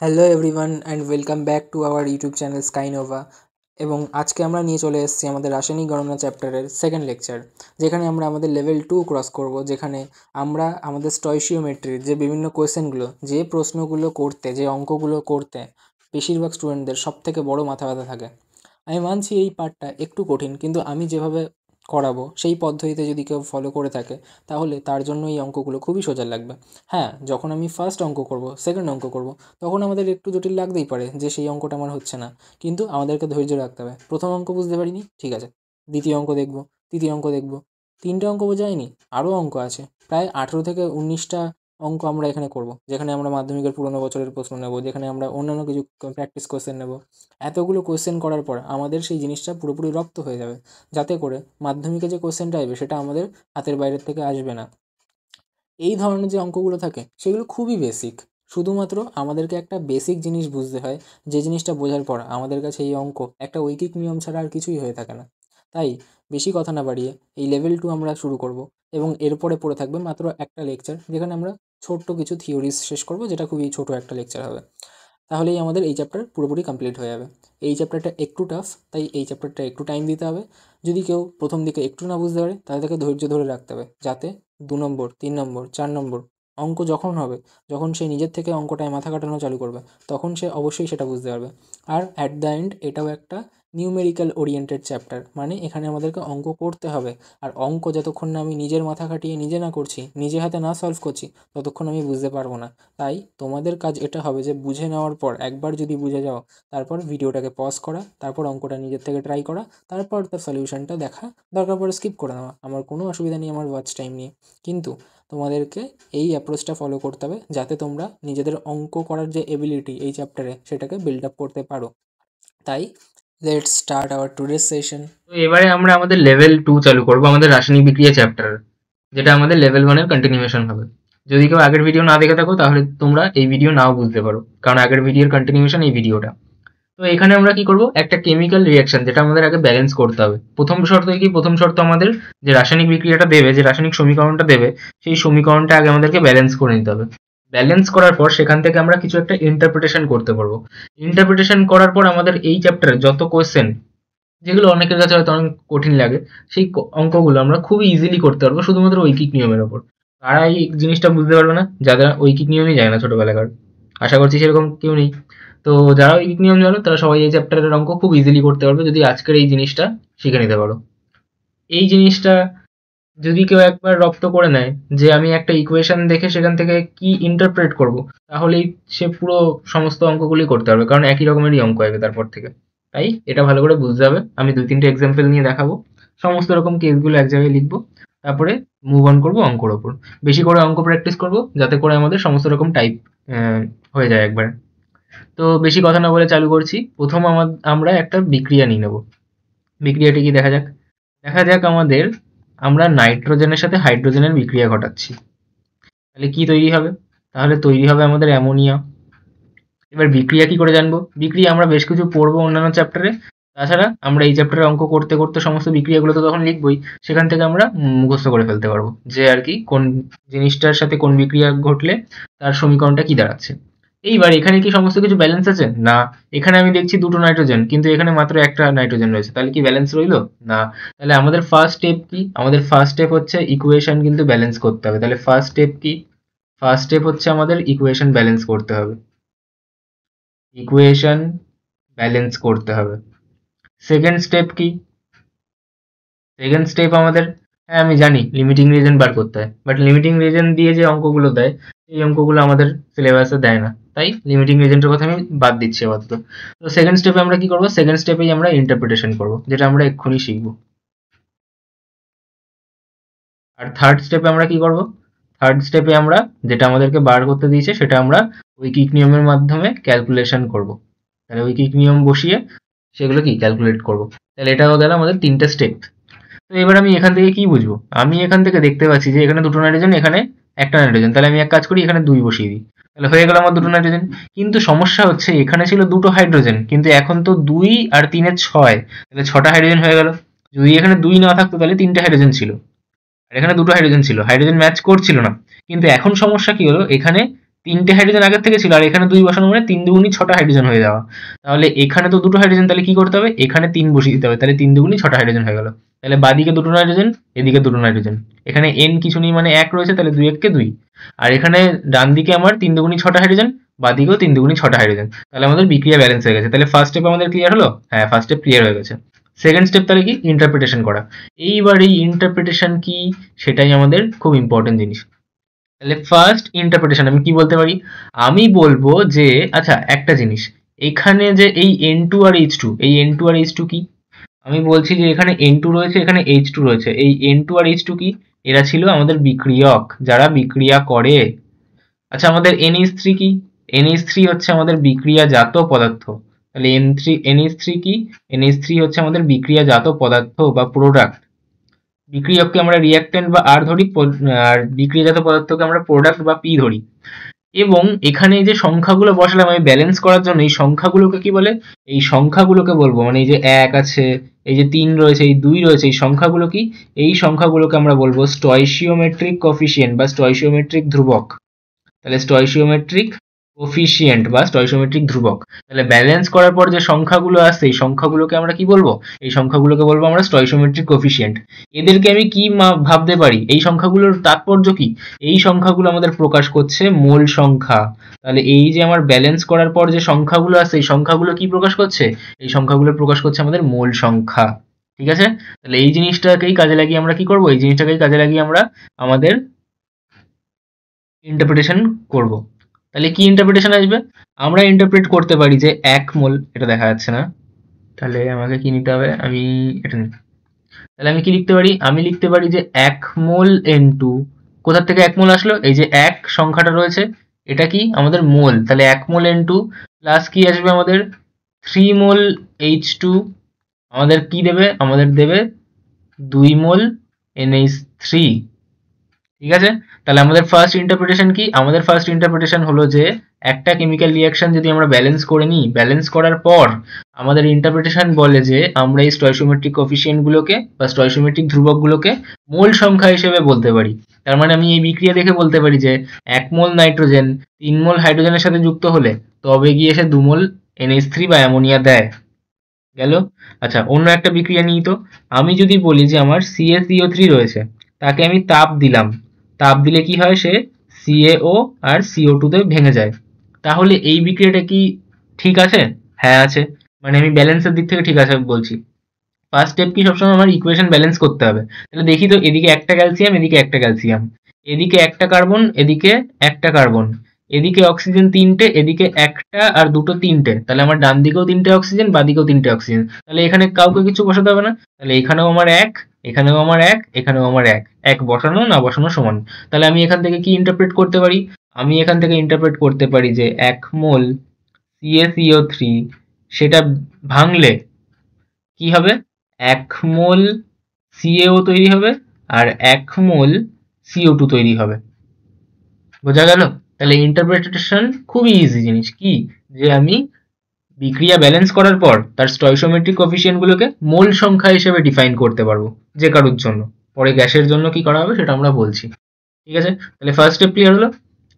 Hello everyone and welcome back to our YouTube channel Skynova. এবং আজকে আমরা নিয়ে চলে এসেছি আমাদের রাসায়নিক গণনা চ্যাপ্টারের সেকেন্ড লেকচার, যেখানে আমরা আমাদের লেভেল 2 ক্রস করব, যেখানে আমরা আমাদের স্টয়চিওমেট্রির যে বিভিন্ন কোয়েশ্চেনগুলো, যে প্রশ্নগুলো করতে, যে অঙ্কগুলো করতে বেশিরভাগ স্টুডেন্টদের সবথেকে বড় মাথা ব্যথা থাকে। আমি মানছি এই পার্টটা একটু কঠিন, কিন্তু আমি যেভাবে করাবো সেই পদ্ধতিতে যদি কেউ ফলো করে থাকে তাহলে তার জন্য এই অঙ্কগুলো খুবই সোজা লাগবে। হ্যাঁ, যখন আমি ফার্স্ট অঙ্ক করব, সেকেন্ড অঙ্ক করব, তখন আমাদের একটু জটিল লাগতেই পারে যে সেই অঙ্কটা আমার হচ্ছে না, কিন্তু আমাদেরকে ধৈর্য রাখতে হবে। প্রথম অঙ্ক বুঝতে পারিনি, ঠিক আছে, দ্বিতীয় অঙ্ক দেখব, তৃতীয় অঙ্ক দেখব, তিনটে অঙ্ক বোঝায়নি, আরও অঙ্ক আছে। প্রায় 18 থেকে 19টা অঙ্ক আমরা এখানে করব, যেখানে আমরা মাধ্যমিকের পুরোনো বছরের প্রশ্ন নেব, যেখানে আমরা অন্যান্য কিছু প্র্যাকটিস কোয়েশ্চেন নেব। এতগুলো কোয়েশ্চেন করার পর আমাদের সেই জিনিসটা পুরোপুরি রপ্ত হয়ে যাবে, যাতে করে মাধ্যমিকে যে কোয়েশ্চেনটা আসবে সেটা আমাদের হাতের বাইরের থেকে আসবে না। এই ধরনের যে অঙ্কগুলো থাকে সেগুলো খুবই বেসিক। শুধুমাত্র আমাদেরকে একটা বেসিক জিনিস বুঝতে হয়, যে জিনিসটা বোঝার পর আমাদের কাছে এই অঙ্ক একটা ঐকিক নিয়ম ছাড়া আর কিছুই হয়ে থাকে না। তাই বেশি কথা না বাড়িয়ে এই লেভেল 2 আমরা শুরু করব, এবং এরপরে পড়ে থাকবে মাত্র একটা লেকচার, যেখানে আমরা ছোট্ট কিছু থিওরিজ শেষ করব, যেটা খুবই ছোট একটা লেকচার হবে। তাহলেই আমাদের এই চ্যাপ্টার পুরোপুরি কমপ্লিট হয়ে যাবে। এই চ্যাপ্টারটা একটু টাফ, তাই এই চ্যাপ্টারটা একটু টাইম দিতে হবে। যদি কেউ প্রথম দিকে একটু না বুঝতে পারে তাহলে তাকে ধৈর্য ধরে রাখতে হবে, যাতে 2 নম্বর, 3 নম্বর, 4 নম্বর অঙ্ক যখন হবে, যখন সে নিজের থেকে অঙ্কটায় মাথা খাটানো চালু করবে, তখন সে অবশ্যই সেটা বুঝতে পারবে। আর অ্যাট দ্য এন্ড এটাও একটা নিউমেরিক্যাল ওরিয়েন্টেড চ্যাপ্টার, মানে এখানে আমাদেরকে অঙ্ক করতে হবে। আর অঙ্ক যতক্ষণ না আমি নিজের মাথা খাটিয়ে নিজে না করছি, নিজে হাতে না সলভ করছি, ততক্ষণ আমি বুঝতে পারবো না। তাই তোমাদের কাজ এটা হবে যে বুঝে নেওয়ার পর, একবার যদি বুঝে যাও, তারপর ভিডিওটাকে পজ করা, তারপর অঙ্কটা নিজের থেকে ট্রাই করা, তারপর তার সলিউশনটা দেখা, দরকার পড়ে স্কিপ করে নেওয়া। আমার কোনো অসুবিধা নেই আমার ওয়াচ টাইম নিয়ে, কিন্তু তোমাদেরকে এই অ্যাপ্রোচটা ফলো করতে হবে, যাতে তোমরা নিজেদের অঙ্ক করার যে এবিলিটি এই চ্যাপ্টারে, সেটাকে বিল্ড আপ করতে পারো। তাই let's start our today's session. তো এবারে আমরা আমাদের লেভেল 2 চালু করব আমাদের রাসায়নিক বিক্রিয়া চ্যাপ্টার, যেটা আমাদের লেভেল 1 এর কন্টিনিউয়েশন হবে। যদি কেউ আগের ভিডিও না দেখে থাকো তাহলে তোমরা এই ভিডিও নাও বুঝতে পারো, কারণ আগের ভিডিওর কন্টিনিউয়েশন এই ভিডিওটা। তো এখানে আমরা কি করব, একটা কেমিক্যাল রিঅ্যাকশন যেটা আমাদের আগে ব্যালেন্স করতে হবে। প্রথম শর্ত কি, প্রথম শর্ত আমাদের যে রাসায়নিক বিক্রিয়াটা দেবে, যে রাসায়নিক সমীকরণটা দেবে, সেই সমীকরণটা আগে আমাদেরকে ব্যালেন্স করে নিতে হবে। ব্যালেন্স করার পর সেখান থেকে আমরা কিছু একটা ইন্টারপ্রিটেশন করতে পারবো। ইন্টারপ্রিটেশন করার পর আমাদের এই চ্যাপ্টারে যত কোয়েশ্চেন, যেগুলো অনেকের কাছে হয়তো অনেক কঠিন লাগে, সেই অঙ্কগুলো আমরা খুবই ইজিলি করতে পারবো শুধুমাত্র ঐকিক নিয়মের ওপর। তারা এই জিনিসটা বুঝতে পারবে না যারা ঐকিক নিয়মই জানে না ছোটবেলাকার। আশা করছি সেরকম কেউ নেই। তো যারা ঐকিক নিয়ম জানো তারা সবাই এই চ্যাপ্টারের অঙ্ক খুব ইজিলি করতে পারবে, যদি আজকের এই জিনিসটা শিখে নিতে পারো। এই জিনিসটা যদি কেউ একবার রপ্ত করে নেয়, যে আমি একটা ইকুয়েশন দেখে সেখান থেকে কি ইন্টারপ্রেট করব, তাহলেই সে পুরো সমস্ত অঙ্কগুলি করতে পারবে, কারণ একই রকমেরই অঙ্ক আসবে তারপর থেকে। তাই এটা ভালো করে বুঝতে হবে। আমি 2-3টে এক্সাম্পল নিয়ে দেখাবো, সমস্ত রকম কেসগুলো এক জায়গায় লিখবো, তারপরে মুভ অন করবো অঙ্কর ওপর। বেশি করে অঙ্ক প্র্যাকটিস করব, যাতে করে আমাদের সমস্ত রকম টাইপ হয়ে যায় একবার। তো বেশি কথা না বলে চালু করছি। প্রথম আমরা একটা বিক্রিয়া নিয়ে নেব। বিক্রিয়াটি কি দেখা যাক। দেখা যাক আমাদের, আমরা নাইট্রোজেনের সাথে হাইড্রোজেনের বিক্রিয়া ঘটাচ্ছি। তাহলে কি তৈরি হবে? তাহলে তৈরি হবে আমাদের অ্যামোনিয়া। এবার বিক্রিয়া কি করে জানবো? বিক্রিয়া আমরা বেশ কিছু পড়বো অন্যান্য চ্যাপ্টারে। তাছাড়া আমরা এই চ্যাপ্টারে অঙ্ক করতে করতে সমস্ত বিক্রিয়াগুলো তো তখন লিখবই, সেখান থেকে আমরা মুখস্থ করে ফেলতে পারবো যে আর কি কোন জিনিসটার সাথে কোন বিক্রিয়া ঘটলে তার সমীকরণটা কি দাঁড়াচ্ছে। এইবার এখানে কি সমস্ত কিছু ব্যালেন্স আছে? না। এখানে আমি দেখছি দুটো নাইট্রোজেন, কিন্তু এখানে মাত্র একটা নাইট্রোজেন রয়েছে, তাহলে কি ব্যালেন্স রইলো? না। তাহলে আমাদের ফার্স্ট স্টেপ কি? আমাদের ফার্স্ট স্টেপ হচ্ছে ইকুয়েশন কিন্তু ব্যালেন্স করতে হবে। তাহলে ফার্স্ট স্টেপ কি? ফার্স্ট স্টেপ হচ্ছে আমাদের ইকুয়েশন ব্যালেন্স করতে হবে। ইকুয়েশন ব্যালেন্স করতে হবে। সেকেন্ড স্টেপ কি? সেকেন্ড স্টেপ আমাদের, হ্যাঁ আমি জানি লিমিটিং রিজন বার করতে হয়, বাট লিমিটিং রিজন দিয়ে যে অঙ্কগুলো দেয়, এই অঙ্কগুলো আমাদের সিলেবাসে দেয় না, তাই লিমিটিং রিজনটার কথা আমি বাদ দিচ্ছি আপাতত। তো সেকেন্ড স্টেপে আমরা কি করবো? সেকেন্ড স্টেপেই আমরা ইন্টারপ্রিটেশন করবো, যেটা আমরা এক্ষুনি শিখবো। আর থার্ড স্টেপে আমরা কি করব? থার্ড স্টেপে আমরা যেটা আমাদেরকে বার করতে দিয়েছে সেটা আমরা ঐকিক নিয়মের মাধ্যমে ক্যালকুলেশন করব। তাহলে ঐকিক নিয়ম বসিয়ে সেগুলো কি ক্যালকুলেট করব। তাহলে এটাও গেল আমাদের 3টে স্টেপ। তো এবার আমি এখান থেকে কি বুঝবো? আমি এখান থেকে দেখতে পাচ্ছি যে এখানে দুটো নাইট্রোজেন, এখানে একটা নাইট্রোজেন, তাহলে আমি এক কাজ করি এখানে 2 বসিয়ে দিই, তাহলে হয়ে গেল আমার দুটো নাইট্রোজেন। কিন্তু সমস্যা হচ্ছে এখানে ছিল দুটো হাইড্রোজেন, কিন্তু এখন তো 2 আর 3 6, তাহলে 6টা হাইড্রোজেন হয়ে গেল। যদি এখানে 2 না থাকতো তাহলে 3টে হাইড্রোজেন ছিল, আর এখানে দুটো হাইড্রোজেন ছিল, হাইড্রোজেন ম্যাচ করছিল না। কিন্তু এখন সমস্যা কি হলো, এখানে 3টে হাইড্রোজেন আগের থেকে ছিল আর এখানে 2 বসানো মানে 3 দুগুণী 6টা হাইড্রোজেন হয়ে যাওয়া। তাহলে এখানে তো 2টো হাইড্রোজেন, তাহলে কি করতে হবে, এখানে 3 বসিয়ে দিতে হবে, তাহলে 3 দুগুণী 6টা হাইড্রোজেন হয়ে গেল। তাহলে বাদিকে 2টো নাইট্রোজেন, এদিকে 2টো নাইট্রোজেন, এখানে n কিছু নেই মানে 1 রয়েছে, তাহলে 2 1 কে 2। আর এখানে ডান দিকে আমার 3 দুগুণী 6টা হাইড্রোজেন, বাদিকেও 3 দুগুণী 6টা হাইড্রোজেন। তাহলে আমাদের বিক্রিয়া ব্যালেন্স হয়ে গেছে। তাহলে ফার্স্ট স্টেপ আমাদের ক্লিয়ার হলো? হ্যাঁ, ফার্স্ট স্টেপ ক্লিয়ার হয়ে গেছে। সেকেন্ড স্টেপ তাহলে কি, ইন্টারপ্রিটেশন করা। এইবার এই ইন্টারপ্রিটেশন কি, সেটাই আমাদের খুব ইম্পর্টেন্ট জিনিস। তাহলে ফার্স্ট ইন্টারপ্রিটেশন আমি কি বলতে পারি, আমি বলবো যে আচ্ছা একটা জিনিস, এখানে যে এই N2 আর H2, এই N2 আর H2 কি, আমি বলছি যে এখানে N2 রয়েছে, এখানে H2 রয়েছে, এই N2 আর H2 কি, এরা ছিল আমাদের বিক্রিয়ক যারা বিক্রিয়া করে। আচ্ছা আমাদের NH3 কি, NH3 হচ্ছে আমাদের বিক্রিয়াজাত পদার্থ। তাহলে NH3 কি, NH3 হচ্ছে আমাদের বিক্রিয়াজাত পদার্থ বা প্রোডাক্ট। বিক্রিয়ককে আমরা রিঅ্যাকট্যান্ট বা আর ধরি, আর বিক্রিয়াজাত পদার্থকে আমরা প্রোডাক্ট বা পি ধরি। এবং এখানে এই যে সংখ্যাগুলো বসালাম আমি ব্যালেন্স করার জন্য, এই সংখ্যাগুলোকে কি বলে, এই সংখ্যাগুলোকে বলবো মানে এই যে 1 আছে, এই যে 3 রয়েছে, এই 2 রয়েছে, এই সংখ্যাগুলো কি, এই সংখ্যাগুলোকে আমরা বলবো স্টয়চিওমেট্রিক কোফিসিয়েন্ট বা স্টয়চিওমেট্রিক ধ্রুবক। তাহলে স্টয়চিওমেট্রিক কোফিসিয়েন্ট বা স্টয়চিওমেট্রিক ধ্রুবক। তাহলে ব্যালেন্স করার পর যে সংখ্যাগুলো আসছে এই সংখ্যাগুলোকে আমরা কি বলবো, এই সংখ্যাগুলোকে বলবো আমরা স্টয়চিওমেট্রিক কোফিসিয়েন্ট। এদেরকে আমি কি ভাবতে পারি, এই সংখ্যাগুলোর তাৎপর্য কি, এই সংখ্যাগুলো আমাদের প্রকাশ করছে মোল সংখ্যা। তাহলে এই যে আমার ব্যালেন্স করার পর যে সংখ্যাগুলো আছে এই সংখ্যাগুলো কি প্রকাশ করছে, এই সংখ্যাগুলো প্রকাশ করছে আমাদের মোল সংখ্যা। ঠিক আছে, তাহলে এই জিনিসটাকেই কাজে লাগিয়ে আমরা কি করব, এই জিনিসটাকেই কাজে লাগিয়ে আমরা আমাদের ইন্টারপ্রিটেশন করব। তাহলে কি ইন্টারপ্রিটেশন আসবে, আমরা ইন্টারপ্রেট করতে পারি যে 1 মোল, এটা দেখা যাচ্ছে না, তাহলে আমাকে কি নিতে হবে, আমি এটা নিই। তাহলে আমি কি লিখতে পারি, আমি লিখতে পারি যে 1 মোল N2, কোথা থেকে 1 মোল আসলো, এই যে 1 সংখ্যাটা রয়েছে এটা কি আমাদের মোল, তাহলে 1 মোল N2 প্লাস কি আসবে আমাদের 3 মোল H2, আমাদের কি দেবে, আমাদের দেবে 2 মোল NH3। ঠিক আছে, তাহলে আমাদের ফার্স্ট ইন্টারপ্রিটেশন কি, আমাদের ফার্স্ট ইন্টারপ্রিটেশন হলো যে একটা কেমিক্যাল রিঅ্যাকশন যদি আমরা ব্যালেন্স করে নিই, ব্যালেন্স করার পর আমাদের ইন্টারপ্রিটেশন বলে যে আমরা এই স্টয়চিওমেট্রিক কোফিসিয়েন্ট গুলোকে বা স্টয়চিওমেট্রিক ধ্রুবকগুলোকে মোল সংখ্যা হিসেবে বলতে পারি। তার মানে আমি এই বিক্রিয়া দেখে বলতে পারি যে 1 মোল নাইট্রোজেন 3 মোল হাইড্রোজেনের সাথে যুক্ত হলে তবে গিয়ে সে 2 মোল NH3 বা অ্যামোনিয়া দেয়। গেল। আচ্ছা অন্য একটা বিক্রিয়া নিই তো, আমি যদি বলি যে আমার CaCO3 রয়েছে, তাকে আমি তাপ দিলাম, তাপ দিলে কি হয়, সে CaO আর CO2 তে ভেঙে যায়। তাহলে এই বিক্রিয়াটা কি ঠিক আছে? হ্যাঁ আছে, মানে আমি ব্যালেন্সের দিক থেকে ঠিক আছে বলছি। ফার্স্ট স্টেপ কি, সবসময় আমার ইকুয়েশন ব্যালেন্স করতে হবে। তাহলে দেখি তো, এদিকে একটা ক্যালসিয়াম, এদিকে একটা ক্যালসিয়াম, এদিকে একটা কার্বন, এদিকে একটা কার্বন, এদিকে অক্সিজেন 3টে, এদিকে একটা আর দুটো 3টে, তাহলে আমার ডান দিকেও 3টে অক্সিজেন, বাদিকেও 3টে অক্সিজেন, তাহলে এখানে কাউকে কিছু বসাতে হবে না। তাহলে এখানেও আমার 1, এখানেও আমার 1, এখানেও আমার 1, 1 বসানো না বসানো সমান। তাহলে আমি এখান থেকে কি ইন্টারপ্রেট করতে পারি, আমি এখান থেকে ইন্টারপ্রেট করতে পারি যে 1 মোল CaCO3 সেটা ভাঙলে কি হবে, 1 মোল CaO তৈরি হবে আর 1 মোল CO2 তৈরি হবে। বোঝা গেল? তাহলে ইন্টারপ্রিটেশন খুবই ইজি জিনিস, কি যে আমি বিক্রিয়া ব্যালেন্স করার পর তার স্টয়চিওমেট্রিক কোফিসিয়েন্ট গুলোকে মোল সংখ্যা হিসেবে ডিফাইন করতে পারবো যে কারোর জন্য, পরে গ্যাসের জন্য কি করা হবে সেটা আমরা বলছি। ঠিক আছে, তাহলে ফার্স্ট স্টেপ ক্লিয়ার হলো।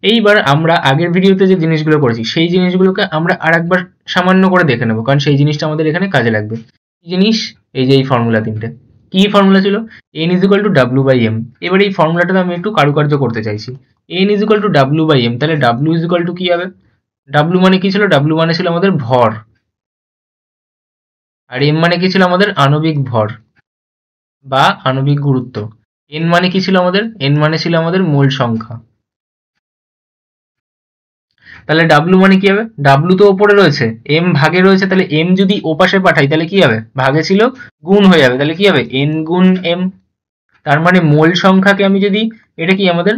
এইবার আমরা আগের ভিডিওতে যে জিনিসগুলো করেছি সেই জিনিসগুলোকে আমরা আরেকবার সামান্য করে দেখে নেবো, কারণ সেই জিনিসটা আমাদের এখানে কাজে লাগবে। কি জিনিস, এই যে এই ফর্মুলা 3টে, কি ফর্মুলা ছিল, n = W/m। এবার এই ফর্মুলাটাতে আমি একটু কারুকার্য করতে চাইছি। n = W/m, তাহলে W = কি হবে, W মানে কি ছিল, W মানে ছিল আমাদের ভর, আর m মানে কি ছিল আমাদের আণবিক ভর বা আণবিক গুরুত্ব। n মানে কি ছিল আমাদের, n মানে ছিল আমাদের মোল সংখ্যা। তাহলে W মানে কি হবে, W তো ওপরে রয়েছে, M ভাগে রয়েছে, তাহলে M যদি ওপাশে পাঠাই তাহলে কি হবে, ভাগে ছিল গুণ হয়ে যাবে, তাহলে কি হবে N গুণ M। তার মানে মোল সংখ্যাকে আমি যদি, এটা কি আমাদের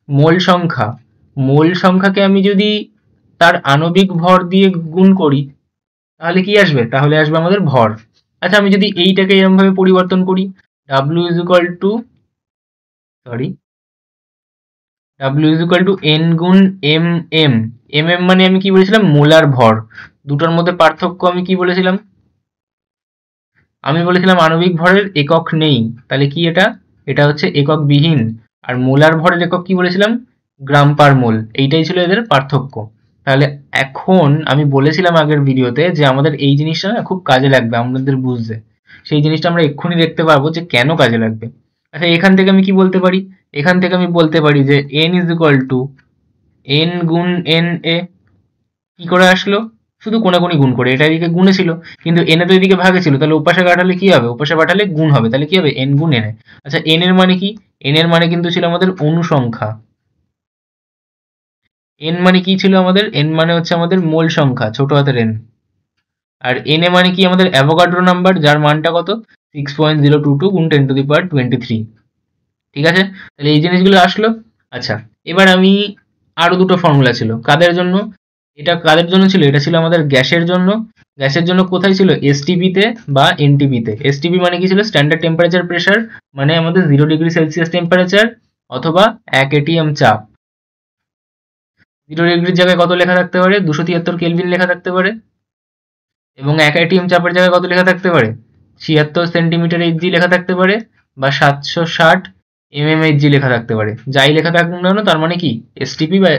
মোল সংখ্যা, মোল সংখ্যাকে আমি যদি তার আণবিক ভর দিয়ে গুণ করি তাহলে কি আসবে, তাহলে আসবে আমাদের ভর। আচ্ছা আমি যদি এইটাকে এরকম ভাবে পরিবর্তন করি, W n গুণ mm। mm মানে আমি কি বলেছিলাম, মোলার ভর। দুটোর মধ্যে পার্থক্য আমি কি বলেছিলাম, আমি বলেছিলাম আণবিক ভরের একক নেই, তাহলে কি এটা, এটা হচ্ছে একক বিহীন। আর মোলার ভরের একক কি বলেছিলাম, গ্রাম পার মোল, এইটাই ছিল এদের পার্থক্য। তাহলে এখন আমি বলেছিলাম আগের ভিডিওতে যে আমাদের এই জিনিসটা না খুব কাজে লাগবে আমাদের বুঝতে, সেই জিনিসটা আমরা এক্ষুনি দেখতে পারবো যে কেন কাজে লাগবে। আচ্ছা, এখান থেকে আমি কি বলতে পারি? এখান থেকে আমি বলতে পারি যে n is equal two n গুণ n a। কি করে আসলো? শুধু কোনাকুনি গুণ করে, এটা এদিকে গুণে ছিল কিন্তু n এ তো এদিকে ভাগে ছিল, তাহলে ওপাশে কাটালে কি হবে? ওপাশে পাঠালে গুণ হবে, তাহলে কি হবে? n গুণ n এ। আচ্ছা, n এর মানে কি? n এর মানে কিন্তু ছিল আমাদের অনুসংখ্যা। n মানে কি ছিল আমাদের? n মানে হচ্ছে আমাদের মোল সংখ্যা, ছোট হাতের n। আর n এ মানে কি? আমাদের অ্যাভোগাড্রো নাম্বার, যার মানটা কত? 6.022 গুণ 10⁻23। ঠিক আছে, তাহলে এই জিনিসগুলো আসলো। আচ্ছা, এবার আমি আরো দুটো ফর্মুলা ছিল কাদের জন্য? এটা কাদের জন্য ছিল? এটা ছিল আমাদের গ্যাসের জন্য। গ্যাসের জন্য কোথায় ছিল? এসটিপি তে বা এনটিপি তে। এসটিপি মানে কি ছিল? স্ট্যান্ডার্ড টেম্পারেচার প্রেসার, মানে আমাদের 0°C টেম্পারেচার অথবা 1 atm চাপ। 0°র জায়গায় কত লেখা থাকতে পারে? 273 কেলভিন লেখা থাকতে পারে। এবং 1 atm চাপের জায়গায় কত লেখা থাকতে পারে? 76 সেন্টিমিটার এইচজি লেখা থাকতে পারে, বা 760 mmHg লেখা থাকতে পারে। যাই লেখা থাকুক না কেন, তার মানে কি? এসটিপি বা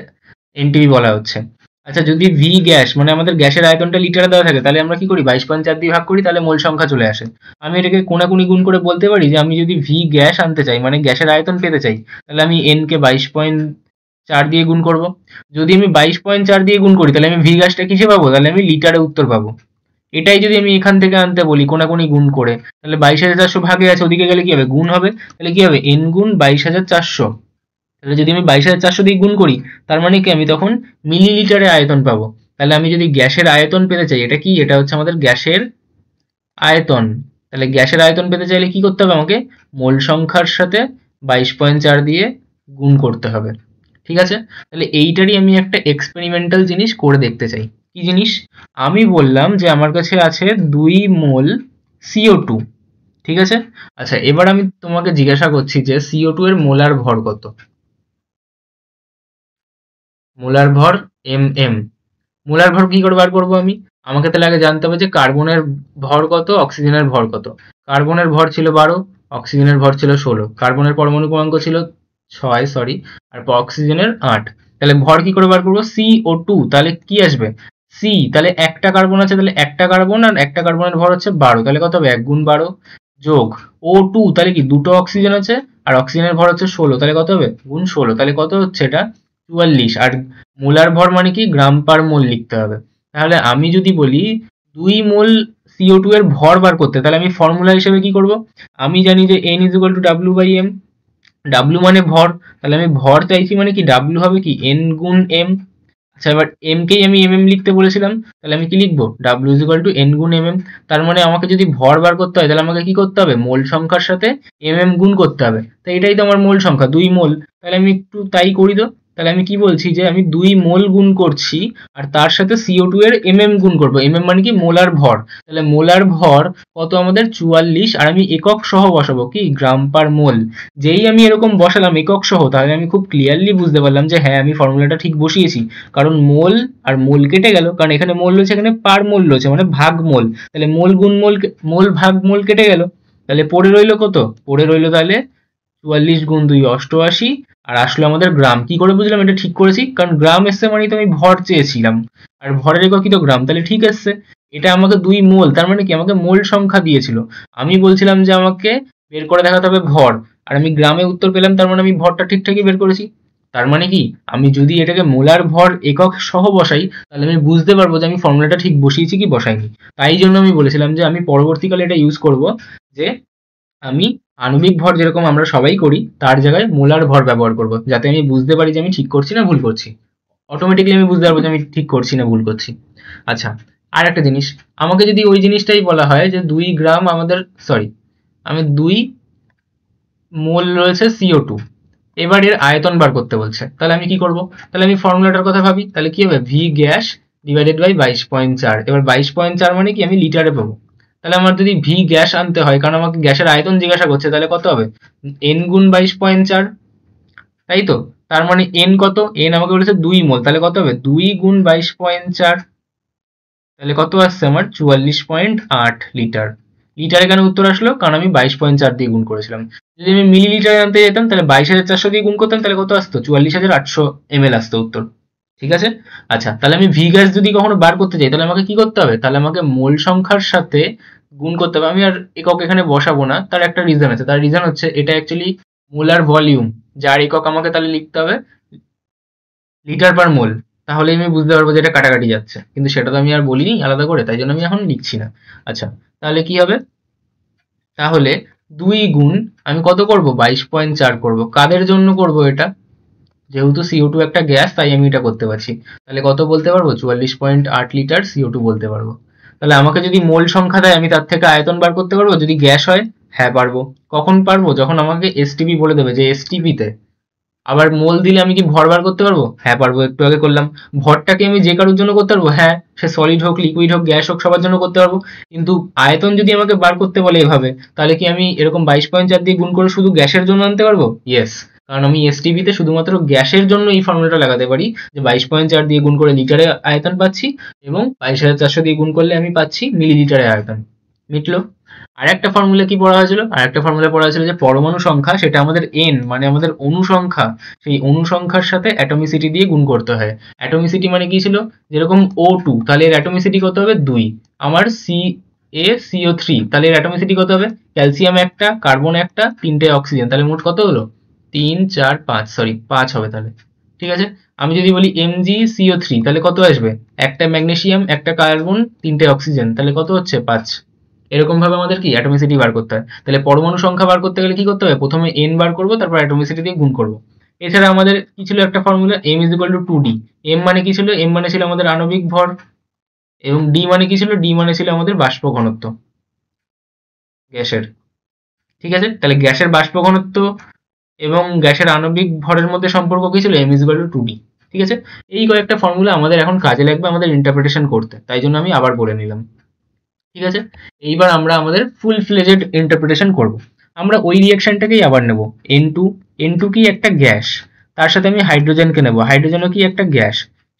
এনটিপি বলা হচ্ছে। আচ্ছা, যদি ভি গ্যাস মানে আমাদের গ্যাসের আয়তনটা লিটারে দেওয়া থাকে, তাহলে আমরা কি করি? 22.4 দিয়ে ভাগ করি, তাহলে মোল সংখ্যা চলে আসে। আমি এটাকে কোনাকুনি গুণ করে বলতে পারি যে আমি যদি ভি গ্যাস আনতে চাই, মানে গ্যাসের আয়তন পেতে চাই, তাহলে আমি এন কে 22.4 দিয়ে গুণ করব। যদি আমি 22.4 দিয়ে গুণ করি, তাহলে আমি ভি গ্যাসটা কিসে পাবো? তাহলে আমি লিটারে উত্তর পাবো। এটাই যদি আমি এখান থেকে আনতে বলি কোনাকুনি গুণ করে, তাহলে 22,400 ভাগে আছে, ওদিকে গেলে কি হবে? গুণ হবে। তাহলে কি হবে? এন গুণ 22,400। তাহলে যদি আমি 22,400 দিয়ে গুণ করি, তার মানে কি? আমি তখন মিলিলিটারে আয়তন পাবো। তাহলে আমি যদি গ্যাসের আয়তন পেতে চাই, এটা কি? এটা হচ্ছে আমাদের গ্যাসের আয়তন। তাহলে গ্যাসের আয়তন পেতে চাইলে কি করতে হবে? আমাকে মোল সংখ্যার সাথে 22.4 দিয়ে গুণ করতে হবে। ঠিক আছে, তাহলে এইটারই আমি একটা এক্সপেরিমেন্টাল জিনিস করে দেখতে চাই। কি জিনিস? আমি বললাম যে আমার কাছে আছে 2 মোল CO2। ঠিক আছে, আচ্ছা এবার আমি তোমাকে জিজ্ঞাসা করছি যে CO2 এর মোলার ভর কত? মোলার ভর মোলার ভর কি করে বার করবো আমি? আমাকে তাহলে আগে জানতে হবে যে কার্বনের ভর কত, অক্সিজেনের ভর কত। কার্বনের ভর ছিল 12, অক্সিজেনের ভর ছিল 16। কার্বনের পরমাণু ক্রমাঙ্ক ছিল 6, সরি, আর অক্সিজেনের 8। তাহলে ভর কি করে বার করবো? CO2, তাহলে কি আসবে? সি, তাহলে একটা কার্বন আছে, তাহলে একটা কার্বন, আর একটা কার্বনের ভর হচ্ছে 12, তাহলে কত হবে? 1 গুণ 12 যোগ O2, তাহলে কি? দুটো অক্সিজেন আছে আর অক্সিজেনের ভর হচ্ছে 16, তাহলে কত হবে? গুণ 16, তাহলে কত হচ্ছে এটা? 44। আর মোলার ভর মানে কি? গ্রাম পার মোল লিখতে হবে। তাহলে আমি যদি বলি 2 মোল CO2 এর ভর বার করতে, তাহলে আমি ফর্মুলা হিসেবে কি করব? আমি জানি যে n is equal two W/m। W মানে ভর, তাহলে আমি ভর চাইছি মানে কি? W হবে কি? n গুণ m। আচ্ছা, এবার m কেই আমি mm লিখতে বলেছিলাম, তাহলে আমি কি লিখবো? W is equal two n গুণ mm। তার মানে আমাকে যদি ভর বার করতে হয়, তাহলে আমাকে কি করতে হবে? মোল সংখ্যার সাথে mm গুণ করতে হবে। তো এটাই তো আমার মোল সংখ্যা, 2 মোল। তাহলে আমি একটু তাই করি তো। তাহলে আমি কি বলছি যে আমি 2 মোল গুণ করছি, আর তার সাথে CO2 এর mm গুণ করবো। mm মানে কি? মোলার ভর। তাহলে মোলার ভর কত আমাদের? 44। আর আমি একক সহ বসাবো কি? গ্রাম পার মোল। যেই আমি এরকম বসালাম একক সহ, তাহলে আমি খুব ক্লিয়ারলি বুঝতে পারলাম যে হ্যাঁ, আমি ফর্মুলাটা ঠিক বসিয়েছি। কারণ মোল আর মোল কেটে গেল, কারণ এখানে মোল রয়েছে, এখানে পার মোল রয়েছে, মানে ভাগ মোল। তাহলে মোল গুণ মোল, মোল ভাগ মোল কেটে গেল। তাহলে পড়ে রইলো কত? পড়ে রইলো তাহলে 44 গুণ 2 88। আর আসলো আমাদের গ্রাম। কি করে বুঝলাম এটা ঠিক করেছি? কারণ গ্রাম এসছে মানে তো আমি ভর চেয়েছিলাম, আর ভরের এককই তো গ্রাম, তাহলে ঠিক এসছে। এটা আমাকে 2 মোল, তার মানে কি? আমাকে মোল সংখ্যা দিয়েছিল। আমি বলছিলাম যে আমাকে বের করে দেখাতে হবে ভর, আর আমি গ্রামে উত্তর পেলাম, তার মানে আমি ভরটা ঠিকঠাকই বের করেছি। তার মানে কি? আমি যদি এটাকে মোলার ভর একক সহ বসাই, তাহলে আমি বুঝতে পারবো যে আমি ফর্মুলাটা ঠিক বসিয়েছি কি বসাইনি। তাই জন্য আমি বলেছিলাম যে আমি পরবর্তীকালে এটা ইউজ করব, যে আমি আণবিক ভর যেরকম আমরা সবাই করি, তার জায়গায় মোলার ভর ব্যবহার করব, যাতে আমি বুঝতে পারি যে আমি ঠিক করছি না ভুল করছি। অটোমেটিক্যালি আমি বুঝতে পারবো যে আমি ঠিক করছি না ভুল করছি। আচ্ছা, আর একটা জিনিস, আমাকে যদি ওই জিনিসটাই বলা হয় যে 2 গ্রাম আমাদের, সরি, আমি 2 মোল রয়েছে CO2, এবার এর আয়তন বার করতে বলছে, তাহলে আমি কি করব? তাহলে আমি ফর্মুলাটার কথা ভাবি, তাহলে কি হবে? V gas divided by 22.4। এবার 22.4 মানে কি? আমি লিটারে পাবো। তাহলে আমার যদি ভি গ্যাস আনতে হয়, কারণ আমাকে গ্যাসের আয়তন জিজ্ঞাসা করছে, তাহলে কত হবে? এন গুণ 22.4, তাই তো? তার মানে এন কত? এন আমাকে বলেছে 2 মোল, তাহলে কত হবে? 2 গুণ 22.4, তাহলে কত আসছে আমার? 44.8 লিটার। লিটারে কেন উত্তর আসলো, কারণ আমি 22.4 দিয়ে গুণ করেছিলাম। যদি আমি মিলিলিটারে আনতে যেতাম তাহলে 22,400 দিয়ে গুণ করতাম, তাহলে কত আসতো, 44,800 ml আসতো উত্তর। ঠিক আছে। আচ্ছা, তাহলে আমি ভি গ্যাস যদি কখনো বার করতে চাই তাহলে আমাকে কি করতে হবে, তাহলে আমাকে মোল সংখ্যার সাথে গুণ করতে হবে। আমি আর একক এখানে বসাবো না, তার একটা রিজন আছে। তার রিজন হচ্ছে এটা অ্যাকচুয়ালি মোলার ভলিউম, যার একক আমাকে তাহলে লিখতে হবে লিটার পার মোল। তাহলে আমি বুঝতে পারবো যে এটা কাটাকাটি যাচ্ছে, কিন্তু সেটা তো আমি আর বলিনি আলাদা করে, তাই জন্য আমি এখন লিখছি না। আচ্ছা, তাহলে কি হবে, তাহলে 2 গুণ আমি কত করব, 22.4 করব। কাদের জন্য করব এটা, যেহেতু CO2 একটা গ্যাস তাই আমি এটা করতে পারছি। তাহলে কত বলতে পারবো, 44.8 লিটার CO2 বলতে পারবো। তাহলে আমাকে যদি মোল সংখ্যা দেয় আমি তার থেকে আয়তন বার করতে পারবো, যদি গ্যাস হয় হ্যাঁ পারবো। কখন পারবো, যখন আমাকে এসটিপি বলে দেবে যে এসটিপিতে। আবার মোল দিলে আমি কি ভর বার করতে পারবো, হ্যাঁ পারবো, একটু আগে করলাম। ভরটাকে আমি যে কারোর জন্য করতে পারবো, হ্যাঁ, সে সলিড হোক, লিকুইড হোক, গ্যাস হোক, সবার জন্য করতে পারবো। কিন্তু আয়তন যদি আমাকে বার করতে বলে এভাবে, তাহলে কি আমি এরকম 22.4 দিয়ে গুণ করে শুধু গ্যাসের জন্য আনতে পারবো? ইয়েস, কারণ আমি এসটিপিতে শুধুমাত্র গ্যাসের জন্য এই ফর্মুলাটা লাগাতে পারি যে 22.4 দিয়ে গুণ করে লিটারে আয়তন পাচ্ছি, এবং 22,400 দিয়ে গুণ করলে আমি পাচ্ছি মিলিলিটারে আয়তন। মিটলো। আরেকটা ফর্মুলা কি পড়া হয়েছিল, আরেকটা ফর্মুলা পড়া হয়েছিল যে পরমাণু সংখ্যা, সেটা আমাদের এন মানে আমাদের অণু সংখ্যা, সেই অণু সংখ্যার সাথে অ্যাটমিসিটি দিয়ে গুণ করতে হয়। অ্যাটমিসিটি মানে কি ছিল, যেরকম O2, তাহলে এর অ্যাটমিসিটি কত হবে, 2। আমার CaCO3, তাহলে এর অ্যাটমিসিটি কত হবে, ক্যালসিয়াম একটা, কার্বন একটা, 3টে অক্সিজেন, তাহলে মোট কত হলো, 3 4 5, সরি 5 হবে তাহলে। ঠিক আছে। আমি যদি বলি MgCO3, তাহলে কত আসবে, একটা ম্যাগনেসিয়াম, একটা কার্বন, 3টে অক্সিজেন, তাহলে কত হচ্ছে, 5। এরকম ভাবে আমাদের কি অ্যাটমিসিটি বার করতে হয়। তাহলে পরমাণু সংখ্যা বার করতে গেলে কি করতে হবে, প্রথমে n বার করব, তারপর অ্যাটমিসিটি দিয়ে গুণ করব। এছাড়া আমাদের কি ছিল একটা formula, m is equal two 2d। m মানে কি ছিল, m মানে ছিল আমাদের আণবিক ভর, এবং d মানে কি ছিল, d মানে ছিল আমাদের বাষ্প ঘনত্ব গ্যাসের। ঠিক আছে। তাহলে গ্যাসের বাষ্প ঘনত্ব এবং গ্যাসের আণবিক ভরের মধ্যে সম্পর্ক কি ছিল, m is equal two 2d। ঠিক আছে। এই কয়েকটা ফর্মুলা আমাদের এখন কাজে লাগবে আমাদের ইন্টারপ্রিটেশন করতে, তাই জন্য আমি আবার বলে নিলাম। ঠিক আছে। এইবার আমরা আমাদের ফুল ফ্লেজেড ইন্টারপ্রিটেশন করব। আমরা ওই রিঅ্যাকশনটাকেই আবার নেব, N2। N2 কি একটা গ্যাস, তার সাথে আমি হাইড্রোজেনকে নেব, হাইড্রোজেনও কি একটা গ্যাস,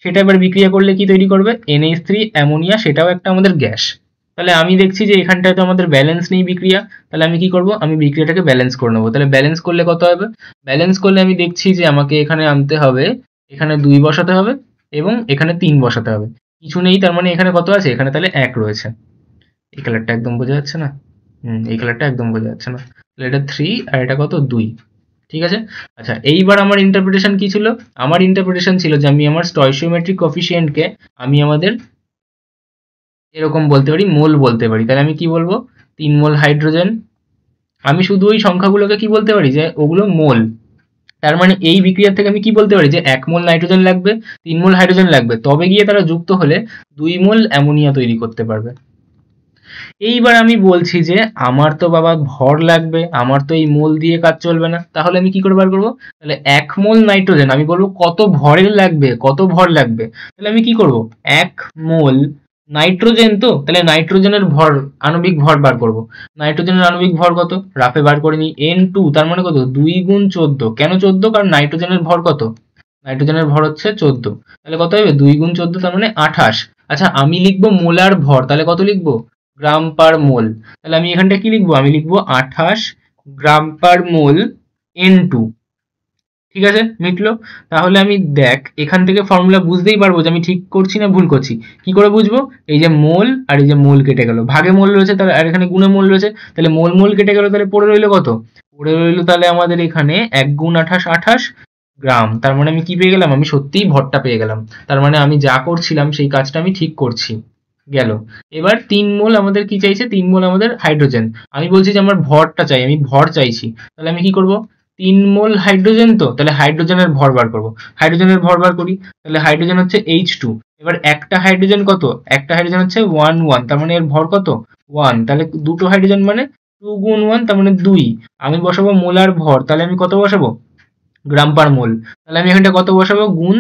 সেটা এবার বিক্রিয়া করলে কি তৈরি করবে, NH3 অ্যামোনিয়া, সেটাও একটা আমাদের গ্যাস। তাহলে আমি দেখছি যে এখানটায় তো আমাদের ব্যালেন্স নেই বিক্রিয়া, তাহলে আমি কি করব, আমি বিক্রিয়াটাকে ব্যালেন্স করে নেবো। তাহলে ব্যালেন্স করলে কত হবে, ব্যালেন্স করলে আমি দেখছি যে আমাকে এখানে আনতে হবে, এখানে 2 বসাতে হবে এবং এখানে 3 বসাতে হবে। কিছু নেই, তার মানে এখানে কত আছে, এখানে তাহলে 1 রয়েছে। এই কালারটা একদম বোঝা যাচ্ছে না, এই কালারটা একদম বোঝা যাচ্ছে না। তাহলে এটা 3 আর এটা কত, 2। ঠিক আছে। আচ্ছা, এইবার আমার ইন্টারপ্রিটেশন কি ছিল, আমার ইন্টারপ্রিটেশন ছিল যে আমি আমার স্টয়চিওমেট্রিক কোএফিসিয়েন্টকে আমি আমাদের এরকম বলতে পারি, মোল বলতে পারি। তাহলে আমি কি বলবো, 3 মোল হাইড্রোজেন। আমি শুধু ওই সংখ্যাগুলোকে কি বলতে পারি, যে ওগুলো মোল। তার মানে এই বিক্রিয়ার থেকে আমি কি বলতে পারি, যে 1 মোল নাইট্রোজেন লাগবে, 3 মোল হাইড্রোজেন লাগবে, তবে গিয়ে তারা যুক্ত হলে 2 মোল অ্যামোনিয়া তৈরি করতে পারবে। এইবার আমি বলছি যে আমার তো বাবা ভর লাগবে, আমার তো এই মোল দিয়ে কাজ চলবে না, তাহলে আমি কি করে বার করবো, তাহলে 1 মোল নাইট্রোজেন আমি বলবো কত ভরের লাগবে, কত ভর লাগবে। তাহলে আমি কি করব, 1 মোল নাইট্রোজেন, তো তাহলে নাইট্রোজেনের ভর, আণবিক ভর বার করব। নাইট্রোজেনের আণবিক ভর কত, রাফে বার করে নিই, N2, তার মানে কত, 2 গুণ 14। কেন 14, কারণ নাইট্রোজেনের ভর কত, নাইট্রোজেনের ভর হচ্ছে 14। তাহলে কত হবে, 2 গুণ 14, তার মানে 28। আচ্ছা, আমি লিখবো মোলার ভর, তাহলে কত লিখবো, গ্রাম পার মোল। তাহলে আমি এখানটা কি লিখবো, আমি লিখবো 28 গ্রাম পার মোল N2। ঠিক আছে, মিটলো। তাহলে আমি দেখ এখান থেকে ফর্মুলা বুঝতেই পারবো যে আমি ঠিক করছি না ভুল করছি। কি করে বুঝবো, এই যে মোল আর এই যে মোল কেটে গেল, ভাগে মোল রয়েছে, তাহলে আর এখানে গুণে মোল রয়েছে, তাহলে মোল মোল কেটে গেল, তাহলে পড়ে রইলো কত, পড়ে রইলো তাহলে আমাদের এখানে 1 গুণ 28 28 গ্রাম। তার মানে আমি কি পেয়ে গেলাম, আমি সত্যিই ভরটা পেয়ে গেলাম। তার মানে আমি যা করছিলাম সেই কাজটা আমি ঠিক করছি। গেল। এবার 3 মোল আমাদের কি চাইছে, 3 মোল আমাদের হাইড্রোজেন। আমি বলছি যে আমার ভরটা চাই, আমি ভর চাইছি। তাহলে আমি কি করব, 3 মোল হাইড্রোজেন, তো তাহলে হাইড্রোজেনের ভর বার করব। হাইড্রোজেনের ভর বার করি, তাহলে হাইড্রোজেন হচ্ছে H2। এবার একটা হাইড্রোজেন কত, একটা হাইড্রোজেন হচ্ছে 1 1, তার মানে এর ভর কত, 1। তাহলে দুটো হাইড্রোজেন মানে 2 গুণ 1, তার মানে 2। আমি বসাবো মোলার ভর, তাহলে আমি কত বসাবো, গ্রাম পার মোল। তাহলে আমি এখানটা কত বসাবো, গুণ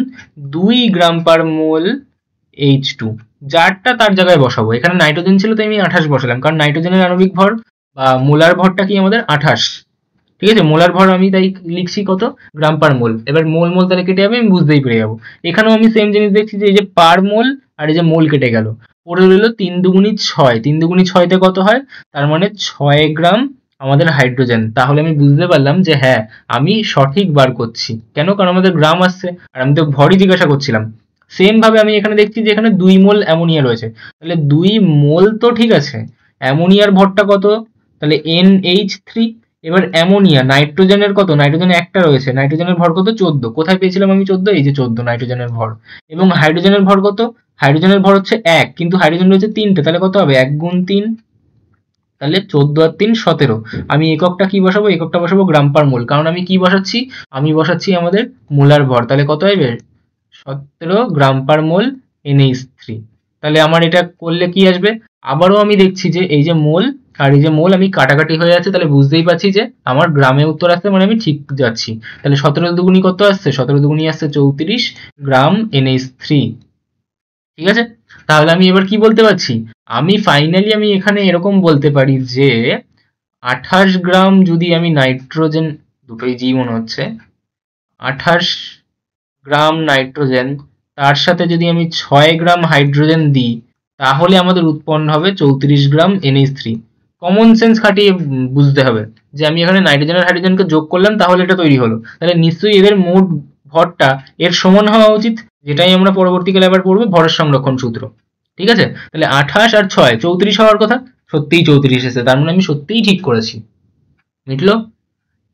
2 গ্রাম পার মোল H2। যারটা তার জায়গায় বসাবো, এখানে নাইট্রোজেন ছিল তাই আমি 28 বসালাম, কারণ নাইট্রোজেনের আণবিক ভর বা মোলার ভরটা কি আমাদের 28। ঠিক আছে, মোলার ভর আমি তাই লিখছি কত, গ্রাম পার মোল। এবার মোল মোল তাহলে কেটে যাবে, আমি বুঝতেই পেরে যাবো। এখানেও আমি সেম জিনিস দেখছি যে এই যে পার মোল আর এই যে মোল কেটে গেল। পড়ে রইল 3 দুগুণী 6, 3 দুগুণী 6তে কত হয়, তার মানে 6 গ্রাম আমাদের হাইড্রোজেন। তাহলে আমি বুঝতে পারলাম যে হ্যাঁ, আমি সঠিক বার করছি। কেন? কারণ আমাদের গ্রাম আসছে আর আমি তো ভরই জিজ্ঞাসা করছিলাম। সেম ভাবে আমি এখানে দেখছি যে এখানে 2 মোল অ্যামোনিয়া রয়েছে, তাহলে 2 মোল তো ঠিক আছে, অ্যামোনিয়ার ভরটা কত, তাহলে NH3। এবার অ্যামোনিয়া, নাইট্রোজেনের কত, নাইট্রোজেন একটা রয়েছে, নাইট্রোজেনের ভর কত, 14। কোথায় পেয়েছিলাম আমি 14? এই যে 14 নাইট্রোজেনের ভর। এবং হাইড্রোজেনের ভর কত, হাইড্রোজেনের ভর হচ্ছে 1, কিন্তু হাইড্রোজেন রয়েছে 3টে, তাহলে কত হবে, 1 গুণ 3, তাহলে 14 আর 3 17। আমি এককটা কি বসাবো, এককটা বসাবো গ্রাম পার মোল, কারণ আমি কি বসাচ্ছি, আমি বসাচ্ছি আমাদের মোলার ভর। তাহলে কত হবে, 17 গ্রাম পার মোল NH3। তাহলে আমার এটা করলে কি আসবে, আবারও আমি দেখছি যে এই যে মোল আর এই যে মোল আমি কাটাকাটি হয়ে যাচ্ছে, তাহলে বুঝতেই পারছি যে আমার গ্রামে উত্তর আসছে, মানে আমি ঠিক যাচ্ছি। তাহলে 17 দুগুণী কত আসছে, 17 দুগুণী আসছে 34 গ্রাম NH3। ঠিক আছে, তাহলে আমি এবার কি বলতে পারছি, আমি ফাইনালি আমি এখানে এরকম বলতে পারি যে 28 গ্রাম যদি আমি নাইট্রোজেন, দুটোই জি মনে হচ্ছে, 28 গ্রাম নাইট্রোজেন, তার সাথে যদি আমি 6 গ্রাম হাইড্রোজেন দিই, তাহলে আমাদের উৎপন্ন হবে 34 গ্রাম NH3। কমন সেন্স খাটিয়ে বুঝতে হবে যে আমি এখানে নাইট্রোজেন আর হাইড্রোজেনকে যোগ করলাম, তাহলে এটা তৈরি হলো, তাহলে নিশ্চয়ই এদের মোট ভরটা এর সমান হওয়া উচিত, যেটাই আমরা পরবর্তীকালে আবার পড়বো ভরের সংরক্ষণ সূত্র। ঠিক আছে, তাহলে 28 আর 6 34 হওয়ার কথা, সত্যিই 34 এসেছে, তার মানে আমি সত্যিই ঠিক করেছি। মিটলো?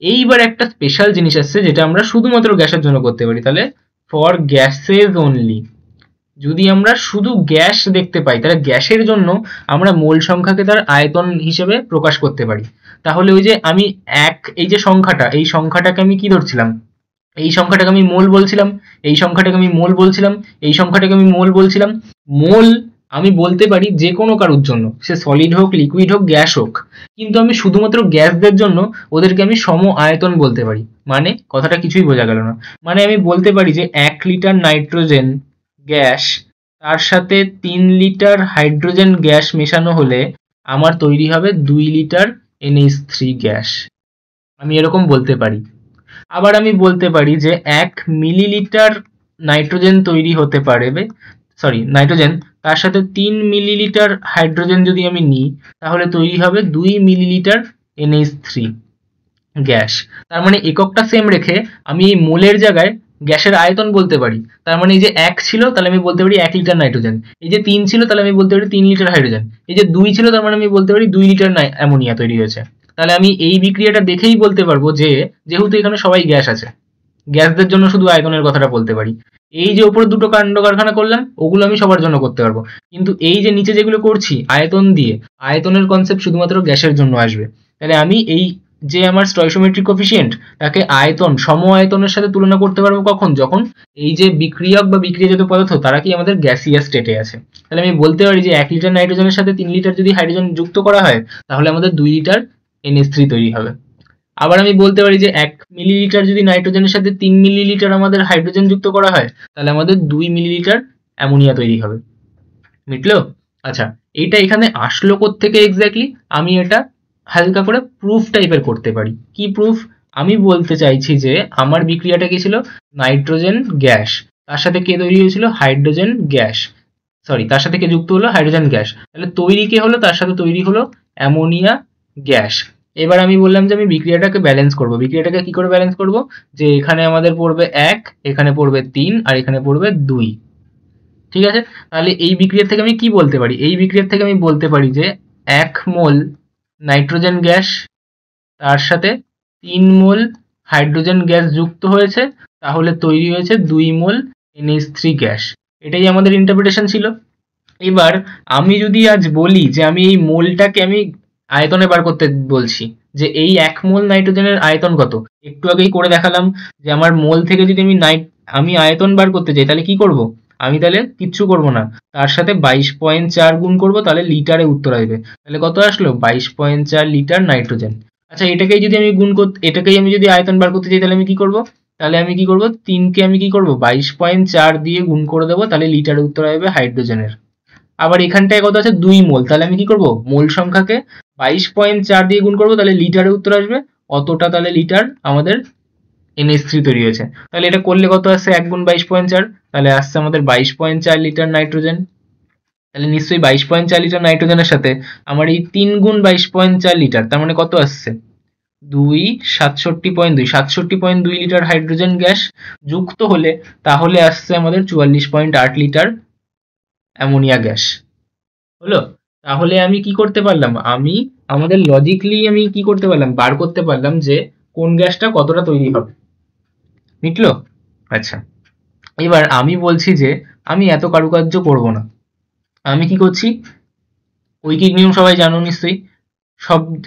এইবার একটা স্পেশাল জিনিস আসছে যেটা আমরা শুধুমাত্র গ্যাসের জন্য করতে পারি। তাহলে ফর গ্যাসেস অনলি, যদি আমরা শুধু গ্যাস দেখতে পাই, তাহলে গ্যাসের জন্য আমরা মোল সংখ্যাকে তার আয়তন হিসেবে প্রকাশ করতে পারি। তাহলে ওই যে আমি এই যে সংখ্যাটা, এই সংখ্যাটাকে আমি কি ধরছিলাম, এই সংখ্যাটাকে আমি মোল বলছিলাম, এই সংখ্যাটাকে আমি মোল বলছিলাম, এই সংখ্যাটাকে আমি মোল বলছিলাম। মোল আমি বলতে পারি যে কোনো কারোর জন্য, সে সলিড হোক, লিকুইড হোক, গ্যাস হোক, কিন্তু আমি শুধুমাত্র গ্যাসদের জন্য ওদেরকে আমি সম আয়তন বলতে পারি। মানে কথাটা কিছুই বোঝা গেল না। মানে আমি বলতে পারি যে 1 লিটার নাইট্রোজেন গ্যাস তার সাথে 3 লিটার হাইড্রোজেন গ্যাস মেশানো হলে আমার তৈরি হবে 2 লিটার NH3 গ্যাস। আমি এরকম বলতে পারি। আবার আমি বলতে পারি যে 1 মিলিলিটার নাইট্রোজেন তৈরি হতে পারে, নাইট্রোজেন, তার সাথে 3 মিলিলিটার হাইড্রোজেন যদি আমি নিই, তাহলে তৈরি হবে 2 মিলিলিটার NH3 গ্যাস। তার মানে এককটা সেম রেখে আমি এই মোলের জায়গায় গ্যাসের আয়তন বলতে পারি। তার মানে এই যে 1 ছিল, তাহলে আমি বলতে পারি 1 লিটার নাইট্রোজেন, এই যে 3 ছিল, তাহলে আমি বলতে পারি 3 লিটার হাইড্রোজেন, এই যে 2 ছিল, তার মানে আমি বলতে পারি 2 লিটার অ্যামোনিয়া তৈরি হয়েছে। তাহলে আমি এই বিক্রিয়াটা দেখেই বলতে পারবো যে যেহেতু এখানে সবাই গ্যাস আছে, গ্যাসদের জন্য শুধু আয়তনের কথাটা বলতে পারি। এই যে উপরে দুটো কাণ্ড কারখানা করলাম, ওগুলো আমি সবার জন্য করতে পারবো, কিন্তু এই যে নিচে যেগুলো করছি আয়তন দিয়ে, আয়তনের কনসেপ্ট শুধুমাত্র গ্যাসের জন্য আসবে। তাহলে আমি এই যে আমার স্টয়কিওমেট্রিক কোএফিসিয়েন্ট, তাকে আয়তন, সম আয়তনের সাথে তুলনা করতে পারবো কখন, যখন এই যে বিক্রিয়ক বা বিক্রিয়াজাত পদার্থ তারা কি আমাদের গ্যাসিয়াস স্টেটে আছে। তাহলে আমি বলতে পারি যে 1 লিটার নাইট্রোজেনের সাথে 3 লিটার যদি হাইড্রোজেন যুক্ত করা হয়, তাহলে আমাদের 2 লিটার NH3 তৈরি হবে। আবার আমি বলতে পারি যে 1 মিলিলিটার যদি নাইট্রোজেনের সাথে 3 মিলিলিটার আমাদের হাইড্রোজেন যুক্ত করা হয়, তাহলে আমাদের 2 মিলিলিটার অ্যামোনিয়া তৈরি হবে। মিটলো? আচ্ছা, এইটা এখানে আসলো কোত্থেকে এক্স্যাক্টলি, আমি এটা হালকা করে প্রুফ টাইপের করতে পারি। কি প্রুফ? আমি বলতে চাইছি যে আমার বিক্রিয়াটা কি ছিল, নাইট্রোজেন গ্যাস, তার সাথে কে তৈরি হয়েছিল, হাইড্রোজেন গ্যাস, তার সাথে কে যুক্ত হলো, হাইড্রোজেন গ্যাস, তাহলে তৈরি কে হলো, তার সাথে তৈরি হলো অ্যামোনিয়া গ্যাস। এবার আমি বললাম যে আমি বিক্রিয়াটাকে ব্যালেন্স করব। বিক্রিয়াটাকে কি করে ব্যালেন্স করব, যে এখানে আমাদের পড়বে 1, এখানে পড়বে 3 আর এখানে পড়বে 2। ঠিক আছে, তাহলে এই বিক্রিয়া থেকে আমি কি বলতে পারি, এই বিক্রিয়া থেকে আমি বলতে পারি যে 1 মোল নাইট্রোজেন গ্যাস তার সাথে 3 মোল হাইড্রোজেন গ্যাস যুক্ত হয়েছে, তাহলে তৈরি হয়েছে 2 মোল NH3 গ্যাস। এটাই আমাদের ইন্টারপ্রিটেশন ছিল। এবার আমি যদি আজ বলি যে আমি এই মোলটাকে আমি আয়তনে বার করতে বলছি, যে এই 1 মোল নাইট্রোজেনের আয়তন কত, একটু আগেই করে দেখালাম যে আমার মোল থেকে যদি আমি আয়তন বার করতে চাই, তাহলে কি করব, আমি তাহলে কিচ্ছু করব না, তার সাথে 22.4 গুণ করব, তাহলে লিটারে উত্তর আসবে। তাহলে কত আসলো, 22.4 লিটার নাইট্রোজেন। আচ্ছা, এটাকেই যদি আমি এটাকেই আমি যদি আয়তন বার করতে চাই, তাহলে আমি কি করব, তাহলে আমি কি করব, 3 কে আমি কি করব 22.4 দিয়ে গুণ করে দেবো, তাহলে লিটারে উত্তর আসবে হাইড্রোজেনের। আবার এখানটায় কত আছে, 2 মোল, তাহলে আমি কি করব, মোল সংখ্যাকে 22.4 দিয়ে গুণ করবো, তাহলে লিটারে উত্তর আসবে অতটা, তাহলে লিটার আমাদের NH3 তৈরি হয়েছে। তাহলে এটা করলে কত আসছে, 1 গুণ 22.4, তাহলে আসছে আমাদের 22.4 লিটার নাইট্রোজেন। তাহলে নিশ্চয়ই 22.4 লিটার নাইট্রোজেনের সাথে আমার এই 3 গুণ 22.4 লিটার, তার মানে কত আসছে 67.2 লিটার হাইড্রোজেন গ্যাস যুক্ত হলে তাহলে আসছে আমাদের 44.8 লিটার অ্যামোনিয়া গ্যাস। হলো? তাহলে আমি কি করতে পারলাম, আমাদের লজিকলি আমি কি করতে পারলাম, বার করতে পারলাম যে কোন গ্যাসটা কতটা তৈরি হবে। মিটলো? আচ্ছা, এবার আমি বলছি যে আমি এত কারুকার্য করব না। আমি কি করছি, ঐকিক নিয়ম সবাই জানো নিশ্চয়ই।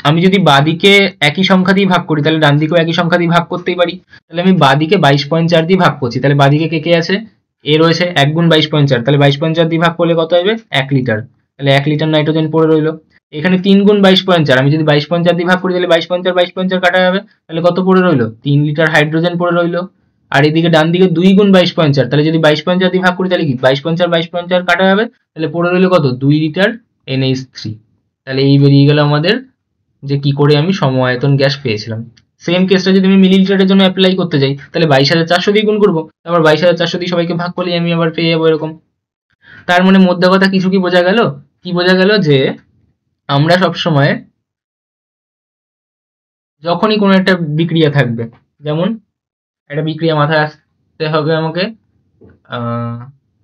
আমি যদি বাঁদিকে একই সংখ্যা দিয়ে ভাগ করি তাহলে ডান দিকেও একই সংখ্যা দিয়ে ভাগ করতেই পারি। তাহলে আমি বাঁদিকে 22.4 দিয়ে ভাগ করছি, তাহলে বাঁদিকে কে কে আছে, এ রয়েছে 1 গুণ 22.4, তাহলে 22.4 দিয়ে ভাগ করলে কত হবে 1 লিটার, তাহলে 1 লিটার নাইট্রোজেন পড়ে রইলো। এখানে 3 গুণ 22.4, আমি যদি 22.4 দিয়ে ভাগ করি তাহলে 22.4 কাটা যাবে, তাহলে কত পড়ে রইলো 3 লিটার হাইড্রোজেন পড়ে রইলো। আর এদিকে ডান দিকে 2 গুণ 22.4, তাহলে যদি 22.4 দিয়ে ভাগ করি তাহলে কি 22.4 কাটা যাবে, তাহলে পড়ে রইলো কত 2 লিটার NH3। তাহলে এই বেরিয়ে গেল আমাদের যে কি করে আমি সমআয়তন গ্যাস পেয়েছিলাম। সেম কেসটা যদি আমি মিলিলিটারের জন্য অ্যাপ্লাই করতে যাই তাহলে 22,400 দিয়ে গুণ করবো, তারপর 22,400 দিয়ে সবাইকে ভাগ করলে আমি আবার পেয়ে যাবো এরকম। তার মানে মধ্যে কথা কিছু কি বোঝা গেল, কি বোঝা গেল যে আমরা সবসময় যখনই কোনো একটা বিক্রিয়া থাকবে, যেমন একটা বিক্রিয়া মাথায় আসতে হবে আমাকে,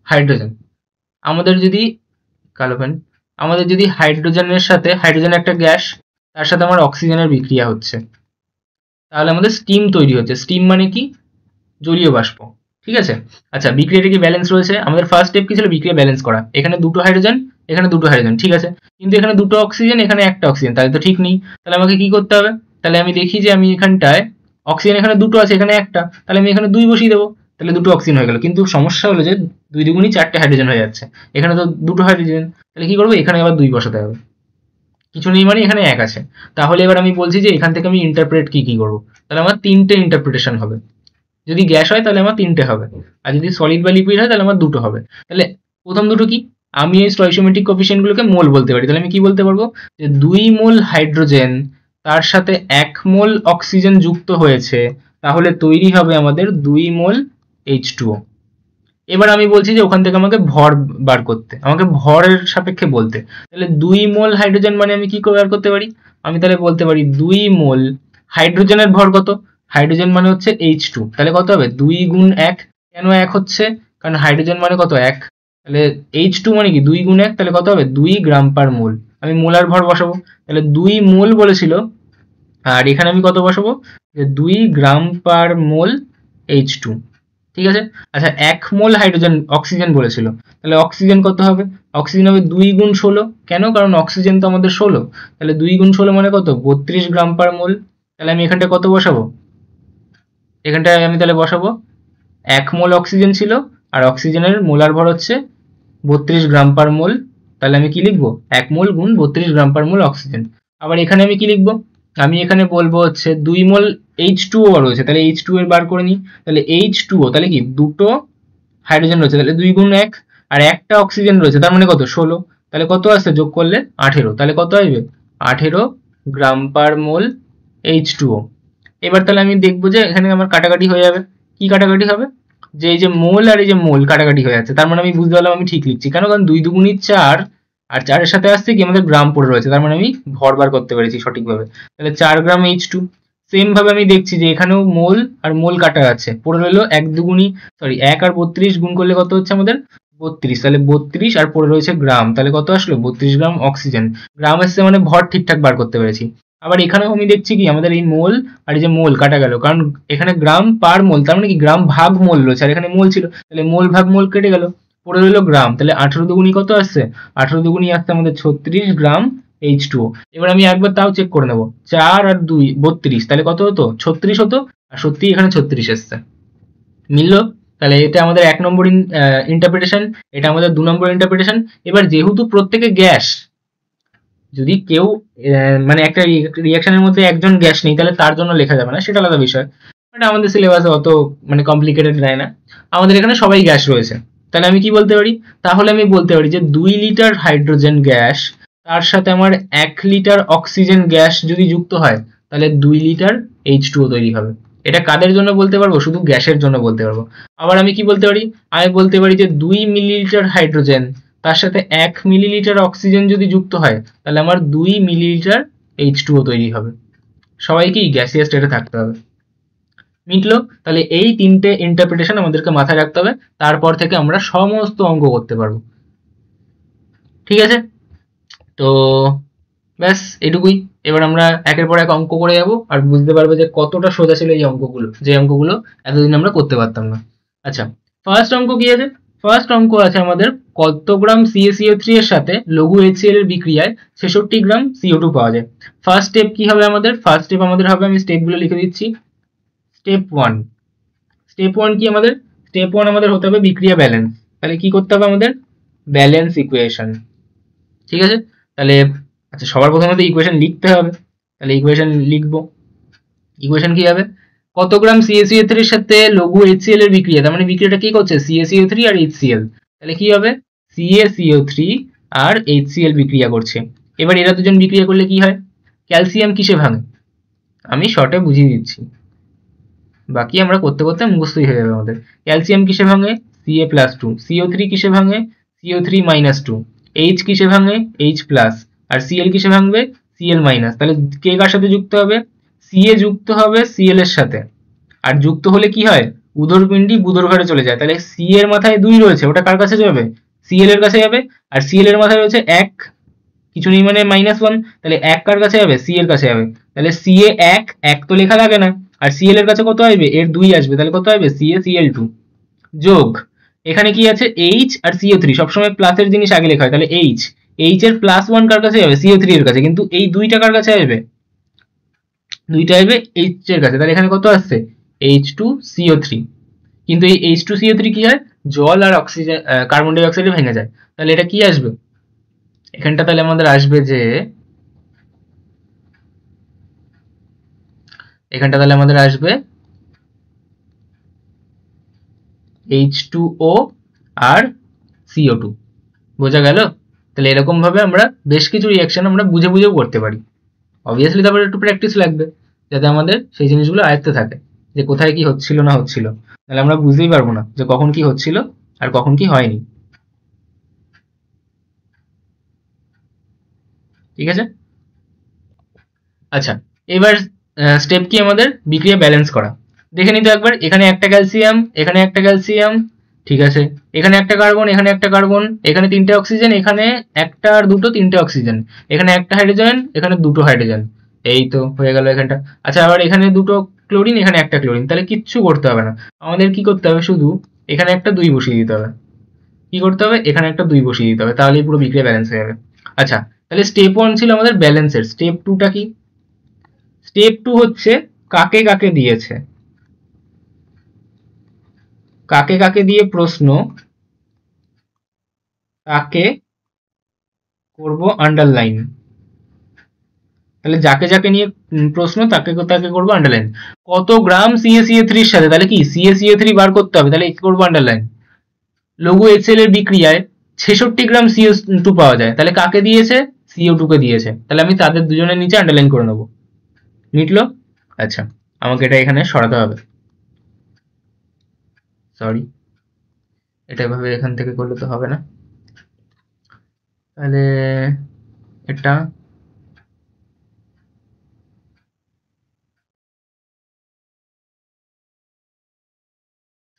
হাইড্রোজেন, আমাদের যদি কালো পেন, আমাদের যদি হাইড্রোজেনের সাথে হাইড্রোজেন একটা গ্যাস, তার সাথে আমার অক্সিজেনের বিক্রিয়া হচ্ছে, তাহলে আমাদের স্টিম তৈরি হচ্ছে। স্টিম মানে কি, জলীয় বাষ্প। ঠিক আছে, আচ্ছা বিক্রিয়াটা কি ব্যালেন্স রয়েছে, আমাদের ফার্স্ট স্টেপ কি ছিল, বিক্রিয়া ব্যালেন্স করা। এখানে দুটো হাইড্রোজেন, এখানে দুটো হাইড্রোজেন, ঠিক আছে, কিন্তু এখানে দুটো অক্সিজেন, এখানে একটা অক্সিজেন, তাহলে তো ঠিক নেই। তাহলে আমাকে কি করতে হবে, তাহলে আমি দেখি যে আমি এখানটায় অক্সিজেন এখানে দুটো আছে, এখানে একটা, তাহলে আমি এখানে 2 বসিয়ে দেবো, তাহলে দুটো অক্সিজেন হয়ে গেল। কিন্তু সমস্যা হলো যে 2 দুগুণী 4টে হাইড্রোজেন হয়ে যাচ্ছে, এখানে তো দুটো হাইড্রোজেন, তাহলে কি করবো, এখানে আবার 2 বসাতে হবে। কিছু নেই মানে এখানে 1 আছে। তাহলে এবার আমি বলছি যে এখান থেকে আমি ইন্টারপ্রেট কি করবো, তাহলে আমার 3টে ইন্টারপ্রিটেশন হবে। যদি গ্যাস হয় তাহলে আমার 3টে হবে, আর যদি সলিড বা লিকুইড হয় তাহলে আমার 2টো হবে। তাহলে প্রথম দুটো কি, আমি এই স্টয়কিওমেট্রিক কোএফিসিয়েন্টগুলোকে মোল বলতে পারি। তাহলে আমি কি বলতে পারবো, যে 2 মোল হাইড্রোজেন তার সাথে 1 মোল অক্সিজেন যুক্ত হয়েছে, তাহলে তৈরি হবে আমাদের 2 মোল H2O। এবার আমি বলছি যে ওখান থেকে আমাকে ভর বার করতে, আমাকে ভরের সাপেক্ষে বলতে। তাহলে 2 মোল হাইড্রোজেন মানে আমি কি করে বার করতে পারি, আমি তাহলে বলতে পারি 2 মোল হাইড্রোজেনের ভর কত, হাইড্রোজেন মানে হচ্ছে H2, তাহলে কত হবে 2 গুণ 1। কেন 1 হচ্ছে, কারণ হাইড্রোজেন মানে কত 1, তাহলে H2 মানে কি 2 গুণ 1, তাহলে কত হবে 2 গ্রাম পার মোল। আমি মোলার ভর বসাবো, তাহলে 2 মোল বলেছিল, আর এখানে আমি কত বসাবো, যে 2 গ্রাম পার মোল H2। ঠিক আছে, আচ্ছা 1 মোল হাইড্রোজেন অক্সিজেন বলেছিল, তাহলে অক্সিজেন কত হবে, অক্সিজেন হবে 2 গুণ 16। কেন, কারণ অক্সিজেন তো আমাদের 16, তাহলে 2 গুণ 16 মানে কত 32 গ্রাম পার মোল। তাহলে আমি এখানটা কত বসাবো, এখানটায় আমি তাহলে বসাবো 1 মোল অক্সিজেন ছিল, আর অক্সিজেনের মোলার ভর হচ্ছে 32 গ্রাম পার মোল। তাহলে আমি কি লিখবো, 1 মোল গুণ 32 গ্রাম পার মোল অক্সিজেন। আবার এখানে আমি কি লিখবো, আমি এখানে বলবো হচ্ছে 2 মোল H2O রয়েছে, তাহলে H2O এর বার করে নিই। তাহলে H2O তাহলে কি দুটো হাইড্রোজেন রয়েছে, তাহলে 2 গুণ 1, আর একটা অক্সিজেন রয়েছে, তার মানে কত 16, তাহলে কত আসছে যোগ করলে 18, তাহলে কত আসবে 18 গ্রাম পার মোল H2O। এবার তাহলে আমি দেখবো যে এখানে আমার কাটাকাটি হয়ে যাবে। কি কাটাকাটি হবে, যে এই যে মোল আর এই যে মোল কাটাকাটি হয়ে যাচ্ছে, তার মানে আমি বুঝতে পারলাম আমি ঠিক লিখছি। কেন, কারণ 2 দুগুণী 4, আর 4 এর সাথে আসছে কি আমাদের গ্রাম পড়ে রয়েছে, তার মানে আমি ভর বার করতে পেরেছি সঠিকভাবে। তাহলে 4 গ্রাম H2। সেম ভাবে আমি দেখছি যে এখানেও মোল আর মোল কাটা আছে, পড়ে রইলো 1 আর 32 গুণ করলে কত হচ্ছে আমাদের 32, তাহলে 32 আর পড়ে রয়েছে গ্রাম, তাহলে কত আসলো 32 গ্রাম অক্সিজেন। গ্রাম এসছে মানে ভর ঠিকঠাক বার করতে পেরেছি। আবার এখানেও আমি দেখছি কি আমাদের এই মোল আর এই যে মোল কাটা গেল, কারণ এখানে গ্রাম পার মোল, তার মানে কি গ্রাম ভাগ মোল রয়েছে, আর এখানে মোল ছিল, তাহলে মোল ভাগ মোল কেটে গেল, পড়ে রইলো গ্রাম। তাহলে 18 দুগুণী কত আসছে, 18 দুগুণী আসছে আমাদের 36 গ্রাম H2O। এবার আমি একবার তাও চেক করে নেবো, 4 আর 2 32, তাহলে কত হতো 36 হতো, আর সত্যি এখানে 36 এসছে, মিললো। তাহলে এটা আমাদের 1 নম্বর ইন্টারপ্রিটেশন, এটা আমাদের 2 নম্বর ইন্টারপ্রিটেশন। এবার যেহেতু প্রত্যেকে গ্যাস, যদি কেউ মানে একটা রিয়াকশনের মধ্যে একজন গ্যাস নেই তাহলে তার জন্য লেখা যাবে না, সেটা আলাদা বিষয়, মানে আমাদের সিলেবাসে অত মানে কমপ্লিকেটেড দেয় না। আমাদের এখানে সবাই গ্যাস রয়েছে, তাহলে আমি কি বলতে পারি, তাহলে আমি বলতে পারি যে 2 লিটার হাইড্রোজেন গ্যাস তার সাথে আমার 1 লিটার অক্সিজেন গ্যাস যদি যুক্ত হয় তাহলে 2 লিটার H2O তৈরি হবে। এটা কাদের জন্য বলতে পারবো, শুধু গ্যাসের জন্য বলতে পারবো। আবার আমি কি বলতে পারি, আমি বলতে পারি যে 2 মিলিলিটার হাইড্রোজেন তার সাথে 1 মিলিলিটার অক্সিজেন যদি যুক্ত হয় তাহলে আমার 2 মিলিলিটার H2O তৈরি হবে। সবাইকেই গ্যাসিয়াস স্টেটে থাকতে হবে। মিটলো? তাহলে এই তিনটে ইন্টারপ্রিটেশন আমাদেরকে মাথায় রাখতে হবে, তারপর থেকে আমরা সমস্ত অঙ্ক করতে পারবো। ঠিক আছে, তো ব্যাস এটুকুই। এবার আমরা একের পর এক অঙ্ক করে যাব আর বুঝতে পারবো যে কতটা সোজা ছিল এই অঙ্কগুলো, যে অঙ্কগুলো এতদিন আমরা করতে পারতাম না। আচ্ছা, ফার্স্ট অঙ্ক কি আছে? ফার্স্ট অঙ্ক আছে আমাদের, কত গ্রাম CaCO3 এর সাথে লঘু HCl এর বিক্রিয়ায় 66 গ্রাম CO2 পাওয়া যায়। ফার্স্ট স্টেপ কি হবে আমাদের? ফার্স্ট স্টেপ আমাদের হবে, আমি স্টেপগুলো লিখে দিচ্ছি। স্টেপ 1, স্টেপ 1 কি আমাদের? স্টেপ 1 আমাদের হতে হবে বিক্রিয়া ব্যালেন্স। তাহলে কি করতে হবে আমাদের? Balance equation. ঠিক আছে, তাহলে আচ্ছা সবার প্রথমে ইকুয়েশন লিখতে হবে, তাহলে ইকুয়েশন লিখবো। ইকুয়েশন কি হবে? কত গ্রাম CaCO3 এর সাথে লঘু HCl এর বিক্রিয়া, তার মানে বিক্রিয়াটা কি করছে? CaCO3 আর HCl, তাহলে কি হবে? CaCO3 আর HCl বিক্রিয়া করছে। এবার এরা দুজন বিক্রিয়া করলে কি হয়? ক্যালসিয়াম কিসে ভাঙে? আমি শর্টে বুঝিয়ে দিচ্ছি, বাকি আমরা করতে করতে মুখস্থই হয়ে যাবে আমাদের। ক্যালসিয়াম কিসে ভাঙে? Ca+2। CO3 কিসে ভাঙে? CO3-2। H কিসে ভাঙে? H+। আর Cl কিসে ভাঙবে? Cl-। তাহলে কে কার সাথে যুক্ত হবে? Ca যুক্ত হবে Cl এর সাথে, আর যুক্ত হলে কি হয়? উদরপিণ্ডি বুদর ঘরে চলে যায়। তাহলে C এর মাথায় 2 রয়েছে, ওটা কার কাছে যাবে? Cl এর কাছে যাবে। আর Cl এর মাথায় রয়েছে 1, কিছু নেই মানে -1, তাহলে 1 কার কাছে যাবে? C এর কাছে যাবে। তাহলে Ca 1 তো লেখা লাগে না, আর Cl এর কাছে কত আসবে? এর 2 আসবে, তাহলে কত আসবে? CaCl2 যোগ এখানে কি আছে? H আর CO3, সবসময় প্লাসের জিনিস আগে লেখা হয়, তাহলে H এর +1 কার কাছে যাবে? CO3 এর কাছে, কিন্তু এই 2টা কার কাছে আসবে? 2টা আসবে H এর কাছে, তাহলে এখানে কত আসছে? H2CO3। কিন্তু এই H2CO3 কি হয়? জল আর অক্সিজেন, কার্বন ডাই অক্সাইডে ভেঙে যায়। তাহলে এটা কি আসবে? এখানটা তাহলে আমাদের আসবে যে, এখানটা তাহলে আমাদের আসবে H2O আর CO2। বোঝা গেল? তাহলে এরকম ভাবে আমরা বেশ কিছু রিয়াকশন আমরা বুঝে বুঝেও করতে পারি। অবভিয়াসলি তারপরে একটু প্র্যাকটিস লাগবে, যাতে আমাদের সেই জিনিসগুলো আয়ত্তে থাকে, যে কোথায় কি হচ্ছিল না হচ্ছিল, তাহলে আমরা বুঝতেই পারবো না যে কখন কি হচ্ছিল আর কখন কি হয়নি। ঠিক আছে, আচ্ছা এবার স্টেপ কি আমাদের? বিক্রিয়া ব্যালেন্স করা। দেখে নিতে একবার, এখানে একটা ক্যালসিয়াম, এখানে একটা ক্যালসিয়াম, ঠিক আছে, এখানে একটা কার্বন, এখানে একটা কার্বন, এখানে 3টে অক্সিজেন, এখানে একটা আর দুটো 3টে অক্সিজেন, এখানে একটা হাইড্রোজেন, এখানে দুটো হাইড্রোজেন, এই তো হয়ে গেল এখানটা। আচ্ছা আবার এখানে দুটো ক্লোরিন, এখানে একটা ক্লোরিন, তাহলে কিচ্ছু করতে হবে না, আমাদের কি করতে হবে? শুধু এখানে একটা 2 বসিয়ে দিতে হবে। কি করতে হবে? এখানে একটা 2 বসিয়ে দিতে হবে, তাহলেই পুরো বিক্রিয়া ব্যালেন্স হয়ে যাবে। আচ্ছা, তাহলে স্টেপ 1 ছিল আমাদের ব্যালেন্সের। স্টেপ 2টা কি? স্টেপ 2 হচ্ছে কাকে কাকে দিয়েছে, কাকে কাকে দিয়ে প্রশ্ন, তাকে করব আন্ডারলাইন। তাহলে যাকে যাকে নিয়ে প্রশ্ন, তাকে তাকে করবো আন্ডারলাইন। কত গ্রাম CaCO3 এর সাথে, তাহলে কি CaCO3 বার করতে হবে, তাহলে কি করবো? আন্ডারলাইন। লঘু HCl এর বিক্রিয়ায় 66 গ্রাম CO2 পাওয়া যায়, তাহলে কাকে দিয়েছে? CO2 কে দিয়েছে, তাহলে আমি তাদের দুজনের নিচে আন্ডারলাইন করে নেবো। মিটলো? আচ্ছা, আমাকে এটা এখানে সরাতে হবে, সরি, এটা এভাবে এখান থেকে করলে তো হবে না, তাহলে এটা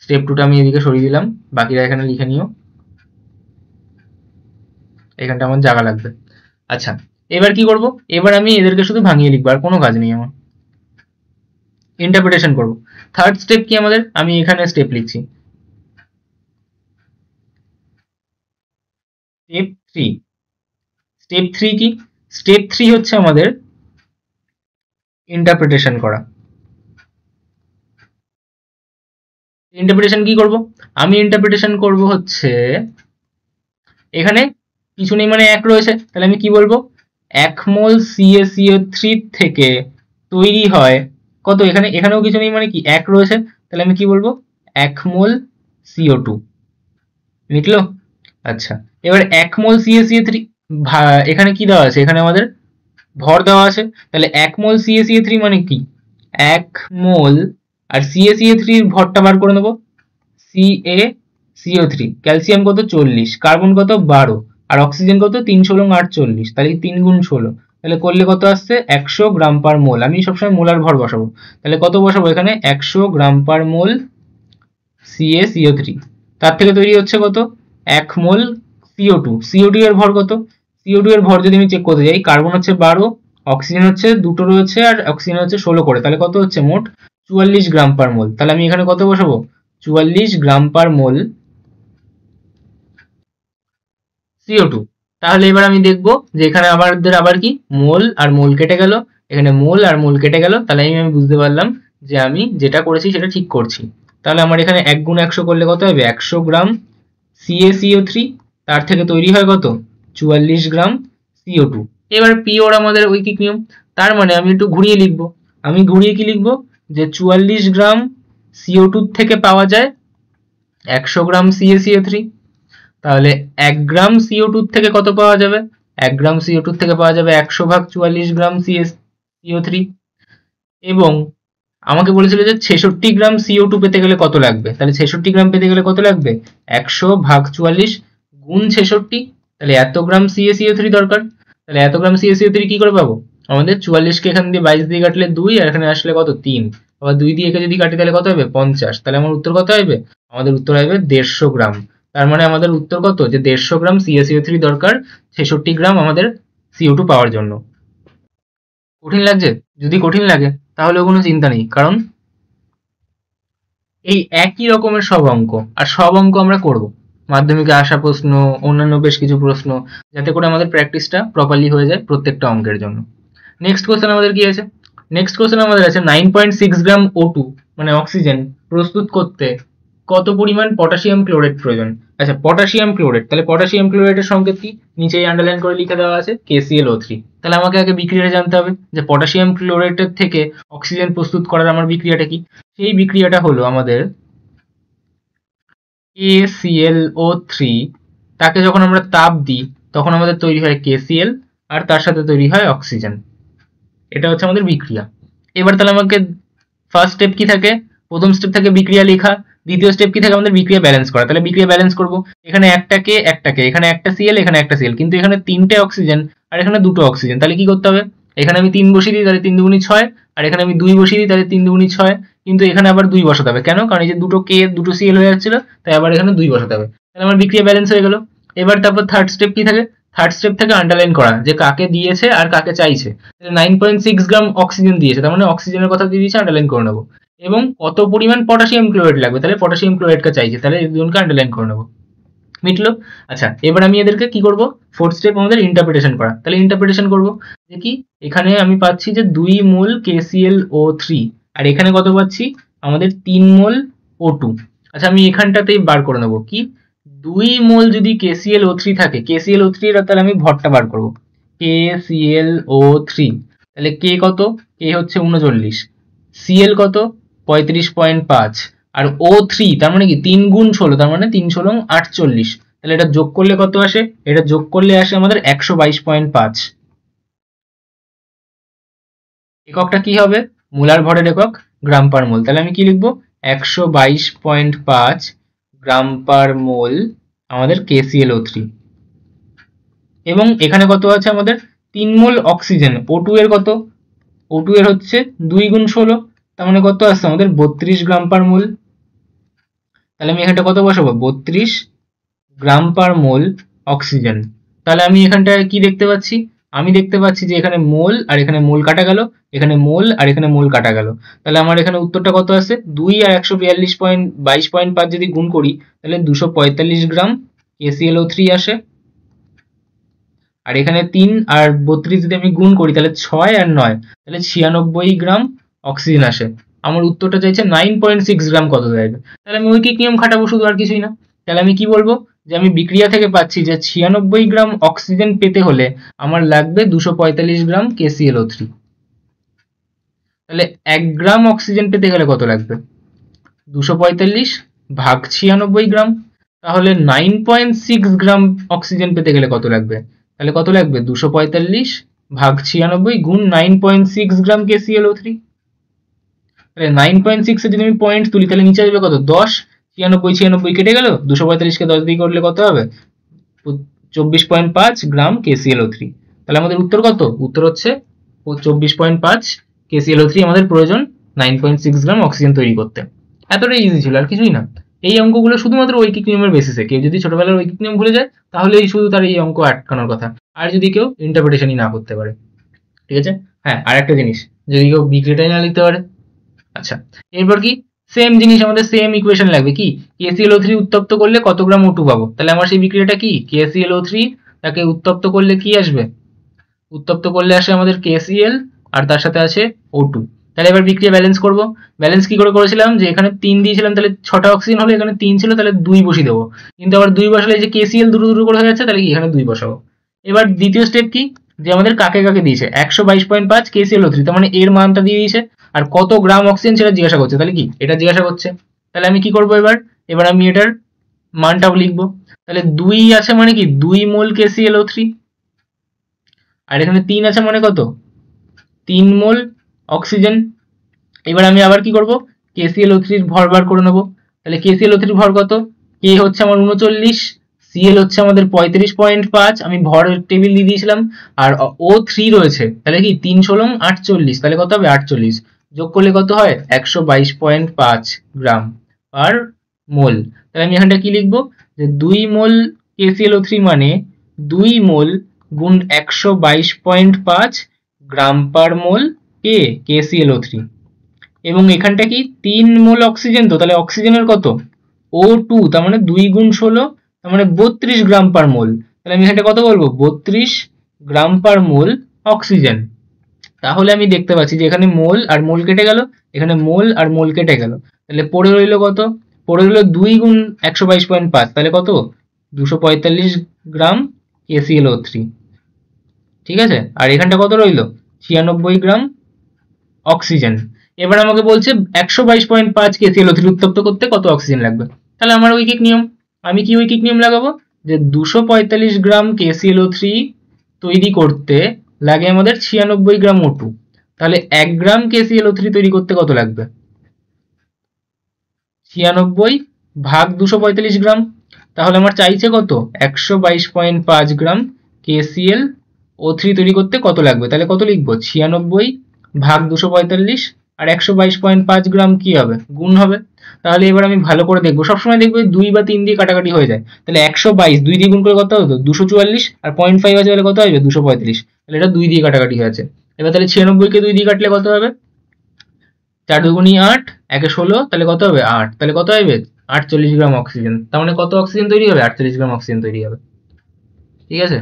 স্টেপ 2টা আমি এদিকে সরিয়ে দিলাম, বাকিরা এখানে লিখে নিও, এখানটা আমার জায়গা লাগবে। আচ্ছা এবার কি করব? এবার আমি এদেরকে শুধু ভাঙিয়ে লিখবো, আর কোনো কাজ নেই আমার, ইন্টারপ্রিটেশন করব। থার্ড স্টেপ কি আমাদের? আমি এখানে স্টেপ লিখছি, স্টেপ 3। স্টেপ 3 কি? স্টেপ 3 হচ্ছে আমাদের ইন্টারপ্রিটেশন করা। ইন্টারপ্রিটেশন কি করব? আমি ইন্টারপ্রিটেশন করব হচ্ছে, এখানে কিছু নেই মানে 1 রয়েছে, তাহলে আমি কি বলবো? 1 মোল CaCO3 থেকে তৈরি হয় কত? এখানে এখানেও কিছু নেই মানে কি 1 রয়েছে, তাহলে আমি কি বলবো? 1 মোল CO2। মিটলো? আচ্ছা এবার 1 মোল CaCO3, এখানে কি দেওয়া আছে? এখানে আমাদের ভর দেওয়া আছে, তাহলে 1 মোল CaCO3 মানে কি? 1 মোল, আর CaCO3 এর ভরটা বার করে নেবো, Ca CO3, ক্যালসিয়াম কত 40, কার্বন কত 12, আর অক্সিজেন কত 3 × 48, তাহলে 3 × 16, তাহলে করলে কত আসছে 100 গ্রাম পার মোল। আমি সবসময় মোলার ভর বসাবো, তাহলে কত বসাবো এখানে 100 গ্রাম পার মোল CaCO3। তার থেকে তৈরি হচ্ছে কত 1 মোল CO2। CO2 এর ভর কত? CO2 এর ভর যদি আমি চেক করতে যাই, কার্বন হচ্ছে 12, অক্সিজেন হচ্ছে দুটো রয়েছে, আর অক্সিজেন হচ্ছে 16 করে, তাহলে কত হচ্ছে মোট 44 গ্রাম পার মোল। তাহলে আমি এখানে কত বসাবো 44 গ্রাম পার মোল CO2। তাহলে এবার আমি দেখবো যে এখানে আমাদের আবার কি মোল আর মোল কেটে গেল, এখানে মোল আর মোল কেটে গেল, তাহলে আমি বুঝতে পারলাম যে আমি যেটা করেছি সেটা ঠিক করছি। তাহলে আমার এখানে 1 × 100 করলে কত হবে 100 গ্রাম CaCO3, তার থেকে তৈরি হয় কত 44 গ্রাম CO2। এবার পিওর আমাদের ঐকিক নিয়ম, তার মানে আমি একটু ঘুরিয়ে লিখবো। আমি ঘুরিয়ে কি লিখবো যে 44 গ্রাম CO2 থেকে পাওয়া যায় 100 গ্রাম CaCO3। তাহলে 1 গ্রাম CO2 থেকে কত পাওয়া যাবে 1 গ্রাম CO2 থেকে পাওয়া যাবে 100 ভাগ 44 গ্রাম CaCO3। এবং আমাকে বলেছিল যে 66 গ্রাম CO2 পেতে গেলে কত লাগবে, তাহলে 66 গ্রাম পেতে গেলে কত লাগবে 100 ভাগ 44 গুণ 66, তাহলে এত গ্রাম CaCO3 দরকার। তাহলে এত গ্রাম CaCO3 কি করে পাবো, আমাদের 44 কে এখান দিয়ে 22 দিয়ে কাটলে 2, আর এখানে আসলে কত 3, আবার 2 দিয়ে একে যদি কাটি তাহলে কত হবে 50, তাহলে আমার উত্তর কত হবে, আমাদের উত্তর হবে 150 গ্রাম। তার মানে আমাদের উত্তর কত, যে 150 গ্রাম CaCO3 দরকার 66 গ্রাম আমাদের CO2 পাওয়ার জন্য। কঠিন লাগছে? যদি কঠিন লাগে তাহলে কোনো চিন্তা নেই, কারণ এই একই রকমের সব অঙ্ক, আর সব অঙ্ক আমরা করব মাধ্যমিকে আসা প্রশ্ন, অন্যান্য বেশ কিছু প্রশ্ন, যাতে করে আমাদের প্র্যাকটিসটা প্রপারলি হয়ে যায় প্রত্যেকটা অঙ্কের জন্য। নেক্সট কোশ্চেন আমাদের কি আছে, নেক্সট কোশ্চেন আমাদের আছে 9.6 গ্রাম O2 মানে অক্সিজেন প্রস্তুত করতে কত পরিমাণ পটাশিয়াম ক্লোরাইড প্রয়োজন। আচ্ছা, পটাশিয়াম ক্লোরাইড, তাহলে পটাশিয়াম ক্লোরাইডের সংকেত কি, নিচেই আন্ডারলাইন করে লিখে দেওয়া আছে KClO3। তাহলে আমাকে আগে বিক্রিয়াটা জানতে হবে যে পটাশিয়াম ক্লোরাইডের থেকে অক্সিজেন প্রস্তুত করার আমার বিক্রিয়াটা কি। সেই বিক্রিয়াটা হলো আমাদের KClO3, তাকে যখন আমরা তাপ দিই তখন আমাদের তৈরি হয় KCl, আর তার সাথে তৈরি হয় অক্সিজেন। এটা হচ্ছে আমাদের বিক্রিয়া। এবার তাহলে আমাকে ফার্স্ট স্টেপ কি থাকে, প্রথম স্টেপ থাকে বিক্রিয়া লেখা, দ্বিতীয় স্টেপ কি থাকে আমাদের বিক্রিয়া ব্যালেন্স করা। তাহলে বিক্রিয়া ব্যালেন্স করব, এখানে একটাকে, এখানে একটা Cl, এখানে একটা Cl, কিন্তু এখানে 3টে অক্সিজেন আর এখানে 2টো অক্সিজেন। তাহলে কি করতে হবে, এখানে আমি 3 বসিয়ে দিই, তাহলে 3 দুগুণী 6, আর এখানে আমি 2 বসিয়ে দিই, তাহলে 3 দুগুণী 6, কিন্তু এখানে আবার 2 বসাতে হবে। কেন, কারণ এই যে দুটো K দুটো Cl হয়ে যাচ্ছিল, তাই আবার এখানে 2 বসাতে হবে। তাহলে আমার বিক্রিয়া ব্যালেন্স হয়ে গেল। এবার তারপর থার্ড স্টেপ কি থাকে, থার্ড স্টেপ থেকে আন্ডারলাইন করা যে কাকে দিয়েছে আর কাকে চাইছে। 9.6 গ্রাম অক্সিজেন দিয়েছে, তার মানে অক্সিজেনের কথা দিয়ে দিয়েছে, আন্ডারলাইন করে নেবো। এবং কত পরিমাণ পটাশিয়াম ক্লোরাইড লাগবে, তাহলে পটাশিয়াম ক্লোরাইডকে চাইছে, তাহলে এই দুজনকে আন্ডারলাইন করে নেবো। মিটলো। আচ্ছা, এবার আমি এদেরকে কি করব, ফোর্থ স্টেপ আমাদের ইন্টারপ্রিটেশন করা। তাহলে ইন্টারপ্রিটেশন করব যে কি, এখানে আমি পাচ্ছি যে 2 মোল KClO3, আর এখানে কত পাচ্ছি আমাদের 3 মোল O2। আচ্ছা, আমি এখানটাতেই বার করে নেবো কি, 2 মোল যদি KClO3 থাকে, KClO3 এর তাহলে আমি ভরটা বার করব, KClO3, তাহলে K কত, K হচ্ছে 39, Cl কত 35.5, আর O3 তার মানে কি 3 গুণ 16, তার মানে 3 16 48, তাহলে এটা যোগ করলে কত আসে, এটা যোগ করলে আসে আমাদের 122.5। এককটা কি হবে, মোলার ভরের একক গ্রাম পার মোল। তাহলে আমি কি লিখবো 122.5 গ্রাম পার মোল আমাদের KClO3। এবং এখানে কত আছে আমাদের 3 মোল অক্সিজেন, O2 এর কত, O2 এর হচ্ছে 2 গুণ 16, তার মানে কত আসছে আমাদের 32 গ্রাম পার মোল। তাহলে আমি এখানটা কত বসাবো 32 গ্রাম পার মোল অক্সিজেন। তাহলে আমি এখানটায় কি দেখতে পাচ্ছি, আমি দেখতে পাচ্ছি যে এখানে মোল আর এখানে মোল কাটা গেল, এখানে মোল আর এখানে মোল কাটা গেল। তাহলে আমার এখানে উত্তরটা কত আছে, 2 আর 142.5 যদি গুণ করি তাহলে 245 গ্রাম KClO3 আসে, আর এখানে 3 আর 32 যদি আমি গুণ করি তাহলে 6 আর 9, তাহলে 96 গ্রাম অক্সিজেন আসে। আমার উত্তরটা চাইছে 9.6 গ্রাম কত দেবে, তাহলে আমি ঐকিক নিয়ম খাটাবো শুধু, আর কিছুই না। তাহলে আমি কি বলবো, যে আমি বিক্রিয়া থেকে পাচ্ছি যে 96 গ্রাম অক্সিজেন পেতে হলে আমার লাগবে 245 গ্রাম KClO3। তাহলে 1 গ্রাম অক্সিজেন পেতে গেলে কত লাগবে, 245 ভাগ 96 গ্রাম, তাহলে 9.6 গ্রাম অক্সিজেন পেতে গেলে কত লাগবে, তাহলে কত লাগবে 245 ভাগ 96 গুণ 9.6 গ্রাম KClO3। তাহলে 9.6 এ যদি আমি পয়েন্ট তুলি তাহলে নিচে আসবে কত 10, 96 কেটে গেল, 245কে 10 দিয়ে করলে কত হবে? 24.5 গ্রাম KClO3। তাহলে আমাদের উত্তর কত? উত্তর হচ্ছে 24.5 KClO3 আমাদের প্রয়োজন 9.6 গ্রাম অক্সিজেন তৈরি করতে। এতটাই ইজি ছিল, আর কিছুই না। এই অঙ্কগুলো শুধুমাত্র ঐকিক নিয়মের বেসিসে, কেউ যদি ছোটবেলার ঐকিক নিয়ম ভুলে যায় তাহলেই শুধু তার এই অঙ্ক আটকানোর কথা, আর যদি কেউ ইন্টারপ্রিটেশনই না করতে পারে। ঠিক আছে? হ্যাঁ, আর একটা জিনিস, যদি কেউ বিক্রিয়াটাই না লিখতে পারে। আচ্ছা, এরপর কি সেম জিনিস, আমাদের সেম ইকুয়েশন লাগবে। কি KClO3 উত্তপ্ত করলে কত গ্রাম O2 পাবো? তাহলে আমার সেই বিক্রিয়াটা কি KClO3 তাকে উত্তপ্ত করলে কি আসবে? উত্তপ্ত করলে আসে আমাদের KCl আর তার সাথে আছে O2। তাহলে এবার বিক্রিয়া ব্যালেন্স করব। ব্যালেন্স কি করে করেছিলাম, যে এখানে 3 দিয়েছিলাম, তাহলে 6টা অক্সিজেন হলো, এখানে 3 ছিল, তাহলে 2 বসিয়ে দেবো। কিন্তু আবার 2 বসালে যে KCl দুটো দুটো করে হয়ে যাচ্ছে, তাহলে কি এখানে 2 বসাবো। এবার দ্বিতীয় স্টেপ কি, যে আমাদের কাকে কাকে দিয়েছে 122.5 KClO3, তার মানে এর মানটা দিয়ে দিয়েছে, আর কত গ্রাম অক্সিজেন সেটা জিজ্ঞাসা করছে। তাহলে কি এটা জিজ্ঞাসা করছে, তাহলে আমি কি করবো এবার আমি এটার মানটাও লিখবো। তাহলে 2 আছে মানে কি 2 মোল KClO3, আর এখানে 3 আছে মানে কত 3 মোল অক্সিজেন। এবার আমি আবার কি করব, KClO3 এর ভর বার করে নেব। তাহলে KClO3 এর ভর কত, K হচ্ছে আমার 39, Cl হচ্ছে আমাদের 35.5, আমি ভরের টেবিল দিয়ে দিয়েছিলাম, আর O3 রয়েছে, তাহলে কি 3 × 48, তাহলে কত হবে 48, যোগ করলে কত হয় 122.5 গ্রাম পার মোল। তাহলে আমি এখানটা কি লিখবো, যে 2 মোল KClO3 মানে 2 মোল গুণ 122.5 গ্রাম পার মোল KClO3। এবং এখানটা কি 3 মোল অক্সিজেন, তো তাহলে অক্সিজেনের কত O2, তার মানে 2 × 16, তার মানে 32 গ্রাম পার মোল। তাহলে আমি এখানটা কত বলবো, 32 গ্রাম পার মোল অক্সিজেন। তাহলে আমি দেখতে পাচ্ছি যে এখানে মোল আর মোল কেটে গেল, এখানে মোল আর মোল কেটে গেল, তাহলে পড়ে রইল কত, পড়ে রইল 2 × 122.5, তাহলে কত 245 গ্রাম KClO3। ঠিক আছে, আর এখানটা কত রইল 96 গ্রাম অক্সিজেন। এবার আমাকে বলছে 122.5 KClO3 উত্তপ্ত করতে কত অক্সিজেন লাগবে। তাহলে আমার ঐকিক নিয়ম, আমি কি ঐকিক নিয়ম লাগাবো, যে 245 গ্রাম KClO3 তৈরি করতে লাগে আমাদের 96 গ্রাম O2। তাহলে 1 গ্রাম KClO3 তৈরি করতে কত লাগবে, 96 ভাগ 245 গ্রাম। তাহলে আমার চাইছে কত 122.5 গ্রাম KClO3 তৈরি করতে কত লাগবে। তাহলে কত লিখবো, 96 ভাগ 245, আর 122.5 গ্রাম কি হবে, গুণ হবে। তাহলে এবার আমি ভালো করে দেখবো, সবসময় দেখবো 2 বা 3 দিয়ে কাটাকাটি হয়ে যায়। তাহলে 122 2 দিয়ে গুণ করে কত হতো 244, আর 0.5 আছে তাহলে কত হবে 235, তাহলে এটা 2 দিয়ে কাটাকাটি হয়েছে। এবার তাহলে 96 কে 2 দিয়ে কাটলে কত হবে, 4 2 8, 1 16, তাহলে কত হবে 8, তাহলে কত হবে 48 গ্রাম অক্সিজেন। তার মানে কত অক্সিজেন তৈরি হবে, 48 গ্রাম অক্সিজেন তৈরি হবে। ঠিক আছে,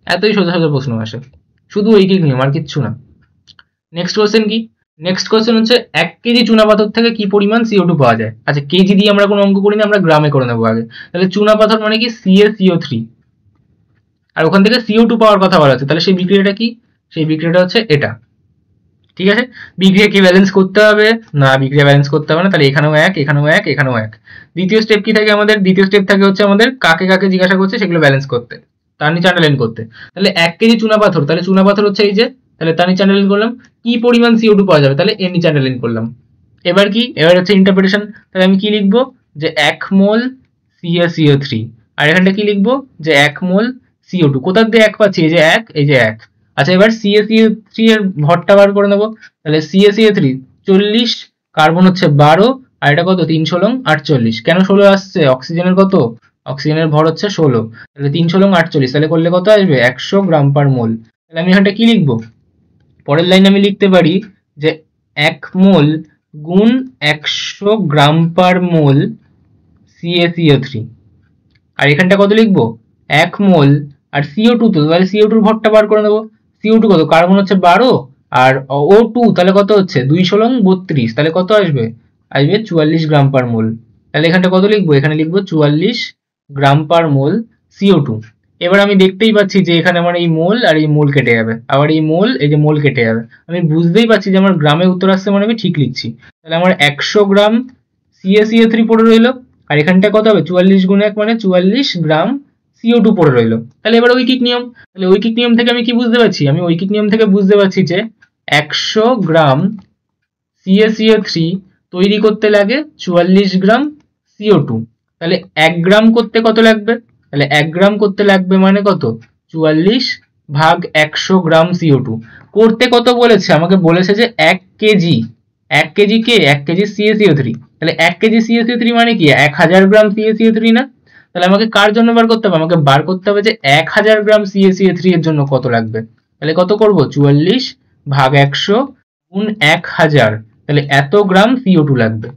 এতই সোজা সোজা প্রশ্ন আসে, শুধু ঐকিক নিয়ম আর কিচ্ছু না। নেক্সট কোশ্চেন কি, নেক্সট কোশ্চেন হচ্ছে 1 কেজি চুনাপাথর থেকে কি পরিমাণ CO2 পাওয়া যায়। আচ্ছা, কেজি দিয়ে আমরা কোনো অঙ্ক করি না, আমরা গ্রামে করে নেবো আগে। তাহলে চুনাপাথর মানে কি CaCO3, আর ওখান থেকে CO2 পাওয়ার কথা বলা আছে, তাহলে সেই বিক্রিয়াটা কি, সেই বিক্রিয়াটা হচ্ছে এটা। ঠিক আছে, বিক্রিয়া কি ব্যালেন্স করতে হবে না, বিক্রিয়া ব্যালেন্স করতে হবে না, তাহলে এখানেও 1 এখানেও 1 এখানেও 1। দ্বিতীয় স্টেপ কি থাকে আমাদের, দ্বিতীয় স্টেপ থাকে হচ্ছে আমাদের কাকে কাকে জিজ্ঞাসা করছে সেগুলো ব্যালেন্স করতে, তার নিচে আন্ডারলাইন করতে। তাহলে 1 কেজি চুনাপাথর, তাহলে চুনাপাথর হচ্ছে এই যে, তাহলে তার নিচে আন্ডারলাইন করলাম, কি পরিমাণ CO2 পাওয়া যাবে, তাহলে এর নিচে আন্ডারলাইন করলাম। এবার কি, এবার হচ্ছে ইন্টারপ্রিটেশন। তাহলে আমি কি লিখবো, যে 1 মোল CaCO3, আর এখানটা কি লিখবো, যে 1 মোল CO2। কোথার দিয়ে 1 পাচ্ছি, এই যে 1, এই যে 1। আচ্ছা, এবার CaCO3 এর ভরটা বার করে নেবো। তাহলে CaCO3 40, কার্বন হচ্ছে 12, আর এটা কত 3 × 48। কেন 16 আসছে, অক্সিজেনের কত, অক্সিজেনের ভর হচ্ছে 16, তাহলে 3 × 48, তাহলে করলে কত আসবে 100 গ্রাম পার মোল। তাহলে আমি এখানটা কি লিখবো, পরের লাইনে আমি লিখতে পারি যে 1 মোল গুণ 100 গ্রাম পার মোল CaCO3, আর এখানটা কত লিখবো 1 মোল, আর CO2 তো, তাহলে CO2 এর ভরটা বার করে নেবো। CO2 কত, কার্বন হচ্ছে 12, আর O2 তাহলে কত হচ্ছে 2 × 32, তাহলে কত আসবে, আসবে 44 গ্রাম পার মোল। তাহলে এখানটা কত লিখবো, এখানে লিখবো 44 গ্রাম পার মোল CO2। এবার আমি দেখতেই পাচ্ছি যে এখানে আমার এই মোল আর এই মোল কেটে যাবে, আবার এই মোল, এই যে মোল কেটে যাবে। আমি বুঝতেই পারছি যে আমার গ্রামে উত্তর আসছে মানে আমি ঠিক লিখছি। তাহলে আমার 100 গ্রাম CaCO3 পড়ে রইলো, আর এখানটা কত হবে 44 × 1 মানে 44 গ্রাম CO2 পড়ে রইলো। তাহলে এবার ঐকিক নিয়ম, তাহলে ঐকিক নিয়ম থেকে আমি কি বুঝতে পারছি, আমি ঐকিক নিয়ম থেকে বুঝতে পারছি যে 100 গ্রাম CaCO3 তৈরি করতে লাগে 44 গ্রাম CO2, তাহলে 1 গ্রাম করতে কত লাগবে? তাহলে 1 গ্রাম করতে লাগবে মানে কত? 44/100 গ্রাম CO2 করতে কত বলেছে? আমাকে বলেছে যে 1 কেজি। 1 কেজি কে? 1 কেজি CaCO3। তাহলে 1 কেজি CaCO3 মানে কি? 1000 গ্রাম CaCO3 না? তাহলে আমাকে কার জন্য বার করতে হবে? আমাকে বার করতে হবে যে 1000 গ্রাম CaCO3 এর জন্য কত লাগবে। তাহলে কত করব? 44/100 গুণ 1000, তাহলে এত গ্রাম CO2 লাগবে।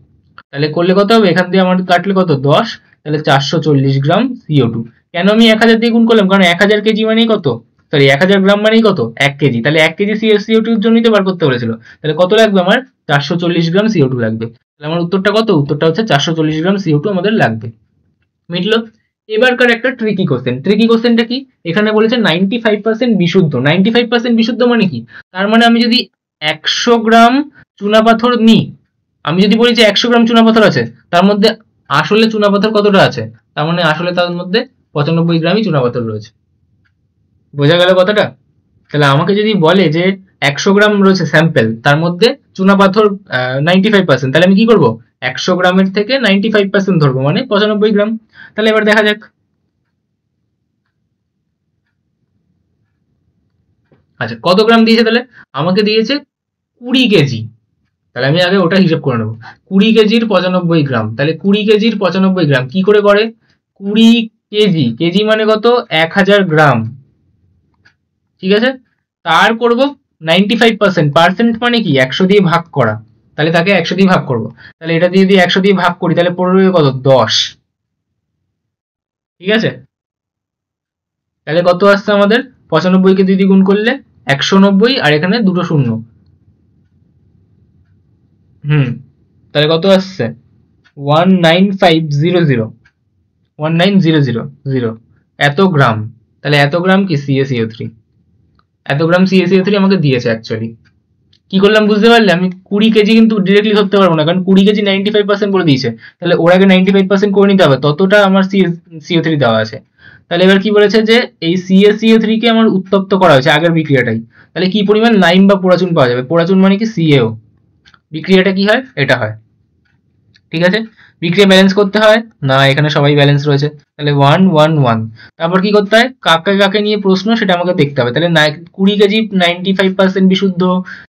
তাহলে করলে কত হবে? এখান দিয়ে আমার কাটলে কত? 10, তাহলে 440 গ্রাম CO2। কেন আমি 1000 দিয়ে গুণ করলাম? কারণ 1000 কেজি মানেই কত? সরি, 1000 গ্রাম মানেই কত? 1 কেজি। তাহলে 1 কেজি CO2 এর জন্যই তো বার করতে বলেছিল। তাহলে কত লাগবে আমার? 440 গ্রাম CO2 লাগবে। তাহলে আমার উত্তরটা কত? উত্তরটা হচ্ছে 440 গ্রাম CO2 আমাদের লাগবে। মিটলো? এবারকার একটা ট্রিকি কোশ্চেন। ট্রিকি কোশ্চেনটা কি? এখানে বলেছে 95% বিশুদ্ধ। 95% বিশুদ্ধ মানে কি? তার মানে আমি যদি 100 গ্রাম চুনাপাথর নিই, আমি যদি বলি যে 100 গ্রাম চুনাপাথর আছে, তার মধ্যে আসলে চুনাপাথর কতটা আছে? তার মানে আসলে তার মধ্যে 95 গ্রামই চুনাপাথর রয়েছে। বোঝা গেল কথাটা? তাহলে আমাকে যদি বলে যে 100 গ্রাম রয়েছে স্যাম্পেল, তার মধ্যে চুনাপাথর 95%, তাহলে আমি কি করব? 100 গ্রামের থেকে 95% ধরবো, মানে 95 গ্রাম। তাহলে এবার দেখা যাক। আচ্ছা, কত গ্রাম দিয়েছে? তাহলে আমাকে দিয়েছে 20 কেজি। তাহলে আমি আগে ওটা হিসেব করে নেবো। 20 কেজির 95 গ্রাম, তাহলে 20 কেজির 95 গ্রাম কি করে করে? 20 কেজি, কেজি মানে কত? 1000 গ্রাম। ঠিক আছে, তার করব 95%। পার্সেন্ট মানে কি? 100 দিয়ে ভাগ করা। তাহলে তাকে 100 দিয়ে ভাগ করব। তাহলে এটা দিয়ে যদি 100 দিয়ে ভাগ করি, তাহলে পড়বে কত? 10। ঠিক আছে, তাহলে কত আসছে আমাদের? 95 কে 2 দিয়ে গুণ করলে 190, আর এখানে দুটো শূন্য। তাহলে কত আসছে? 19500, 19000 এত গ্রাম। তাহলে এত গ্রাম কি? CaCO3। এত গ্রাম CaCO3 আমাকে দিয়েছে অ্যাকচুয়ালি। কি করলাম বুঝতে পারলে? আমি 20 কেজি কিন্তু ডিরেক্টলি ধরতে পারবো না, কারণ 20 কেজি 95% বলে দিয়েছে। তাহলে ওর আগে 95% করে নিতে হবে, ততটা আমার CO3 দেওয়া আছে। তাহলে এবার কি বলেছে? যে এই CaCO3 কে আমার উত্তপ্ত করা হয়েছে আগের বিক্রিয়াটাই। তাহলে কি পরিমাণ লাইম বা পোড়াচুন পাওয়া যাবে? পোড়াচুন মানে কি? CaO। বিক্রিয়াটা কি হয়? এটা হয়। ঠিক আছে, বিক্রিয়া ব্যালেন্স করতে হয় না, এখানে সবাই ব্যালেন্স রয়েছে। তাহলে 111। তারপর কি করতে হয়? কাকে কাকে নিয়ে প্রশ্ন সেটা আমাকে দেখতে হবে। তাহলে 20 কেজি 95% বিশুদ্ধ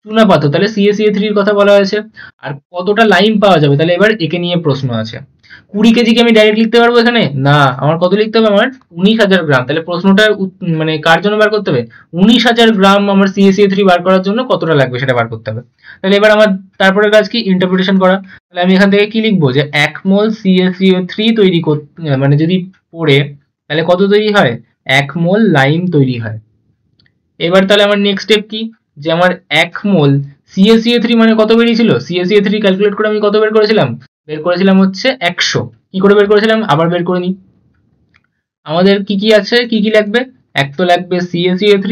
চুনাপাথর, তাহলে CaCO3 এর কথা বলা হয়েছে। আর কতটা লাইম পাওয়া যাবে? তাহলে এবার একে নিয়ে প্রশ্ন আছে। 20 কেজি কি আমি ডাইরেক্ট লিখতে পারবো এখানে? না, আমার কত লিখতে হবে? আমার 19,000 গ্রাম। তাহলে প্রশ্নটা মানে কার জন্য বার করতে হবে? 19,000 গ্রাম আমার CaCO3 বার করার জন্য কতটা লাগবে সেটা বার করতে হবে। তাহলে এবার আমার তারপরে কাজ কি? ইন্টারপ্রিটেশন করা। তাহলে আমি এখান থেকে কি লিখবো? যে 1 মোল CaCO3 তৈরি করতে, মানে যদি পড়ে, তাহলে কত তৈরি হয়? 1 মোল লাইম তৈরি হয়। এবার তাহলে আমার নেক্সট স্টেপ কি? যে আমার 1 মোল CaCO3 মানে কত বেরিয়েছিল? CaCO3 ক্যালকুলেট করে আমি কত বের করেছিলাম? বের করেছিলাম হচ্ছে 100। কি করে বের করেছিলাম? আবার বের করে নিই। আমাদের কি কি আছে? কি কি লাগবে? এক তো লাগবে CaCO3,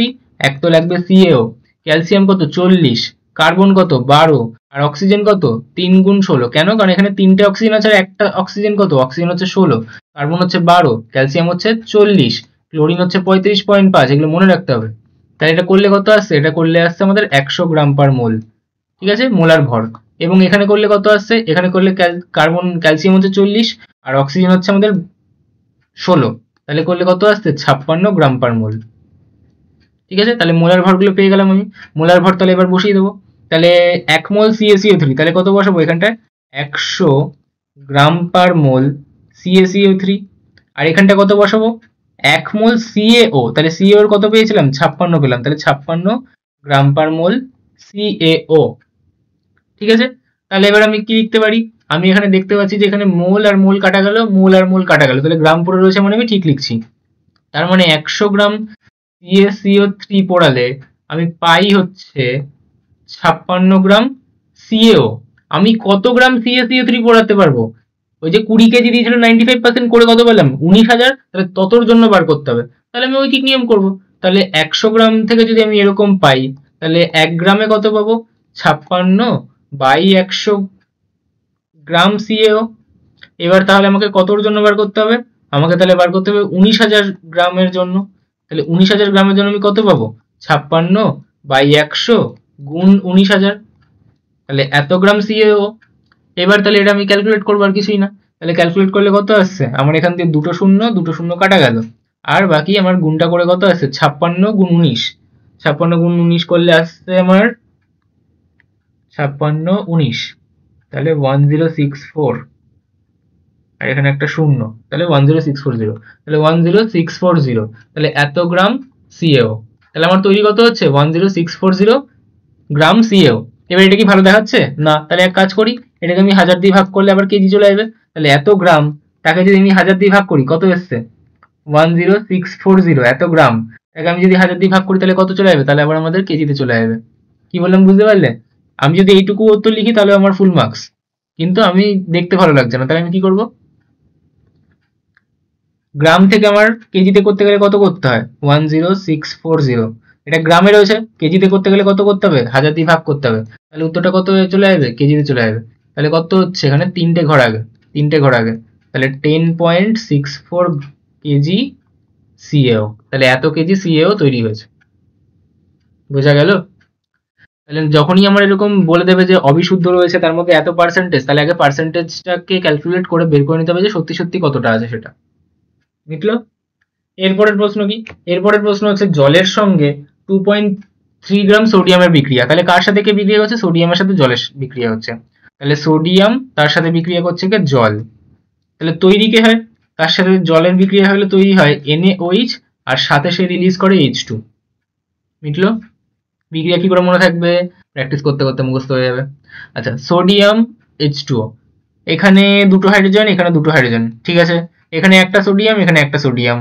এক তো লাগবে CaO। ক্যালসিয়াম কত? 40। কার্বন কত? 12। আর অক্সিজেন কত? 3 গুণ 16। কেন? কারণ এখানে 3টে অক্সিজেন আছে, আর একটা অক্সিজেন কত? অক্সিজেন হচ্ছে 16, কার্বন হচ্ছে 12, ক্যালসিয়াম হচ্ছে 40, ক্লোরিন হচ্ছে 35.5। এগুলো মনে রাখতে হবে। তাহলে এটা করলে কত আসছে? এটা করলে আসছে আমাদের 100 গ্রাম পার মোল। ঠিক আছে, মোলার ভর। এবং এখানে করলে কত আসছে? এখানে করলে কার্বন ক্যালসিয়াম হচ্ছে 40, আর অক্সিজেন হচ্ছে আমাদের 16। তাহলে করলে কত আসছে? 56 গ্রাম পার মোল। ঠিক আছে, তাহলে মোলার ভরগুলো পেয়ে গেলাম আমি। মোলার ভর তাহলে এবার বসিয়ে দেবো। তাহলে 1 মোল CaCO3, তাহলে কত বসাবো এখানটায়? 100 গ্রাম পার মোল CaCO3। আর এখানটা কত বসাবো? 1 মোল CaO, তাহলে CaO এর কত পেয়েছিলাম? 56 পেলাম, তাহলে 56 গ্রাম পার মোল CaO। ঠিক আছে, তাহলে এবার আমি কি লিখতে পারি? আমি এখানে দেখতে পাচ্ছি যে এখানে মোল আর মোল কাটা গেল, মোল আর মোল কাটা গেল, তাহলে গ্রাম পড়ে রয়েছে, মানে আমি ঠিক লিখছি। তার মানে 100 গ্রাম CaCO3 পোড়ালে আমি পাই হচ্ছে 56 গ্রাম CaO। আমি কত গ্রাম CaCO3 পোড়াতে পারবো? ওই যে 20 কেজি দিয়েছিল 95% করে কত পেলাম? 19,000। তাহলে ততর জন্য বার করতে হবে। তাহলে আমি ঐকিক নিয়ম করব। তাহলে 100 গ্রাম থেকে যদি আমি এরকম পাই, তাহলে 1 গ্রামে কত পাবো? 56/100 গ্রাম CaO। এবার তাহলে আমাকে কতর জন্য বার করতে হবে? আমাকে তাহলে বার করতে হবে 19,000 গ্রামের জন্য। তাহলে 19,000 গ্রামের জন্য আমি কত পাবো? 56/100 গুণ 19,000, তাহলে এত গ্রাম CaO। এবার তাহলে এটা আমি ক্যালকুলেট করবো, আর কিছুই না। তাহলে ক্যালকুলেট করলে কত আসছে, আমার এখান থেকে দুটো শূন্য কাটা গেল, আর বাকি আমার গুণটা করে কত আসছে 56 গুণ 19। 56 গুণ 19 করলে আসছে আমার 56 19, তাহলে 1064, আর এখানে একটা শূন্য, তাহলে 10640, তাহলে 10640, তাহলে এত গ্রাম সিএও। তাহলে আমার তৈরি কত হচ্ছে 10640 গ্রাম সিএও। এবার এটা কি ভালো দেখাচ্ছে না, তাহলে এক কাজ করি, এটাকে আমি 1000 দিয়ে ভাগ করলে আবার কেজি চলে আসবে, তাহলে এত গ্রাম তাকে যদি আমি 1000 দিয়ে ভাগ করি কত এসছে 10640 এত গ্রাম, তাকে আমি যদি 1000 দিয়ে ভাগ করি তাহলে কত চলে যাবে, তাহলে আবার আমাদের কেজিতে চলে যাবে। কি বললাম বুঝতে পারলে? আমি যদি এইটুকু উত্তর লিখি তাহলে আমার ফুল মার্কস, কিন্তু আমি দেখতে ভালো লাগছে না, তাহলে আমি কি করব, গ্রাম থেকে আমার কেজিতে করতে গেলে কত করতে হয় 10640, এটা গ্রামে রয়েছে, কেজিতে করতে গেলে কত করতে হবে 1000 দিয়ে ভাগ করতে হবে, তাহলে উত্তরটা কত চলে আসবে কেজিতে চলে আসবে। তাহলে কত হচ্ছে এখানে তিনটে ঘর আগে, তাহলে 10.64 কেজি সিএও, তাহলে এত কেজি সিএও তৈরি হয়েছে। বোঝা গেল? তাহলে যখনই আমার এরকম বলে দেবে যে অবিশুদ্ধ রয়েছে তার মধ্যে এত পার্সেন্টেজ, তাহলে আগে পার্সেন্টেজটাকে ক্যালকুলেট করে বের করে নিতে হবে যে সত্যি সত্যি কতটা আছে সেটা। বুঝলো? এরপরের প্রশ্ন কি, এরপরের প্রশ্ন হচ্ছে জলের সঙ্গে 2.3 গ্রাম সোডিয়ামের বিক্রিয়া, তাহলে কার সাথে কে বিক্রিয়া হচ্ছে, সোডিয়ামের সাথে জলের বিক্রিয়া হচ্ছে, তাহলে সোডিয়াম তার সাথে বিক্রিয়া করছে কে জল, তাহলে তৈরি কে হয়, তার সাথে জলের বিক্রিয়া হলে তৈরি হয় NaOH, আর সাথে সে রিলিজ করে H2। মিটলো? বিক্রিয়া কি করে মনে থাকবে, প্র্যাকটিস করতে করতে মুখস্থ হয়ে যাবে। আচ্ছা, সোডিয়াম H2O, এখানে দুটো হাইড্রোজেন, এখানে দুটো হাইড্রোজেন, ঠিক আছে, এখানে একটা সোডিয়াম, এখানে একটা সোডিয়াম,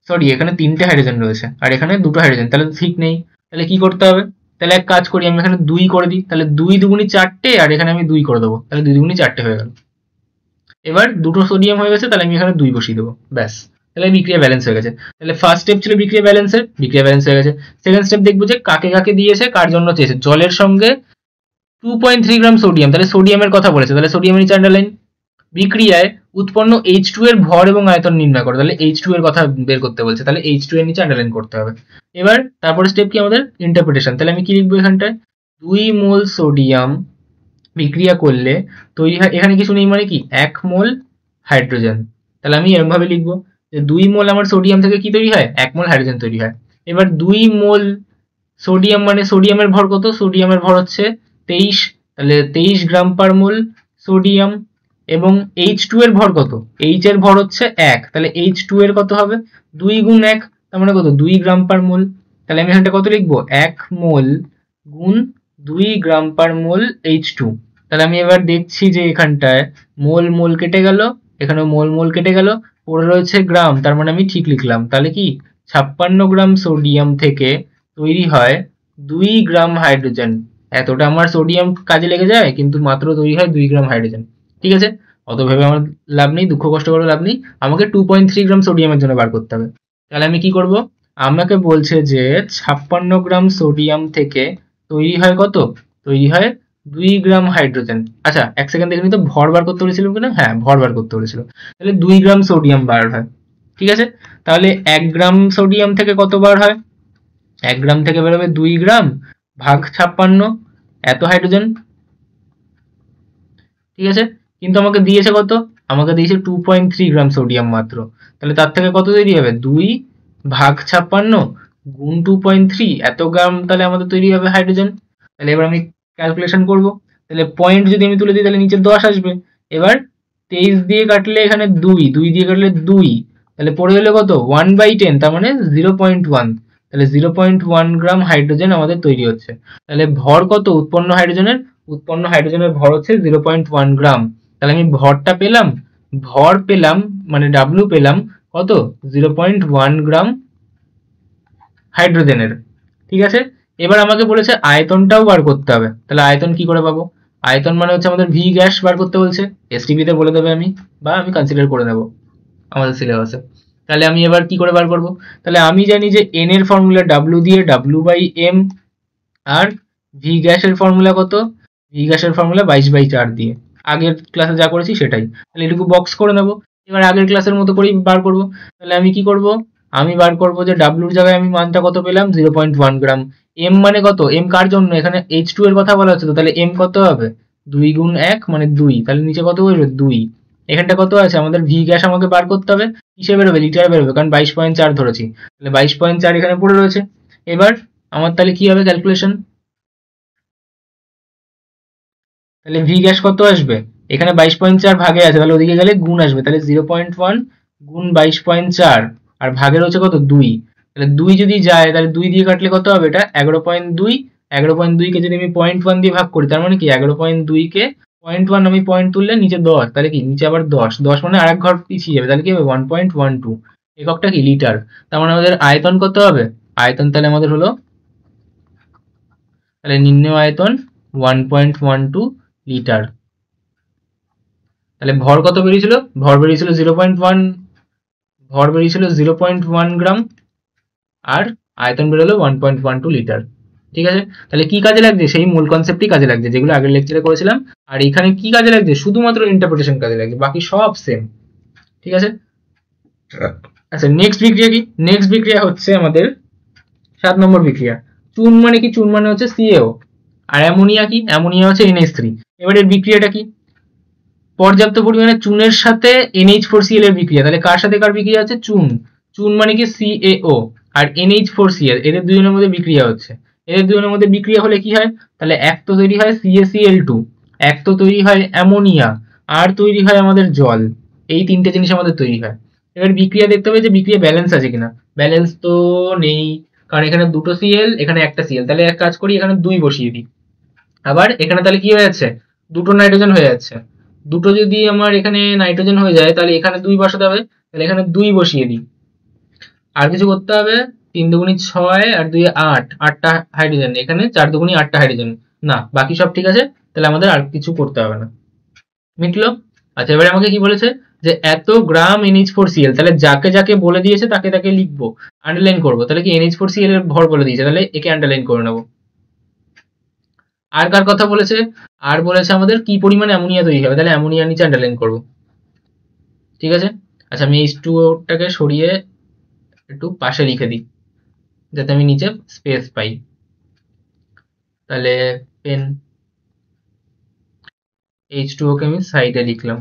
সরি এখানে তিনটে হাইড্রোজেন রয়েছে আর এখানে দুটো হাইড্রোজেন, তাহলে ঠিক নেই, তাহলে কি করতে হবে, তাহলে এক কাজ করি আমি এখানে 2 করে দিই, তাহলে 2 দুগুণি 4টে, আর এখানে আমি 2 করে দেবো, তাহলে 2 দুগুণি 4টে হয়ে গেল। এবার দুটো সোডিয়াম হয়ে গেছে, তাহলে আমি এখানে 2 বসিয়ে দেবো, ব্যাস, তাহলে বিক্রিয়া ব্যালেন্স হয়ে গেছে। তাহলে ফার্স্ট স্টেপ ছিল বিক্রিয়া ব্যালেন্সের, বিক্রিয়া ব্যালেন্স হয়ে গেছে। সেকেন্ড স্টেপ দেখবো যে কাকে কাকে দিয়েছে, কার জন্য চেয়েছে, জলের সঙ্গে 2.3 গ্রাম সোডিয়াম, তাহলে সোডিয়ামের কথা বলেছে, তাহলে সোডিয়ামের নিচে আন্ডারলাইন। বিক্রিয়ায় উৎপন্ন H2 এর ভর এবং আয়তন নির্ণয় করো, তাহলে H2 এর কথা বের করতে বলছে, তাহলে H2 এর নিচে আন্ডারলাইন করতে হবে। এবার তারপরে স্টেপ কি আমাদের ইন্টারপ্রিটেশন, তাহলে আমি কি লিখবো এখানটায় 2 মোল সোডিয়াম বিক্রিয়া করলে তৈরি হয়, এখানে কিছু নেই মানে কি 1 মোল হাইড্রোজেন, তাহলে আমি এরকম ভাবে লিখবো যে 2 মোল আমার সোডিয়াম থেকে কি তৈরি হয় 1 মোল হাইড্রোজেন তৈরি হয়। এবার 2 মোল সোডিয়াম মানে সোডিয়ামের ভর কত, সোডিয়ামের ভর হচ্ছে 23, তাহলে 23 গ্রাম পার মোল সোডিয়াম, এবং H2 এর ভর কত, H এর ভর হচ্ছে 1, তাহলে H2 এর কত হবে 2 গুণ 1, তার মানে কত 2 গ্রাম পার মোল, তাহলে আমি এখানটা কত লিখবো 1 মোল গুণ 2 গ্রাম পার মোল H2। তাহলে আমি এবার দেখছি যে এখানটায় মোল মোল কেটে গেল, এখানে মোল মোল কেটে গেল, পড়ে রয়েছে গ্রাম, তার মানে আমি ঠিক লিখলাম, তাহলে কি 56 গ্রাম সোডিয়াম থেকে তৈরি হয় 2 গ্রাম হাইড্রোজেন, এতটা আমার সোডিয়াম কাজে লেগে যায় কিন্তু মাত্র তৈরি হয় 2 গ্রাম হাইড্রোজেন। ঠিক আছে, অত ভেবে আমার লাভ নেই, দুঃখ কষ্ট করে লাভ নেই, আমাকে 2.3 গ্রাম সোডিয়ামের জন্য বার করতে হবে। তাহলে আমি কি করব, আমাকে বলছে যে 56 গ্রাম সোডিয়াম থেকে তৈরি হয় কত, তৈরি হয় 2 গ্রাম হাইড্রোজেন। আচ্ছা এক সেকেন্ড দেখে নি তো ভর বার করতে বলেছিলাম কিনা, হ্যাঁ ভর বার করতে বলেছিল, তাহলে 2 গ্রাম সোডিয়াম বার হয়। ঠিক আছে, তাহলে 1 গ্রাম সোডিয়াম থেকে কত বার হয়, 1 গ্রাম থেকে বেরোবে 2 গ্রাম ভাগ 56, এত হাইড্রোজেন। ঠিক আছে, কিন্তু আমাকে দিয়েছে কত, আমাকে দিয়েছে 2.3 গ্রাম সোডিয়াম মাত্র, তাহলে তার থেকে কত তৈরি হবে 2 ভাগ 56 গুণ 2.3, এত গ্রাম তাহলে আমাদের তৈরি হবে হাইড্রোজেন। তাহলে এবার আমি ক্যালকুলেশন করব, তাহলে পয়েন্ট যদি আমি তুলে দিই তাহলে নিচে 10 আসবে, এবার 23 দিয়ে কাটলে এখানে 2 দিয়ে কাটলে 2, তাহলে পড়ে গেলে কত 1/10, তার মানে 0.1, তাহলে 0.1 গ্রাম হাইড্রোজেন আমাদের তৈরি হচ্ছে। তাহলে ভর কত উৎপন্ন হাইড্রোজেনের, উৎপন্ন হাইড্রোজেনের ভর হচ্ছে 0.1 গ্রাম, তাহলে আমি ভরটা পেলাম, ভর পেলাম মানে ডাব্লিউ পেলাম কত 0.1 গ্রাম হাইড্রোজেনের। ঠিক আছে, এবার আমাকে বলেছে আয়তনটাও বার করতে হবে, তাহলে আয়তন কি করে পাবো, আয়তন মানে হচ্ছে আমাদের ভি গ্যাস বার করতে বলছে, এসটিপি তে বলে দেবে আমি, বা আমি কনসিডার করে নেব আমাদের সিলেবাসে। তাহলে আমি এবার কি করে বার করব, তাহলে আমি জানি যে এন এর ফর্মুলা ডাব্লিউ দিয়ে W/M, আর ভি গ্যাসের ফর্মুলা কত, ভি গ্যাসের ফর্মুলা 22/4 দিয়ে, আগের ক্লাসে যা করেছি সেটাই, তাহলে এটুকু বক্স করে নেব। এবার আগের ক্লাসের মতো করেই বার করব, তাহলে আমি কি করব, আমি বার করব যে ডাব্লিউর জায়গায় আমি মানটা কত পেলাম 0.1 গ্রাম, এম মানে কত, এম কার জন্য, এখানে H2 এর কথা বলা হচ্ছে তো, তাহলে এম কত হবে 2 গুণ 1 মানে 2, তাহলে নিচে কত বসবে 2। এখানটা কত আছে আমাদের ভি গ্যাস আমাকে বার করতে হবে, কিসে বেরোবে লিটারে বেরোবে, কারণ 22.4 ধরেছি, তাহলে 22.4 এখানে পড়ে রয়েছে। এবার আমার তাহলে কি হবে ক্যালকুলেশন, তাহলে ভি গ্যাস কত আসবে, এখানে 22.4 ভাগে আছে, তাহলে ওদিকে গেলে গুণ আসবে, তাহলে 0.1 গুণ 22.4 আর ভাগে রয়েছে কত 2, তাহলে 2 যদি যায় তাহলে 2 দিয়ে কাটলে কত হবে, এটা 11.2। 11.2 কে যদি আমি 0.1 দিয়ে ভাগ করি, তার মানে কি 11.2 কে 0.1 আমি পয়েন্ট তুললে নিচে 10, তাহলে কি নিচে আবার 10 মানে আরেক ঘর পিছিয়ে যাবে, তাহলে কি হবে 1.12, এককটা কি লিটার। তার মানে আমাদের আয়তন কত হবে, আয়তন তাহলে আমাদের হলো, তাহলে নির্ণয় আয়তন 1.12 লিটার। তাহলে ভর কত বেরিয়েছিল, ভর বেরিয়েছিল 0.1, ভর বেরিয়েছিল 0.1 গ্রাম, আর আয়তন বেরোলো 1.12 লিটার। ঠিক আছে, তাহলে কি কাজে লাগছে, সেই মূল কনসেপ্টই কাজে লাগছে যেগুলো আগের লেকচারে করেছিলাম। আর এখানে কি কাজে লাগছে, শুধুমাত্র ইন্টারপ্রিটেশন কাজে লাগছে, বাকি সব সেম। ঠিক আছে, আচ্ছা নেক্সট বিক্রিয়া কি, নেক্সট বিক্রিয়া হচ্ছে আমাদের 7 নম্বর বিক্রিয়া। চুন মানে কি, চুন মানে হচ্ছে সিএও, আর অ্যামোনিয়া কি, অ্যামোনিয়া হচ্ছে NH3। এবারে বিক্রিয়াটা কি, পর্যাপ্ত পরিমাণে চুনের সাথে NH4Cl এর বিক্রিয়া, তাহলে কার সাথে কার বিক্রিয়া হচ্ছে, চুন, চুন মানে কি CaO, আর NH4Cl, এদের দুজনের মধ্যে বিক্রিয়া হচ্ছে। এদের দুজনের মধ্যে বিক্রিয়া হলে কি হয়, তাহলে এক তো তৈরি হয় CaCl2, এক তো তৈরি হয় অ্যামোনিয়া, আর তৈরি হয় আমাদের জল। এই তিনটে জিনিস আমাদের তৈরি হয়। এবার বিক্রিয়া দেখতে হবে যে বিক্রিয়া ব্যালেন্স আছে কিনা, ব্যালেন্স তো নেই, কারণ এখানে দুটো Cl এখানে একটা Cl, তাহলে এক কাজ করি এখানে 2 বসিয়ে দিই। আবার এখানে তাহলে কি হয়ে যাচ্ছে, দুটো নাইট্রোজেন হয়ে যাচ্ছে, দুটো যদি আমার এখানে নাইট্রোজেন হয়ে যায় তাহলে এখানে 2 বসাতে হবে, তাহলে এখানে 2 বসিয়ে দিই। আর কিছু করতে হবে, 3 দুগুণী 6 আর 2 8, 8টা হাইড্রোজেন, এখানে 4 দুগুণী 8টা হাইড্রোজেন, না বাকি সব ঠিক আছে, তাহলে আমাদের আর কিছু করতে হবে না, মিটলো। আচ্ছা এবারে আমাকে কি বলেছে, যে এত গ্রাম NH4Cl, তাহলে যাকে যাকে বলে দিয়েছে তাকে তাকে লিখবো, আন্ডারলাইন করবো, তাহলে কি NH4Cl এর ভর বলে দিয়েছে, তাহলে একে আন্ডারলাইন করে নেবো। আর কার কথা বলেছে, আর বলেছে আমাদের কি পরিমাণে অ্যামোনিয়া তৈরি হবে, তাহলে অ্যামোনিয়া নিচে আন্ডারলাইন করব। ঠিক আছে, আচ্ছা আমি H2O-টাকে সরিয়ে একটু পাশে লিখে দিই যাতে আমি নিচে স্পেস পাই, তাহলে পেন H2O কে আমি সাইডে লিখলাম।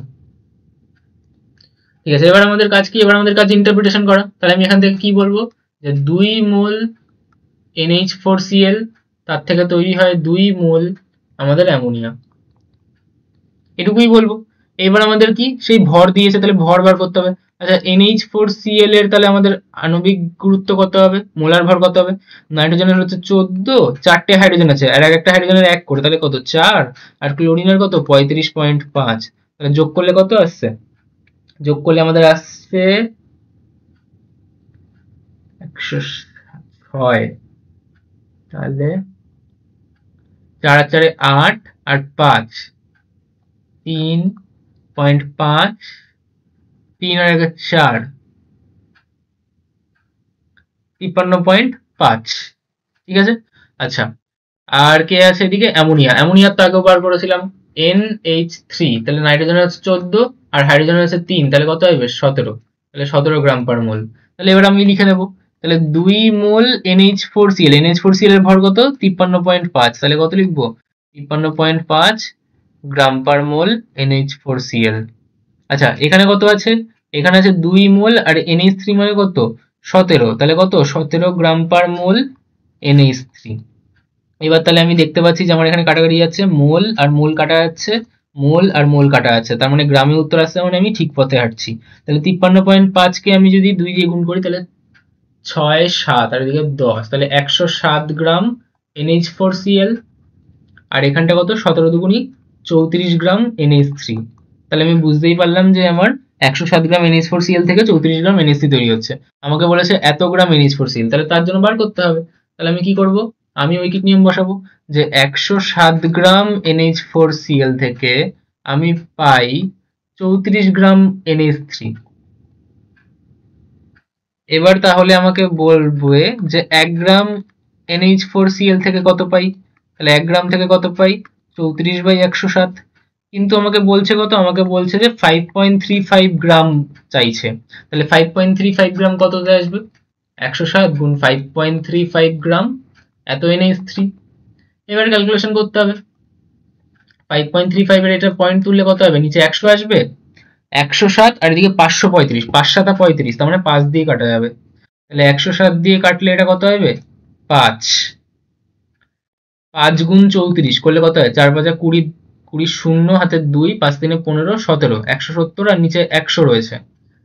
ঠিক আছে, এবার আমাদের কাজ কি, এবার আমাদের কাজ ইন্টারপ্রিটেশন করা, তাহলে আমি এখান থেকে কি বলবো, যে 2 মোল NH4Cl, তার থেকে তৈরি হয় 2 মোল আমাদের অ্যামোনিয়া, এটুকুই বলবো। এবার আমাদের কি, সেই ভর দিয়েছে তাহলে ভর বার করতে হবে। আচ্ছা NH4Cl এর তাহলে আমাদের আণবিক গুরুত্ব কত হবে, মোলার ভর কত হবে, নাইট্রোজেনের হচ্ছে 14, 4টে হাইড্রোজেন আছে আর একটা হাইড্রোজেনের 1 করে, তাহলে কত 4, আর ক্লোরিনের কত 35.5, তাহলে যোগ করলে কত আসছে, যোগ করলে আমাদের আসছে 106, তাহলে 4 আর 4 8 আর 5, 3.5, 3 আর 4, 53.5। ঠিক আছে, আচ্ছা আর কে আছে এদিকে, অ্যামোনিয়া, অ্যামোনিয়ার তো আগেও বার করেছিলাম NH3, তাহলে নাইট্রোজেন হচ্ছে 14 আর হাইড্রোজেন হচ্ছে 3, তাহলে কত হবে 17, তাহলে 17 গ্রাম পার মোল। তাহলে এবার আমি লিখে নেবো, তাহলে 2 মোল NH4Cl, NH4Cl এর ভর কত 53.5, তাহলে কত লিখবো 53.5 গ্রাম পার মোল NH4Cl। আচ্ছা এখানে কত আছে, এখানে আছে 2 মোল আর NH3 মানে কত 17, তাহলে কত 17 গ্রাম পার মোল NH3। এবার তাহলে আমি দেখতে পাচ্ছি যে আমার এখানে কাটাকাটি যাচ্ছে, মোল আর মোল কাটা যাচ্ছে, মোল আর মোল কাটা যাচ্ছে, তার মানে গ্রামে উত্তর আসছে, মানে আমি ঠিক পথে হাঁটছি। তাহলে 53.5 কে আমি যদি 2 দিয়ে গুণ করি তাহলে 6 7 আর এদিকে 10, তাহলে 107 গ্রাম NH4Cl, আর এখানটা কত 17 দুগুণী 34 গ্রাম NH3। তাহলে আমি বুঝতেই পারলাম যে আমার 107 গ্রাম NH4Cl থেকে 34 গ্রাম NH3 তৈরি হচ্ছে। আমাকে বলেছে এত গ্রাম NH4Cl, তাহলে তার জন্য বার করতে হবে। তাহলে আমি কি করব, আমি ঐকিক নিয়ম বসাবো, যে 107 গ্রাম NH4Cl থেকে আমি পাই 34 গ্রাম NH3। এবার তাহলে আমাকে বলবে যে 1 গ্রাম NH4Cl থেকে কত পাই, তাহলে 1 গ্রাম থেকে কত পাই 34/107, কিন্তু আমাকে বলছে কত, আমাকে বলছে যে 5.35 গ্রাম চাইছে, তাহলে 5.35 গ্রাম কততে আসবে, 107 গুণ 5.35 গ্রাম, এত NH3। এবার ক্যালকুলেশন করতে হবে, 5.35 এর এটা পয়েন্ট তুললে কত হবে, নিচে 100 আসবে, 107 আর এদিকে 535, 5 7 35, তার মানে 5 দিয়ে কাটা যাবে। তাহলে 107 দিয়ে কাটলে এটা কত হবে, 5, 5 গুণ 34 করলে কত হয়, 4 5 20, 20 শূন্য হাতে 2, 5 3 15, 17, 170 আর নিচে 100 রয়েছে।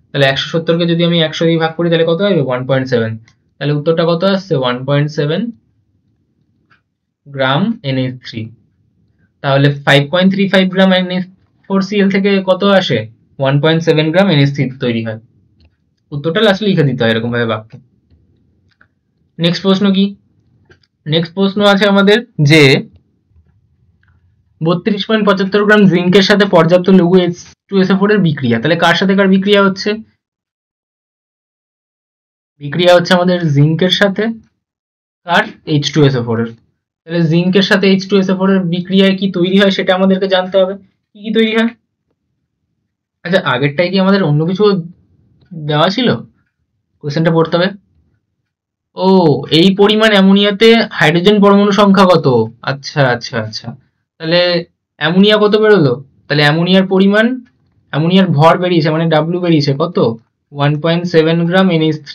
তাহলে 170 কে যদি আমি 100 দিয়ে ভাগ করি তাহলে কত হবে, 1.7। তাহলে উত্তরটা কত আসছে, 1.7 গ্রাম NH3। তাহলে 5.35 গ্রাম NH4Cl থেকে কত আসে, 1.7 গ্রাম NH3 তৈরি হয়। উত্তরটা লাস্টে লিখে দিতে হয় এরকম ভাবে বাক্যে। নেক্সট প্রশ্ন কি, নেক্সট প্রশ্ন আছে আমাদের যে 32.75 গ্রাম জিঙ্কের সাথে পর্যাপ্ত লঘু H2SO4 এর বিক্রিয়া, তাহলে কার সাথে কার বিক্রিয়া হচ্ছে, বিক্রিয়া হচ্ছে আমাদের জিঙ্কের সাথে আর H2SO4 এর। তাহলে জিঙ্কের সাথে H2SO4 এর বিক্রিয়ায় কি তৈরি হয় সেটা আমাদেরকে জানতে হবে, কি কি তৈরি হয়। আচ্ছা আগেরটাই কি আমাদের অন্য কিছু দেওয়া ছিল, কোশ্চেনটা পড়তে হবে। ও, এই পরিমাণ অ্যামোনিয়াতে হাইড্রোজেন পরমাণু সংখ্যা কত, আচ্ছা আচ্ছা আচ্ছা, তাহলে অ্যামোনিয়া কত বেরোলো, তাহলে অ্যামোনিয়ার পরিমাণ, অ্যামোনিয়ার ভর বেরিয়েছে মানে ডাব্লিউ বেরিয়েছে কত, 1.7 গ্রাম NH3।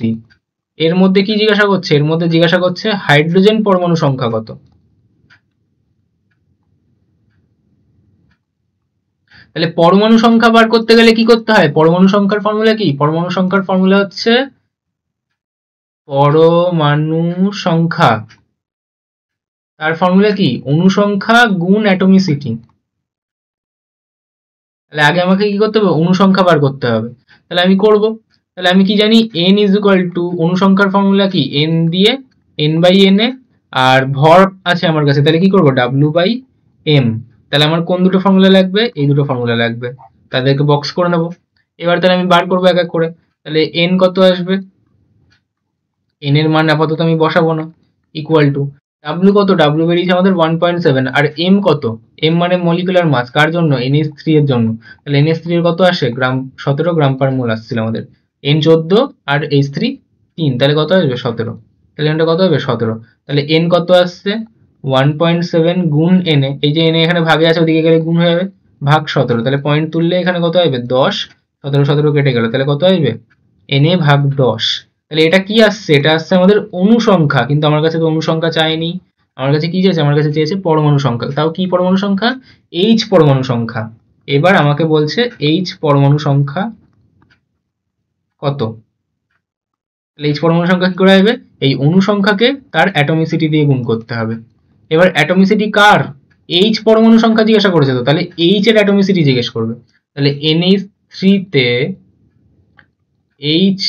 এর মধ্যে কি জিজ্ঞাসা করছে, এর মধ্যে জিজ্ঞাসা করছে হাইড্রোজেন পরমাণু সংখ্যা কত। তাহলে পরমাণু সংখ্যা বার করতে গেলে কি করতে হয়, পরমাণু সংখ্যার ফর্মুলা কি, পরমাণু সংখ্যার ফর্মুলা হচ্ছে পরমাণু সংখ্যা, তার ফর্মুলা কি, অনুসংখ্যা গুণ অ্যাটমিসিটি। তাহলে আগে আমাকে কি করতে হবে, অনুসংখ্যা বার করতে হবে। তাহলে আমি করব, তাহলে আমি কি জানি, n ইজ ইকুয়াল টু, অনুসংখ্যার ফর্মুলা কি, n দিয়ে n বাই n এ, আর ভর আছে আমার কাছে, তাহলে কি করব, w বাই m। তাহলে আমার কোন দুটো ফর্মুলা লাগবে, এই দুটো ফর্মুলা লাগবে, তাদেরকে বক্স করে নেব। এবার তাহলে আমি বার করবো এক এক করে। তাহলে n কত আসবে, n এর মান আপাতত আমি বসাবো না, ইকুয়াল টু w কত, w বেরিয়েছে আমাদের 1.7, আর m কত, m মানে মলিকুলার মাস কার জন্য, NH3 এর জন্য। তাহলে NH3 এর কত আসে, গ্রাম 17 গ্রাম পার মোল আসছিল আমাদের, n 14 আর H3 3, তাহলে কত আসবে 17, তাহলে এটা কত হবে 17। তাহলে n কত আসছে 1.7 গুণ n এ, এই যে n এখানে ভাগে আছে ওদিকে গেলে গুণ হয়ে যাবে, ভাগ 17, তাহলে পয়েন্ট তুললে এখানে কত আসবে 10, 17 17 কেটে গেল, তাহলে কত আসবে n এ ভাগ 10। তাহলে এটা কি আসছে, এটা আসছে আমাদের অনুসংখ্যা, কিন্তু আমার কাছে তো অনুসংখ্যা চাইনি, আমার কাছে কি চেয়েছে, আমার কাছে চেয়েছে পরমাণু সংখ্যা। তাও কি পরমাণু সংখ্যা, H পরমাণু সংখ্যা। এবার আমাকে বলছে H পরমাণু সংখ্যা কত, তাহলে H পরমাণু সংখ্যা কি করে হবে, এই অনুসংখ্যাকে তার অ্যাটমিসিটি দিয়ে গুণ করতে হবে। এবার অ্যাটমিসিটি কার, H পরমাণু সংখ্যা জিজ্ঞাসা করেছে তো, তাহলে H এর অ্যাটমিসিটি জিজ্ঞেস করবে। তাহলে NH3 তে H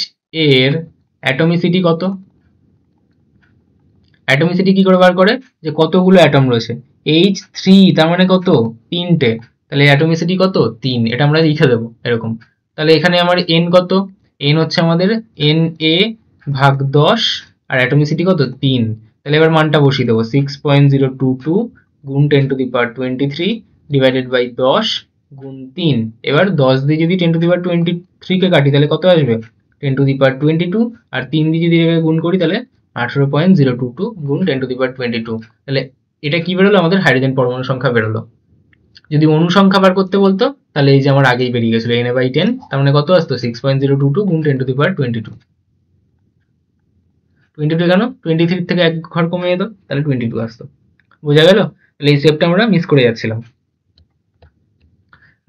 এর অ্যাটমিসিটি কত, অ্যাটমিসিটি কি করে বার করে, যে কতগুলো অ্যাটম রয়েছে, H3 তার মানে কত, 3টে, তাহলে অ্যাটমিসিটি কত 3, এটা আমরা লিখে দেবো এরকম। তাহলে এখানে আমার n কত, n হচ্ছে আমাদের Na ভাগ 10, আর অ্যাটমিসিটি কত 3, তাহলে এবার মানটা বসিয়ে দেবো 6.022 গুণ 10⁻23 ডিভাইডেড বাই 10 গুণ 3। এবার 10 দিয়ে যদি 10⁻23 কে কাটি তাহলে কত আসবে 10⁻22, আর 3 দিয়ে যদি এটাকে গুণ করি তাহলে 18.022 গুণ 10⁻22। তাহলে এটা কি বেরোলো, আমাদের হাইড্রোজেন পরমাণু সংখ্যা বেরোলো। যদি অনুসংখ্যা বার করতে বলতো তাহলে এই যে আমার আগেই বেরিয়ে গেছিল Na/10, তার মানে কত আসতো 6.022 গুণ 10⁻22। 22 কেন, 23 থেকে এক ঘর কমে যেত, তাহলে 22 আসতো। বোঝা গেল, তাহলে এই স্টেপটা আমরা মিস করে যাচ্ছিলাম।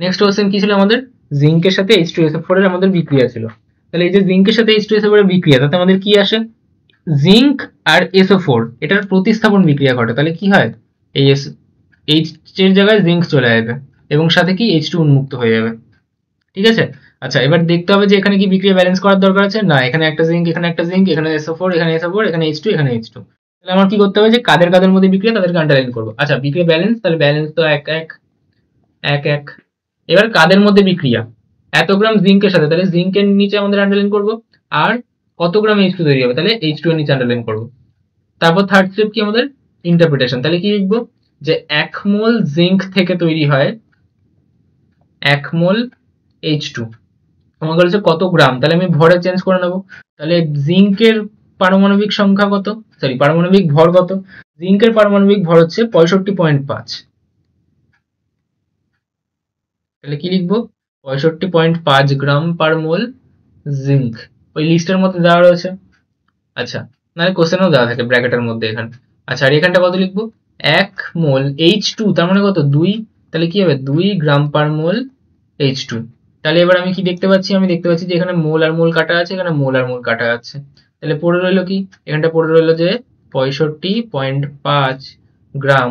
নেক্সট কোশ্চেন কি ছিল আমাদের, জিঙ্কের সাথে H2SO4 এর আমাদের বিক্রিয়া ছিল। তাহলে এই যে জিঙ্কের সাথে H2SO4 এর বিক্রিয়া, তাতে আমাদের কি আসে, জিঙ্ক আর SO4 এটার প্রতিস্থাপন বিক্রিয়া ঘটে, তাহলে কি হয়, এই H এর জায়গায় জিঙ্ক চলে আসবে এবং সাথে কি H2 উন্মুক্ত হয়ে যাবে, ঠিক আছে। আচ্ছা এবার দেখতে হবে যে এখানে কি বিক্রিয়া ব্যালেন্স করার দরকার আছে, না এখানে একটা জিঙ্ক, এখানে একটা জিঙ্ক, এখানে SO4, এখানে SO4, এখানে H2, এখানে H2। তাহলে আমার কি করতে হবে, যে কাদের কাদের মধ্যে বিক্রিয়া তাদেরকে আন্ডারলাইন করবো। আচ্ছা বিক্রিয়া ব্যালেন্স, তাহলে ব্যালেন্স তো এক এক এক এক। এবার কাদের মধ্যে বিক্রিয়া, এত গ্রাম জিঙ্কের সাথে, তাহলে জিঙ্কের নিচে আমাদের আন্ডারলাইন করবো, আর কত গ্রাম H2 তৈরি হবে, তাহলে H2 এর নিচে আন্ডারলাইন করবো। তারপর থার্ড স্টেপ কি আমাদের, ইন্টারপ্রিটেশন। তাহলে কি লিখবো, যে 1 মোল জিঙ্ক থেকে তৈরি হয় 1 মোল H2, আমাকে বলেছে কত গ্রাম, তাহলে আমি ভরে চেঞ্জ করে নেবো। তাহলে জিঙ্কের পারমাণবিক সংখ্যা কত, সরি পারমাণবিক ভর কত, জিঙ্কের পারমাণবিক ভর হচ্ছে 65.5, তাহলে কি লিখবো, 65.5 গ্রাম পার মোল জিঙ্ক, ওই লিস্টের মধ্যে দেওয়া রয়েছে। আচ্ছা, নাহলে কোশ্চেনও দেওয়া থাকে ব্র্যাকেটের মধ্যে এখানে। আচ্ছা, আর এখানটা কত লিখবো, 1 মোল H2, তার মানে কত 2, তাহলে কি হবে 2 গ্রাম পার মোল H2। তাহলে এবার আমি কি দেখতে পাচ্ছি, আমি দেখতে পাচ্ছি যে এখানে মোল আর মোল কাটা আছে, এখানে মোল আর মোল কাটা আছে। তাহলে পড়ে রইলো কি, এখানটা পড়ে রইলো যে 65.5 গ্রাম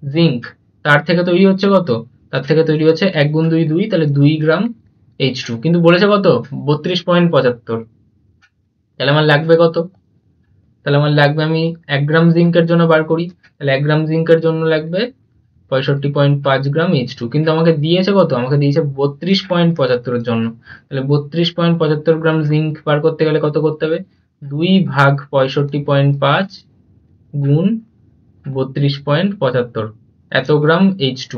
জিঙ্ক, তার থেকে তৈরি হচ্ছে কত, তার থেকে তৈরি হচ্ছে 1 গুণ 2 2, তাহলে 2 গ্রাম H2, কিন্তু বলেছে কত 32.75। তাহলে আমার লাগবে কত, তাহলে আমার লাগবে, আমি 1 গ্রাম জিঙ্কের জন্য বার করি, তাহলে 1 গ্রাম জিঙ্কের জন্য লাগবে 65.5 গ্রাম H2, কিন্তু আমাকে দিয়েছে কত, আমাকে দিয়েছে 32.75 এর জন্য। তাহলে 32.75 গ্রাম জিঙ্ক বার করতে গেলে কত করতে হবে, 2 ভাগ 65.5 গুণ 32.75, এত গ্রাম H2।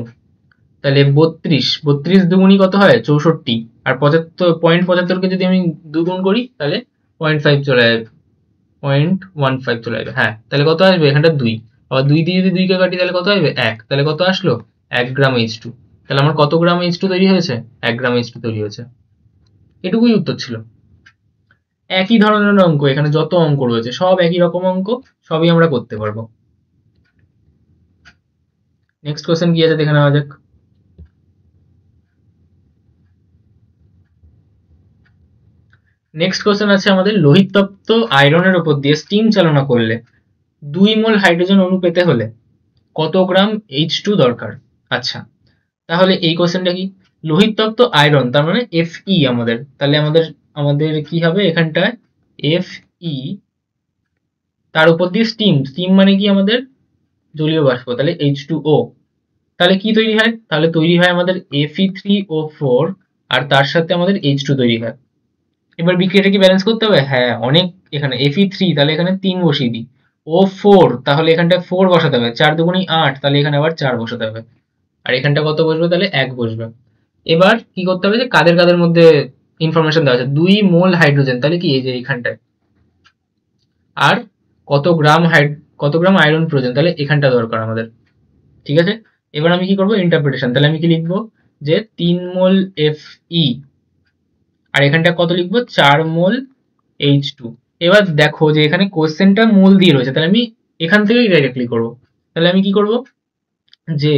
তাহলে 32 দুগুণই কত হয় 64, আর 75.75কে যদি আমি দুগুণ করি তাহলে 0.5 চলে যাবে, 0.15 চলে যাবে। হ্যাঁ, তাহলে কত আসবে এখানটা 2, আবার 2 দিয়ে যদি 2 কে কাটি তাহলে কত আসবে 1, তাহলে কত আসলো 1 গ্রাম H2। তাহলে আমার কত গ্রাম H2 তৈরি হয়েছে, 1 গ্রাম H2 তৈরি হয়েছে। এটুকুই উত্তর ছিল। একই ধরনের অঙ্ক, এখানে যত অঙ্ক রয়েছে সব একই রকম অঙ্ক, সবই আমরা করতে পারবো। নেক্সট কোশ্চেন কি আছে দেখে নেওয়া যাক। নেক্সট কোশ্চেন আছে আমাদের, লোহিত তপ্ত আয়রনের উপর দিয়ে স্টিম চালনা করলে 2 মোল হাইড্রোজেন অণু পেতে হলে কত গ্রাম H2 দরকার। আচ্ছা, তাহলে এই কোশ্চেনটা কি, লোহিত তপ্ত আয়রন তার মানে Fe, আমাদের তাহলে আমাদের আমাদের কি হবে এখানটায় Fe, তার উপর দিয়ে স্টিম, স্টিম মানে কি আমাদের জলীয় বাষ্প, তাহলে H2O। তাহলে কি তৈরি হয়, তাহলে তৈরি হয় আমাদের Fe3O4, আর তার সাথে আমাদের H2 তৈরি হয়। এবার বিক্রিয়াটা কি ব্যালেন্স করতে হবে, হ্যাঁ অনেক, এখানে Fe3 তাহলে এখানে 3 বসিয়ে দিই, O4 তাহলে এখানটা 4 বসাতে হবে, 4 দুগুণী 8, তাহলে এখানে আবার 4 বসাতে হবে, আর এখানটা কত বসবে, তাহলে 1 বসবে। এবার কি করতে হবে, যে কাদের কাদের মধ্যে ইনফরমেশন দেওয়া আছে, 2 মোল হাইড্রোজেন, তাহলে কি এই যে এইখানটায়, আর কত গ্রাম আয়রন প্রয়োজন, তাহলে এখানটা দরকার আমাদের। ঠিক আছে, এবার আমি কি করবো, ইন্টারপ্রিটেশন, তাহলে আমি কি লিখবো, যে 3 মোল Fe, আর এখানটা কত লিখবো 4 মোল H2। এবার দেখো যে এখানে কোশ্চেনটা মোল দিয়ে রয়েছে, তাহলে আমি এখান থেকেই ডাইরেক্টলি করবো। তাহলে আমি কি করব, যে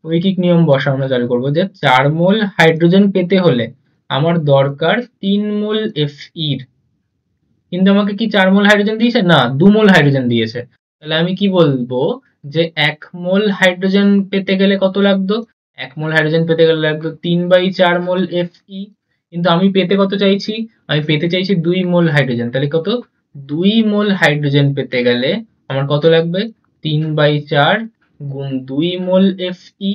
ঐকিক নিয়ম বসানো চালু করবো, যে 4 মোল হাইড্রোজেন পেতে হলে আমার দরকার 3 মোল Fe, কিন্তু আমাকে কি 4 মোল হাইড্রোজেন দিয়েছে, না 2 মোল হাইড্রোজেন দিয়েছে। তাহলে আমি কি বলবো, যে 1 মোল হাইড্রোজেন পেতে গেলে কত লাগতো, 1 মোল হাইড্রোজেন পেতে গেলে লাগতো 3/4 মোল Fe, কিন্তু আমি পেতে কত চাইছি, আমি পেতে চাইছি 2 মোল হাইড্রোজেন, তাহলে কত 2 মোল হাইড্রোজেন পেতে গেলে আমার কত লাগবে, 3/4 গুণ 2 মোল Fe,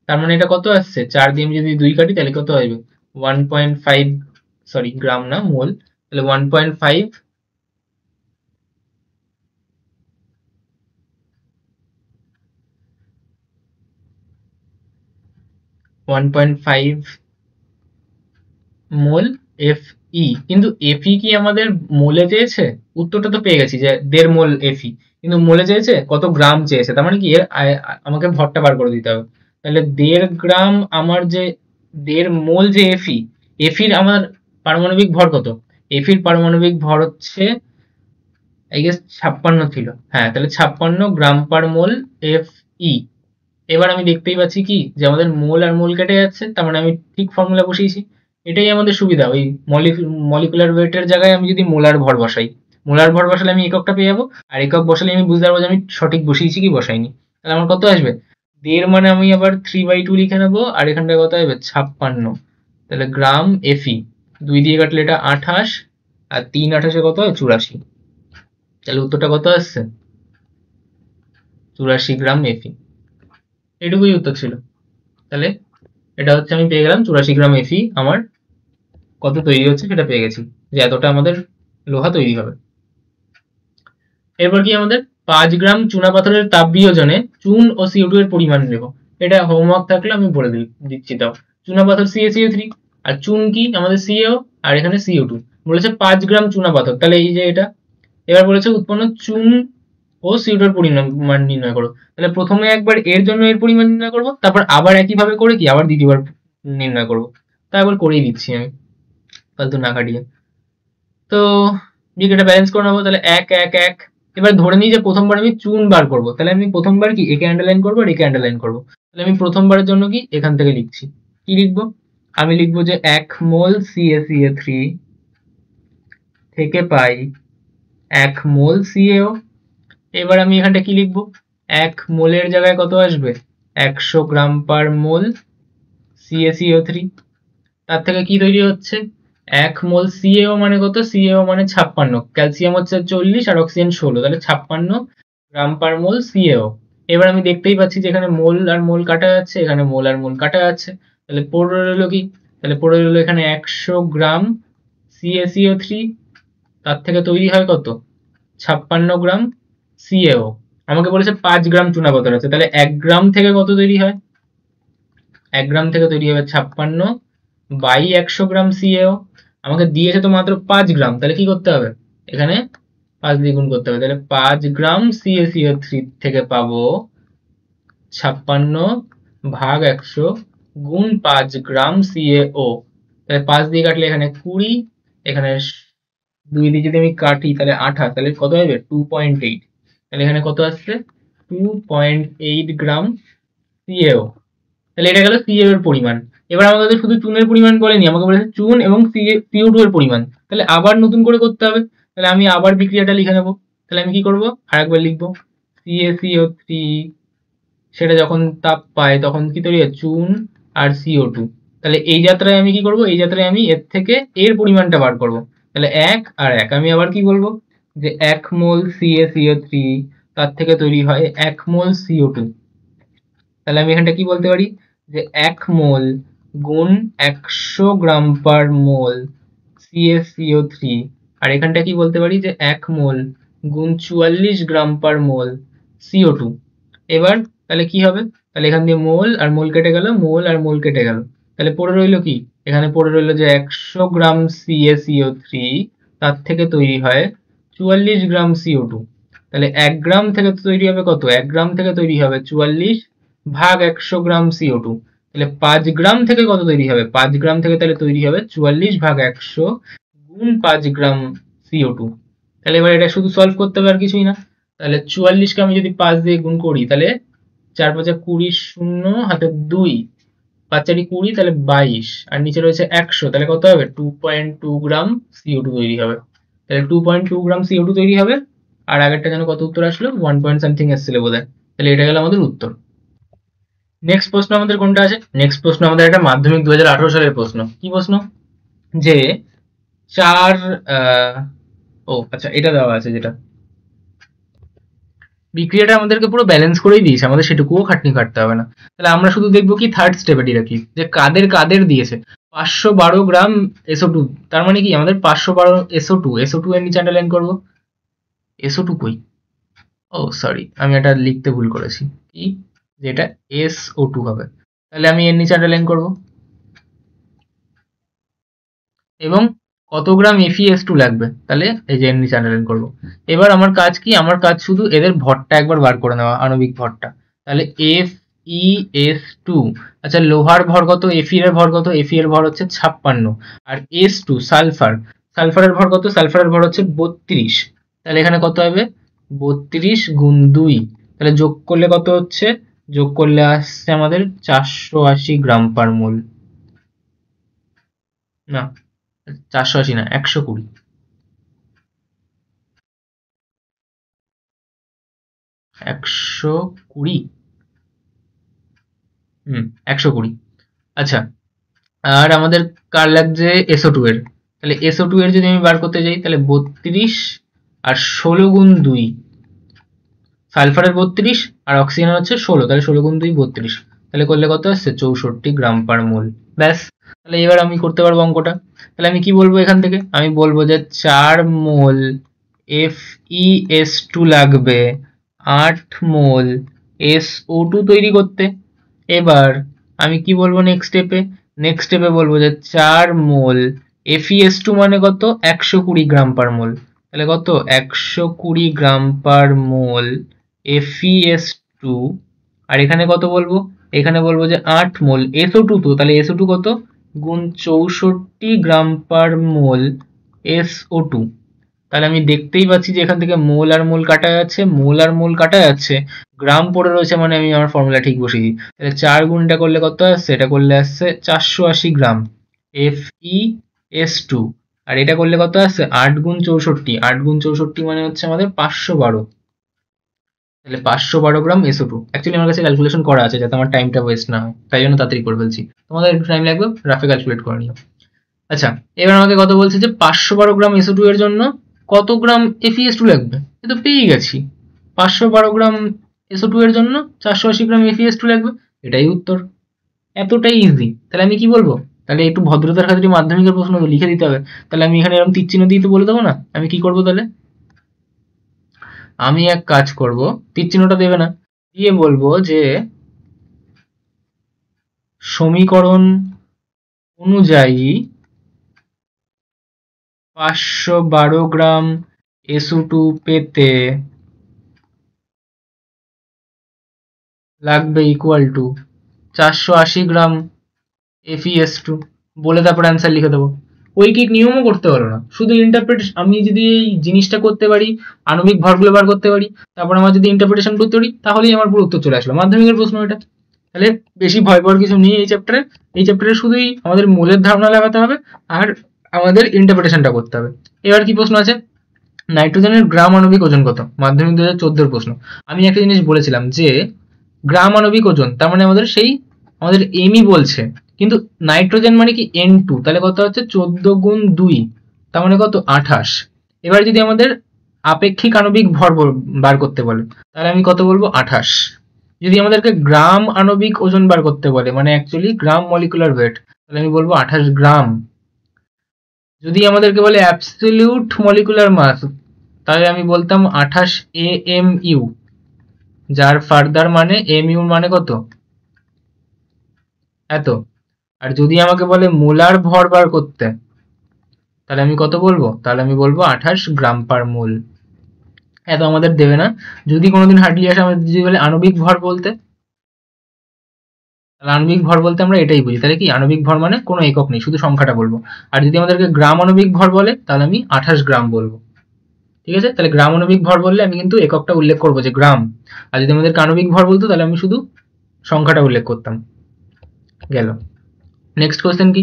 তার মানে এটা কত আসছে, 4 দিয়ে আমি যদি 2 কাটি তাহলে কত আসবে 1.5, সরি গ্রাম না মোল, তাহলে 1.5 মোল Fe। কিন্তু Fe কি আমাদের মোলে চেয়েছে, উত্তরটা তো পেয়ে গেছি যে 1.5 মোল Fe, কিন্তু মোলে চেয়েছে কত গ্রাম চেয়েছে, তার মানে কি আমাকে ভরটা বার করে দিতে হবে। তাহলে 1.5 গ্রাম, আমার যে 1.5 মোল যে Feর আমার পারমাণবিক ভর কত, Feর পারমাণবিক ভর হচ্ছে আই গেস 56 ছিল, হ্যাঁ তাহলে 56 গ্রাম পার মোল Fe। এবার আমি দেখতেই পাচ্ছি কি, যে আমাদের মোল আর মোল কেটে যাচ্ছে, তার মানে আমি ঠিক ফর্মুলা বসিয়েছি। এটাই আমাদের সুবিধা, ওই মলিকুলার ওয়েটের জায়গায় আমি যদি মোলার ভর বসাই, মোলার ভর বসালে আমি এককটা পেয়ে যাবো, আর একক বসালে আমি বুঝতে পারবো যে আমি সঠিক বসিয়েছি কি বসাইনি। তাহলে আমার কত আসবে 1.5, মানে আমি আবার 3/2 লিখে নেবো, আর এখানটায় কত আসবে 56, তাহলে গ্রাম Fe, 2 দিয়ে কাটলে এটা 28, আর 3 কত হয় 84, তাহলে উত্তরটা কত আসছে 84 গ্রাম Fe। এটুকুই উত্তর ছিল। তাহলে এটা হচ্ছে আমি পেয়ে গেলাম 84 গ্রাম Fe, আমার কত তৈরি হচ্ছে সেটা পেয়ে গেছি, যে এতটা আমাদের লোহা তৈরি হবে। এরপর কি আমাদের 5 গ্রাম চুনা পাথরের তাপ বিয়োজনে চুন ও CO2 এর পরিমাণ নেব। এটা হোমওয়ার্ক থাকলে আমি বলে দিচ্ছি। তাও চুনা পাথর CaCO3, আর চুন কি আমাদের CO, আর এখানে CO2 বলেছে 5 গ্রাম চুনা পাথর, তাহলে এই যে এটা। এবার বলেছে উৎপন্ন চুন ও CO2 এর পরিমাণ নির্ণয় করো। তাহলে প্রথমে একবার এর জন্য এর পরিমাণ নির্ণয় করবো, তারপর আবার একইভাবে করে কি আবার দ্বিতীয়বার নির্ণয় করবো। তা একবার করেই দিচ্ছি আমি ফালতু না কাটিয়ে। তো বিক্রিয়াটা ব্যালেন্স করে নেবো, তাহলে 1 1 1। এবার ধরে নিই যে প্রথমবার আমি চুন বার করবো, তাহলে আমি প্রথমবার কি একে আন্ডারলাইন করবো আর একে আন্ডারলাইন করবো। তাহলে আমি প্রথমবারের জন্য কি এখান থেকে লিখছি, কি লিখবো, আমি লিখবো যে 1 মোল CaCa3 থেকে পাই 1 মোল CaO। এবার আমি এখানটা কি লিখবো, 1 মোলের জায়গায় কত আসবে, 100 গ্রাম পার মোল CaCO3। তার থেকে কি তৈরি হচ্ছে, 1 মোল CaO মানে কত, CaO মানে 56, ক্যালসিয়াম হচ্ছে 40 আর অক্সিজেন 16, তাহলে 56 গ্রাম পার মোল CaO। এবার আমি দেখতেই পাচ্ছি যে এখানে মোল আর মোল কাটা যাচ্ছে, এখানে মোল আর মোল কাটা যাচ্ছে, তাহলে পড়ে রইলো কি, তাহলে পড়ে রইলো এখানে 100 গ্রাম CaCO3, তার থেকে তৈরি হয় কত, 56 গ্রাম CaO। আমাকে বলেছে 5 গ্রাম চুনা পাথর আছে, তাহলে 1 গ্রাম থেকে কত তৈরি হয়, 1 গ্রাম থেকে তৈরি হবে 56 বাই 100 গ্রাম CaO। আমাকে দিয়েছে তো মাত্র 5 গ্রাম, তাহলে কি করতে হবে, এখানে 5 দিয়ে গুণ করতে হবে, তাহলে 5 গ্রাম CaCO3 থেকে পাবো 56 ভাগ 100 গুণ 5 গ্রাম CaO। তাহলে 5 দিয়ে কাটলে এখানে 20, এখানে 2 দিয়ে যদি আমি কাটি তাহলে 28, তাহলে কত হবে 2.8। তাহলে এখানে কত আসছে, 2.8 গ্রাম CaO। তাহলে এটা গেল CaO এর পরিমাণ। এবার আমাদের শুধু চুনের পরিমাণ বলেনি, আমাকে বলেছে চুন এবং CO2 এর পরিমাণ। তাহলে আবার নতুন করে করতে হবে, তাহলে আমি আবার বিক্রিয়াটা লিখে নেবো। তাহলে আমি কি করবো, আরেকবার লিখবো CaCO3, সেটা যখন তাপ পায় তখন কি তৈরি হয়, চুন আর CO2। তাহলে এই যাত্রায় আমি কি করব, এই যাত্রায় আমি এর থেকে এর পরিমাণটা বার করব। তাহলে 1 আর 1, আমি আবার কি বলবো যে 1 মোল CaCO3 তার থেকে তৈরি হয় 1 মোল CO2। তাহলে আমি এখানটা কি বলতে পারি যে 1 মোল গুণ 100 গ্রাম পার মোল CaCO3, আর এখানটা কি বলতে পারি যে 1 মোল গুণ 44 গ্রাম পার মোল CO2। এবার তাহলে কি হবে, তাহলে এখান দিয়ে মোল আর মোল কেটে গেল, মোল আর মোল কেটে গেল, তাহলে পড়ে রইলো কি, এখানে পড়ে রইলো যে 100 গ্রাম CaCO3 তার থেকে তৈরি হয় 44 গ্রাম CO2। তাহলে 1 গ্রাম থেকে তৈরি হবে কত, 1 গ্রাম থেকে তৈরি হবে 44 ভাগ 100 গ্রাম CO2। তাহলে 5 গ্রাম থেকে কত তৈরি হবে, 5 গ্রাম থেকে তাহলে তৈরি হবে 44 ভাগ 100 গুণ 5 গ্রাম CO2। তাহলে এবার এটা শুধু সলভ করতে হবে আর কিছুই না। তাহলে 44কে আমি যদি 5 দিয়ে গুণ করি, তাহলে 4 5 20, শূন্য হাতে 2, 5 4 20, তাহলে 22, আর নিচে রয়েছে 100, তাহলে কত হবে 2.2 গ্রাম CO2 তৈরি হবে। তাহলে 2.2 গ্রাম CO2 তৈরি হবে। আর আগেরটা যেন কত উত্তর আসলো, 1 পয়েন্ট সামথিং এসেছিল বোধহয়। তাহলে এটা গেল আমাদের উত্তর। নেক্সট প্রশ্ন আমাদের কোনটা আছে, নেক্সট প্রশ্ন আমাদের একটা মাধ্যমিক 2018 সালের প্রশ্ন। কি প্রশ্ন, যে 4 ও আচ্ছা এটা দেওয়া আছে, যেটা বিক্রিয়াটা আমাদেরকে পুরো ব্যালেন্স করেই দিয়েছে, আমাদের সেটুকুও খাটনি কাটতে হবে না। তাহলে আমরা শুধু দেখবো কি থার্ড স্টেপে ডিরেক্টলি যে কাদের কাদের দিয়েছে। 512 গ্রাম SO2, তার মানে কি আমাদের 512 SO2 এর নিচে আন্ডারলাইন করবো। SO2 কই, ও সরি আমি এটা লিখতে ভুল করেছি, কি যেটা SO2 হবে, তাহলে আমি এর নিচে আন্ডারলাইন করবো। এবং কত গ্রাম FeS2 লাগবে, তাহলে এই যে এর নিচে আন্ডারলাইন করবো। এবার আমার কাজ কি, আমার কাজ শুধু এদের ভরটা একবার বার করে নেওয়া, আণবিক ভরটা। তাহলে FeS2, আচ্ছা লোহার ভর কত, Fe এর ভর কত, Fe এর ভর হচ্ছে 56, আর S2 সালফার, সালফারের ভর কত, সালফারের ভর হচ্ছে 32। তাহলে এখানে কত হবে 32 গুণ 2, তাহলে যোগ করলে কত হচ্ছে, যোগ করলে আসছে আমাদের 480 গ্রাম পার মোল, না 480 না 120, 120, 120। আচ্ছা, আর আমাদের কার লাগছে SO2 এর, তাহলে SO2 এর যদি আমি বার করতে যাই তাহলে 32 আর 16 গুণ 2, সালফারের 32 আর অক্সিজেনের হচ্ছে 16, তাহলে 16 গুণ 2 32, তাহলে করলে কত আসছে 64 গ্রাম পার মোল। ব্যাস, তাহলে এবার আমি করতে পারবো অঙ্কটা। তাহলে আমি কি বলবো এখান থেকে, আমি বলবো যে 4 মোল FeS2 লাগবে 8 মোল SO2 তৈরি করতে। এবার আমি কি বলবো নেক্সট স্টেপে, নেক্সট স্টেপে বলবো যে 4 মোল FeS2 মানে কত 120 গ্রাম পার মোল, তাহলে কত 120 গ্রাম পার মোল FeS2, আর এখানে কত বলবো, এখানে বলবো যে 8 মোল SO2, তো তাহলে SO2 কত গুণ 64 গ্রাম পার মোল SO2। তাহলে আমি দেখতেই পাচ্ছি যে এখান থেকে মোল আর মোল কাটা যাচ্ছে, মোল আর মোল কাটা যাচ্ছে, গ্রাম পড়ে রয়েছে, মানে আমি আমার ফর্মুলা ঠিক বসিয়ে দিই। তাহলে 4 গুণটা করলে কত আসছে, এটা করলে আসছে 480 গ্রাম FeS2, আর এটা করলে কত আসছে 8 গুণ 64, 8 গুণ 64 মানে হচ্ছে আমাদের 512। তাহলে 512 গ্রাম SO2। অ্যাকচুয়ালি আমার কাছে ক্যালকুলেশন করা আছে যাতে আমার টাইমটা ওয়েস্ট না হয়, তাই জন্য তাড়াতাড়ি করে ফেলছি। তোমাদের একটু টাইম লাগবে, রাফে ক্যালকুলেট করে নিও। আচ্ছা, এবার আমাকে কত বলছে যে 512 গ্রাম SO2 এর জন্য কত গ্রাম FeS2 লাগবে। এ তো পেয়ে গেছি, 512 গ্রাম SO2 এর জন্য 480 গ্রাম FeS2 লাগবে, এটাই উত্তর। এতটাই ইজি। তাহলে আমি কি বলবো, তাহলে একটু ভদ্রতার খাতিরে মাধ্যমিকের প্রশ্ন তো লিখে দিতে হবে, তাহলে আমি এখানে এরকম তীর চিহ্ন দিয়ে তো বলে দেবো না। আমি কি করবো তাহলে, আমি এক কাজ করব, তীর চিহ্নটা দেবে না, দিয়ে বলবো যে সমীকরণ অনুযায়ী 512 গ্রাম SO2 পেতে লাগবে ইকুয়াল টু 480 গ্রাম FeS2, বলে তারপর অ্যান্সার লিখে দেবো। ঐকিক নিয়মও করতে পারো না, শুধু ইন্টারপ্রিটেশন। আমি যদি এই জিনিসটা করতে পারি, আণবিক ভরগুলো বার করতে পারি, তারপর আমার যদি ইন্টারপ্রিটেশন করতে পারি, তাহলেই আমার পুরো উত্তর চলে আসলো। মাধ্যমিকের প্রশ্ন এটা। তাহলে বেশি ভয় পাওয়ার কিছু নেই এই চ্যাপ্টারে। এই চ্যাপ্টারে শুধুই আমাদের মূলের ধারণা লাগাতে হবে আর আমাদের ইন্টারপ্রিটেশনটা করতে হবে। এবার কি প্রশ্ন আছে, নাইট্রোজেনের গ্রাম আণবিক ওজন কত, মাধ্যমিক 2014 প্রশ্ন। আমি একটা জিনিস বলেছিলাম যে গ্রাম আণবিক ওজন, তার মানে আমাদের এমই বলছে, কিন্তু নাইট্রোজেন মানে কি N2, তাহলে কত হচ্ছে 14 গুণ 2, তার মানে কত 28। এবার যদি আমাদের আপেক্ষিক আণবিক ভর বার করতে বলে, তাহলে আমি কত বলবো 28। যদি আমাদেরকে গ্রাম আণবিক ওজন বার করতে বলে, মানে অ্যাকচুয়ালি গ্রাম মলিকুলার ওয়েট, তাহলে আমি বলবো 28 গ্রাম। যদি আমাদেরকে বলে অ্যাবসলিউট মলিকুলার মাস, তাহলে আমি বলতাম 28 AMU, যার ফার্দার মানে MU মানে কত এত। আর যদি আমাকে বলে মোলার ভর বার করতে, তাহলে আমি কত বলবো, তাহলে আমি বলবো 28 গ্রাম পার মোল। এত আমাদের দেবে না। যদি কোনোদিন হার্ডলি আসে, আমাদের যদি বলে আণবিক ভর বলতে, তাহলে আণবিক ভর বলতে আমরা এটাই বুঝি। তাহলে কি আণবিক ভর মানে কোনো একক নেই, শুধু সংখ্যাটা বলবো। আর যদি আমাদেরকে গ্রাম আণবিক ভর বলে, তাহলে আমি 28 গ্রাম বলবো। ঠিক আছে, তাহলে গ্রাম আণবিক ভর বললে আমি কিন্তু এককটা উল্লেখ করবো যে গ্রাম, আর যদি আমাদেরকে আণবিক ভর বলতো, তাহলে আমি শুধু সংখ্যাটা উল্লেখ করতাম। গেল। নেক্সট কোয়েশ্চেন কি,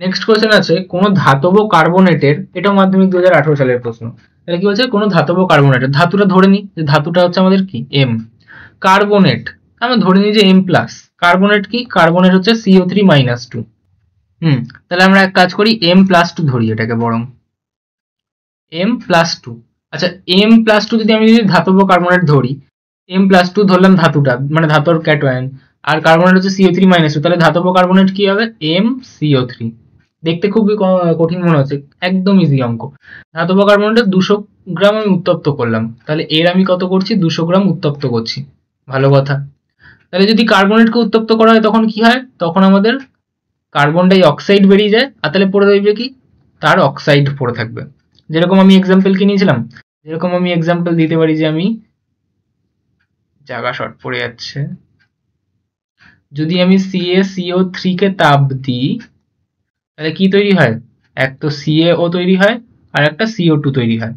নেক্সট কোয়েশ্চেন আছে কোনো ধাতব কার্বনেটের, এটাও মাধ্যমিক 2018 সালের প্রশ্ন। তাহলে কি বলছে, কোনো ধাতব কার্বনেটের, ধাতুটা ধরে নিই যে ধাতুটা হচ্ছে আমাদের কি M, কার্বনেট আমরা ধরে নিই যে M প্লাস, কার্বনেট কি, কার্বনেট হচ্ছে CO3-2। তাহলে আমরা এক কাজ করি, M+2 ধরি এটাকে বরং, M+2। আচ্ছা, M+2 যদি আমি ধাতব কার্বনেট ধরি, M+2 ধরলাম ধাতুটা, মানে ধাতুর ক্যাটায়ন, আর কার্বনেট হচ্ছে CO3-2, তাহলে ধাতব কার্বনেট কি হবে MCO3। দেখতে খুবই কঠিন মনে হচ্ছে, একদম ইজি অঙ্ক। ধাতব কার্বনেটের 200 গ্রাম আমি উত্তপ্ত করলাম, তাহলে এর আমি কত করছি 200 গ্রাম উত্তপ্ত করছি, ভালো কথা। তাহলে যদি কার্বনেটকে উত্তপ্ত করা হয় তখন কি হয়, তখন আমাদের কার্বন ডাই অক্সাইড বেরিয়ে যায়, আর তাহলে পড়ে রইবে কি, তার অক্সাইড পড়ে থাকবে। যেরকম আমি এক্সাম্পল কি নিয়েছিলাম, যেরকম আমি এক্সাম্পল দিতে পারি যে আমি, জায়গা শর্ট পড়ে যাচ্ছে, যদি আমি CaCO3 কে তাপ দিই, তাহলে কি তৈরি হয়, এক তো CaO তৈরি হয় আর একটা CO2 তৈরি হয়।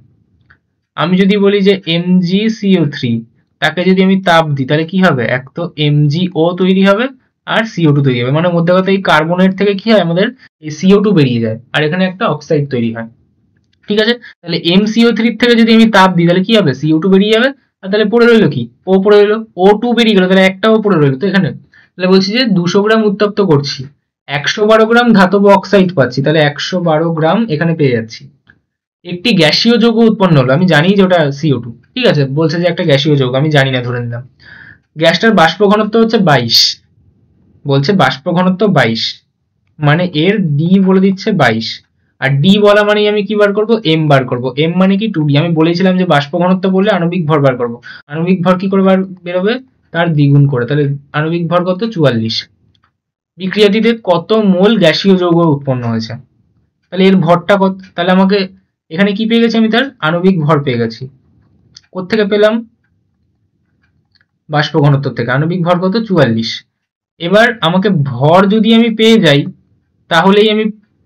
আমি যদি বলি যে MgCO3, তাকে যদি আমি তাপ দিই, তাহলে কি হবে, এক তো MgO তৈরি হবে আর CO2 তৈরি হবে, মানে মধ্যে কথা এই কার্বনেট থেকে কি হয় আমাদের এই CO2 বেরিয়ে যায় আর এখানে একটা অক্সাইড তৈরি হয়। ঠিক আছে, তাহলে MCO3 থেকে যদি আমি তাপ দিই, তাহলে কি হবে CO2 বেরিয়ে যাবে, আর তাহলে পড়ে রইলো কি, ও পড়ে রইলো, O2 বেরিয়ে গেল, তাহলে একটাও পড়ে রইলো তো এখানে। তাহলে বলছি যে 200 গ্রাম উত্তপ্ত করছি, 112 গ্রাম ধাতব অক্সাইড পাচ্ছি, তাহলে 112 গ্রাম এখানে পেয়ে যাচ্ছি। একটি গ্যাসীয় যৌগ উৎপন্ন হলো, আমি জানি যে ওটা CO2, ঠিক আছে, বলছে যে একটা গ্যাসীয় যৌগ, আমি জানি না, ধরে নিলাম। গ্যাসটার বাষ্প ঘনত্ব হচ্ছে 22, বলছে বাষ্প ঘনত্ব 22, মানে এর ডি বলে দিচ্ছে 22, আর ডি বলা মানে আমি কি বার করব, এম বার করব। এম মানে কি 2D, আমি বলেছিলাম যে বাষ্প ঘনত্ব বললে আণবিক ভর বার করব, আণবিক ভর কি করে বেরোবে, তার দ্বিগুণ করে, তাহলে আণবিক ভর কত 44। বিক্রিয়াটিতে কত মোল গ্যাসীয় যৌগ উৎপন্ন হয়েছে, তাহলে এর ভরটা কত, তাহলে আমাকে এখানে কি পেয়ে গেছি আমি, তার আণবিক ভর পেয়ে গেছি। কোত্থেকে পেলাম? বাষ্প ঘনত্ব থেকে। আণবিক ভর কত? 44। এবার আমাকে ভর যদি আমি পেয়ে যাই তাহলেই আমি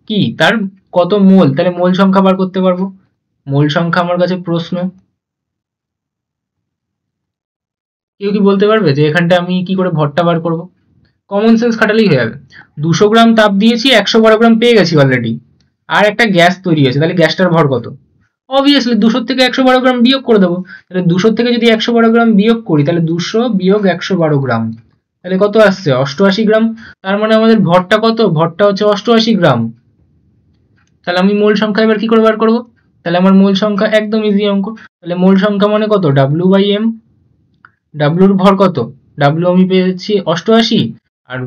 কি তার কত মোল, তাহলে মোল সংখ্যা বার করতে পারবো। মোল সংখ্যা আমার কাছে প্রশ্ন, কেউ কি বলতে পারবে যে এখানটা আমি কি করে ভরটা বার করব? কমন সেন্স খাটালেই হয়ে যাবে। 200 গ্রাম তাপ দিয়েছি, 112 গ্রাম পেয়ে গেছি অলরেডি, আর একটা গ্যাস তৈরি হয়েছে, তাহলে গ্যাসটার ভর কত? অবভিয়াসলি 200 থেকে 112 গ্রাম বিয়োগ করে দেবো। তাহলে 200 থেকে যদি 112 গ্রাম বিয়োগ করি তাহলে 200 বিয়োগ 112 গ্রাম, তাহলে কত আসছে? 88 গ্রাম। তার মানে আমাদের ভরটা কত? ভরটা হচ্ছে 88 গ্রাম। তাহলে আমি মোল সংখ্যা এবার কি করে বার করবো? তাহলে আমার মোল সংখ্যা একদম ইজি অঙ্ক। তাহলে মোল সংখ্যা মানে কত? W by M. ডাব্লিউর ভর কত? ডাব্লিউ আমি পেয়েছি 88, আর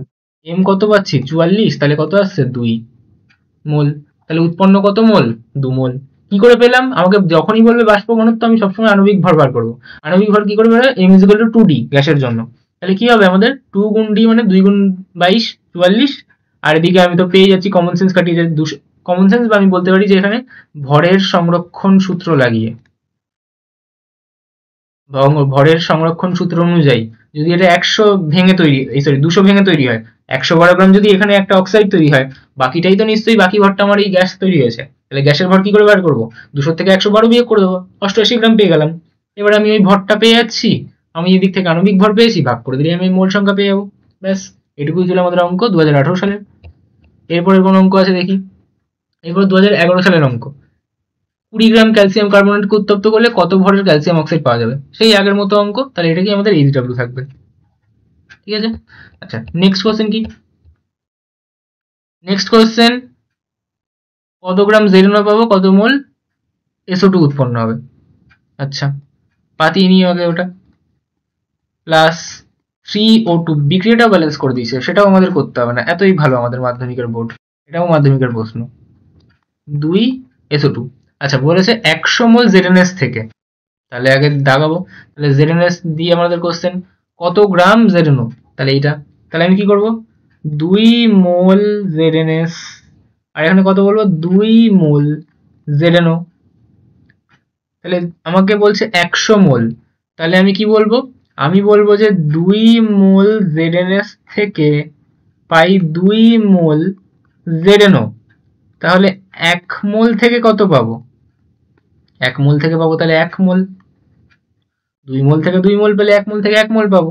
এম কত পাচ্ছি? 44, তাহলে কত আসছে? 2 মোল। তাহলে উৎপন্ন কত মোল? 2 মোল। কি করে পেলাম? আমাকে যখনই বলবে বাষ্প ঘনত্ব আমি সবসময় আণবিক ভর বার করবো। আণবিক ভর কি করে বেরোয়? M is equal two 2D গ্যাসের জন্য। তাহলে কি হবে আমাদের? 2 গুণ ডি মানে 2 গুণ 22, 44। আর এদিকে আমি তো পেয়ে যাচ্ছি কমন সেন্স কাটিয়ে, যে 200 কমন সেন্স, বা আমি বলতে পারি যে এখানে ভরের সংরক্ষণ সূত্র লাগিয়ে, ভরের সংরক্ষণ সূত্র অনুযায়ী যদি এটা 100 ভেঙে তৈরি, সরি 200 ভেঙে তৈরি হয়, 112 গ্রাম যদি এখানে একটা অক্সাইড তৈরি হয়, বাকিটাই তো নিশ্চয়ই, বাকি ভরটা আমার এই গ্যাস তৈরি হয়েছে। তাহলে গ্যাসের ভর কি করে বার করবো? 200 থেকে 112 বিয়োগ করে দেবো, 88 গ্রাম পেয়ে গেলাম। এবার আমি ওই ভরটা পেয়ে যাচ্ছি, আমি এদিক থেকে আণবিক ভর পেয়েছি, ভাগ করে দিলে আমি মোল সংখ্যা পেয়ে যাবো। ব্যাস, এটুকুই ছিল আমাদের অঙ্ক 2018 সালের। এরপরে কোন অঙ্ক আছে দেখি। এরপর 2011 সালের অঙ্ক। 20 গ্রাম ক্যালসিয়াম কার্বনেটকে উত্তপ্ত করলে কত ভরের ক্যালসিয়াম অক্সাইড পাওয়া যাবে? সেই আগের মতো অঙ্ক। তাহলে এটা কি আমাদের এইচডব্লিউ থাকবে। ঠিক আছে। আচ্ছা, নেক্সট কোশ্চেন কি? নেক্সট কোশ্চেন, কত গ্রাম জেলেনো পাবো, কত মোল SO2 উৎপন্ন হবে? আচ্ছা, পাতিয়ে নিয়ে আগে ওটা। প্লাস 3O2, বিক্রিয়াটাও ব্যালেন্স করে দিয়েছে, সেটাও আমাদের করতে হবে না, এতই ভালো আমাদের মাধ্যমিকের বোর্ড। এটাও মাধ্যমিকের প্রশ্ন। 2 SO2। আচ্ছা, বলেছে 100 মোল ZNS থেকে, তাহলে আগে দাগাবো। তাহলে ZNS দিয়ে আমাদের কোশ্চেন, কত গ্রাম ZNO? তাহলে এইটা, তাহলে আমি কি করব? 2 মোল ZNS, আর এখানে কত বলবো? 2 মোল ZNO। তাহলে আমাকে বলছে 100 মোল, তাহলে আমি কি বলবো? আমি বলবো যে 2 মোল ZNS থেকে পাই 2 মোল ZNO। তাহলে 1 মোল থেকে কত পাবো? 1 মোল থেকে পাবো তাহলে 1 মোল। 2 মোল থেকে 2 মোল পেলে 1 মোল থেকে 1 মোল পাবো।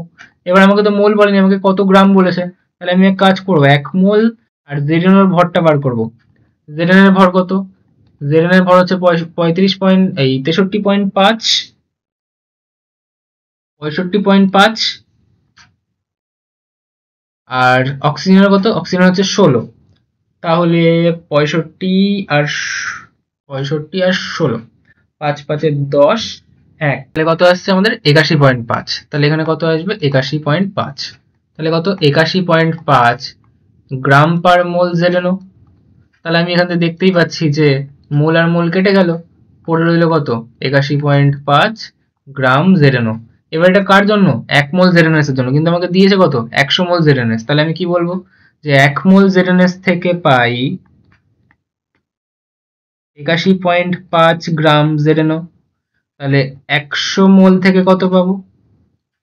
এবার আমাকে তো মোল বলেনি, আমাকে কত গ্রাম বলেছে। তাহলে আমি এক কাজ করবো, 1 মোল আর ZNO এর ভরটা বার করবো। ZNO এর ভর কত? ZNO এর ভর হচ্ছে 63.5, আর অক্সিজেনের কত? অক্সিজেন হচ্ছে 16। তাহলে 65 আর 16, 5 5 10, 1, তাহলে কত আসছে আমাদের? 81.5। তাহলে এখানে কত আসবে? 81.5। তাহলে কত? 81.5 গ্রাম পার মোল ZNO। তাহলে আমি এখান থেকে দেখতেই পাচ্ছি যে মোল আর মোল কেটে গেল, পড়ে রইল কত? 81.5 গ্রাম ZNO। এবার এটা কার জন্য? 1 মোল ZNS এর জন্য, কিন্তু আমাকে দিয়েছে কত? 100 মোল ZNS। তাহলে আমি কি বলবো? যে 1 মোল ZNS থেকে পাই 81.5 গ্রাম ZNO। তাহলে 100 মোল থেকে কত পাবো?